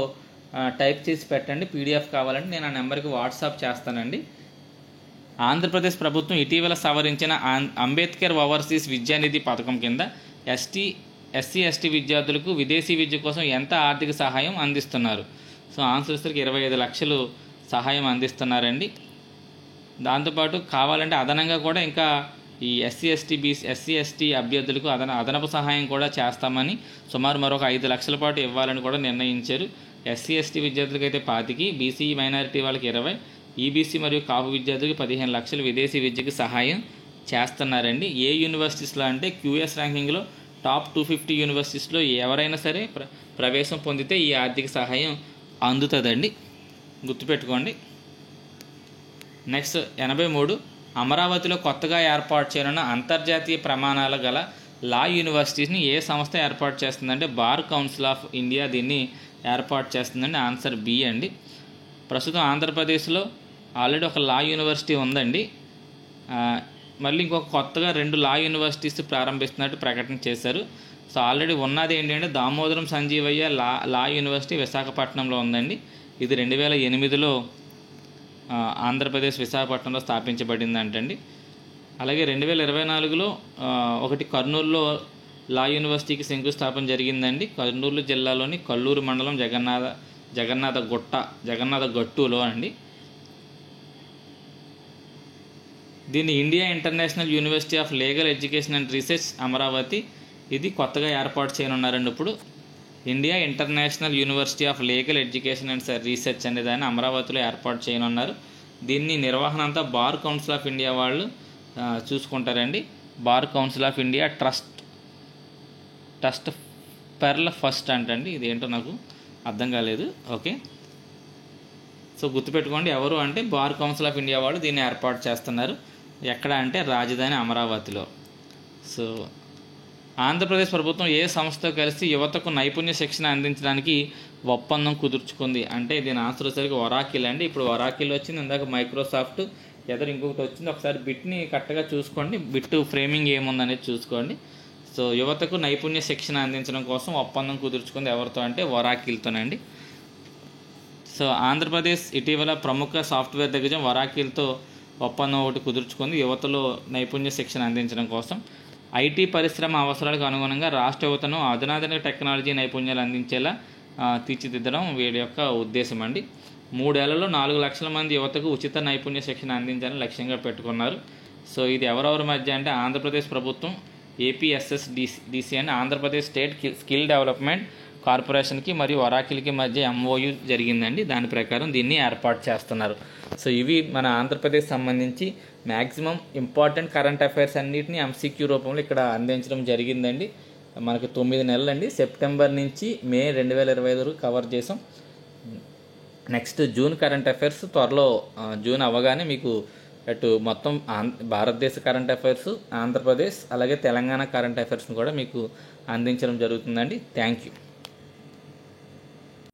టైప్ చేసి పెట్టండి. పీడిఎఫ్ కావాలంటే నేను ఆ నెంబర్కి వాట్సాప్ చేస్తానండి. ఆంధ్రప్రదేశ్ ప్రభుత్వం ఇటీవల సవరించిన అంబేద్కర్ ఓవర్సీస్ విద్యానిధి పథకం కింద ఎస్సీ ఎస్టీ విద్యార్థులకు విదేశీ విద్య కోసం ఎంత ఆర్థిక సహాయం అందిస్తున్నారు? సో ఆన్సర్ వచ్చేసరికి 25 లక్షలు సహాయం అందిస్తున్నారండి. దాంతోపాటు కావాలంటే అదనంగా కూడా ఇంకా ఈ ఎస్సీ ఎస్టీ అభ్యర్థులకు అదనపు సహాయం కూడా చేస్తామని సుమారు మరొక 5 లక్షల పాటు ఇవ్వాలని కూడా నిర్ణయించారు. ఎస్సీ ఎస్టీ విద్యార్థులకు అయితే 25, బీసీ మైనారిటీ వాళ్ళకి 20, ఈబీసీ మరియు కాపు విద్యార్థులకు 15 లక్షలు విదేశీ విద్యకు సహాయం చేస్తున్నారండి. ఏ యూనివర్సిటీస్లో అంటే క్యూఎస్ ర్యాంకింగ్లో టాప్ 250 యూనివర్సిటీస్లో ఎవరైనా సరే ప్రవేశం పొందితే ఈ ఆర్థిక సహాయం అందుతుందండి, గుర్తుపెట్టుకోండి. నెక్స్ట్ 83 అమరావతిలో కొత్తగా ఏర్పాటు చేయనున్న అంతర్జాతీయ ప్రమాణాల గల లా యూనివర్సిటీస్ని ఏ సంస్థ ఏర్పాటు చేస్తుందంటే బార్ కౌన్సిల్ ఆఫ్ ఇండియా దీన్ని ఏర్పాటు చేస్తుందండి. ఆన్సర్ బి అండి. ప్రస్తుతం ఆంధ్రప్రదేశ్లో ఆల్రెడీ ఒక లా యూనివర్సిటీ ఉందండి. మళ్ళీ ఇంకొక కొత్తగా 2 లా యూనివర్సిటీస్ ప్రారంభిస్తున్నట్టు ప్రకటన చేశారు. సో ఆల్రెడీ ఉన్నది ఏంటంటే దామోదరం సంజీవయ్య లా యూనివర్సిటీ విశాఖపట్నంలో ఉందండి. ఇది 2008లో ఆంధ్రప్రదేశ్ విశాఖపట్నంలో స్థాపించబడిందంటండి. అలాగే 2024లో ఒకటి కర్నూలులో లా యూనివర్సిటీకి శంకుస్థాపన జరిగిందండి. కర్నూలు జిల్లాలోని కల్లూరు మండలం జగన్నాథ గట్టులో అండి. దీన్ని India international university of legal education and research Amaravati ఇది కొత్తగా ఏర్పాటు చేయనున్నారండి. ఇప్పుడు India international university of legal education and research అనే దాన్ని అమరావతిలో ఏర్పాటు చేయనున్నారు. దీన్ని నిర్వహణ అంతా బార్ కౌన్సిల్ ఆఫ్ ఇండియా వాళ్ళు చూసుకుంటారండి. Bar council of India trust పెర్ల ఫస్ట్ అంటండి. ఇదేంటో నాకు అర్థం కాలేదు. ఓకే, సో గుర్తుపెట్టుకోండి. ఎవరు అంటే బార్ కౌన్సిల్ ఆఫ్ ఇండియా వాళ్ళు దీన్ని ఏర్పాటు చేస్తున్నారు. ఎక్కడ అంటే రాజధాని అమరావతిలో. సో ఆంధ్రప్రదేశ్ ప్రభుత్వం ఏ సంస్థతో కలిసి యువతకు నైపుణ్య శిక్షణ అందించడానికి ఒప్పందం కుదుర్చుకుంది అంటే దీని ఆన్సర్ వచ్చేసరికి ఒరాకిల్ అండి. ఇప్పుడు ఒరాకిల్ వచ్చింది, ఇందాక మైక్రోసాఫ్ట్, ఎదురు ఇంకొకటి వచ్చింది. ఒకసారి బిట్ని కరెక్ట్గా చూసుకోండి, బిట్ ఫ్రేమింగ్ ఏముందనేది చూసుకోండి. సో యువతకు నైపుణ్య శిక్షణ అందించడం కోసం ఒప్పందం కుదుర్చుకుంది ఎవరితో అంటే ఒరాకిల్తోనండి. సో ఆంధ్రప్రదేశ్ ఇటీవల ప్రముఖ సాఫ్ట్వేర్ దిగ్గజం ఒరాకిల్తో ఒప్పందం ఒకటి కుదుర్చుకుంది యువతలో నైపుణ్య శిక్షణ అందించడం కోసం. ఐటీ పరిశ్రమ అవసరాలకు అనుగుణంగా రాష్ట్ర యువతను అధునాతన టెక్నాలజీ నైపుణ్యాలు అందించేలా తీర్చిదిద్దడం వీడి యొక్క ఉద్దేశం అండి. 3 ఏళ్లలో 4 లక్షల మంది యువతకు ఉచిత నైపుణ్య శిక్షణ అందించాలని లక్ష్యంగా పెట్టుకున్నారు. సో ఇది ఎవరెవరి మధ్య అంటే ఆంధ్రప్రదేశ్ ప్రభుత్వం, ఏపీఎస్ఎస్డిసి అని ఆంధ్రప్రదేశ్ స్టేట్ స్కిల్ డెవలప్మెంట్ కార్పొరేషన్కి మరియు ఒరాకిల్కి మధ్య MOU జరిగిందండి. దాని ప్రకారం దీన్ని ఏర్పాటు చేస్తున్నారు. సో ఇవి మన ఆంధ్రప్రదేశ్ సంబంధించి మ్యాక్సిమం ఇంపార్టెంట్ కరెంట్ అఫైర్స్ అన్నిటిని MCQ రూపంలో ఇక్కడ అందించడం జరిగిందండి. మనకు 9 నెలలు అండి, సెప్టెంబర్ నుంచి మే 2025 వరకు కవర్ చేసాం. నెక్స్ట్ జూన్ కరెంట్ అఫైర్స్ త్వరలో జూన్ అవ్వగానే మీకు అటు మొత్తం భారతదేశ కరెంట్ అఫైర్స్, ఆంధ్రప్రదేశ్ అలాగే తెలంగాణ కరెంట్ అఫైర్స్ని కూడా మీకు అందించడం జరుగుతుందండి. Thank you.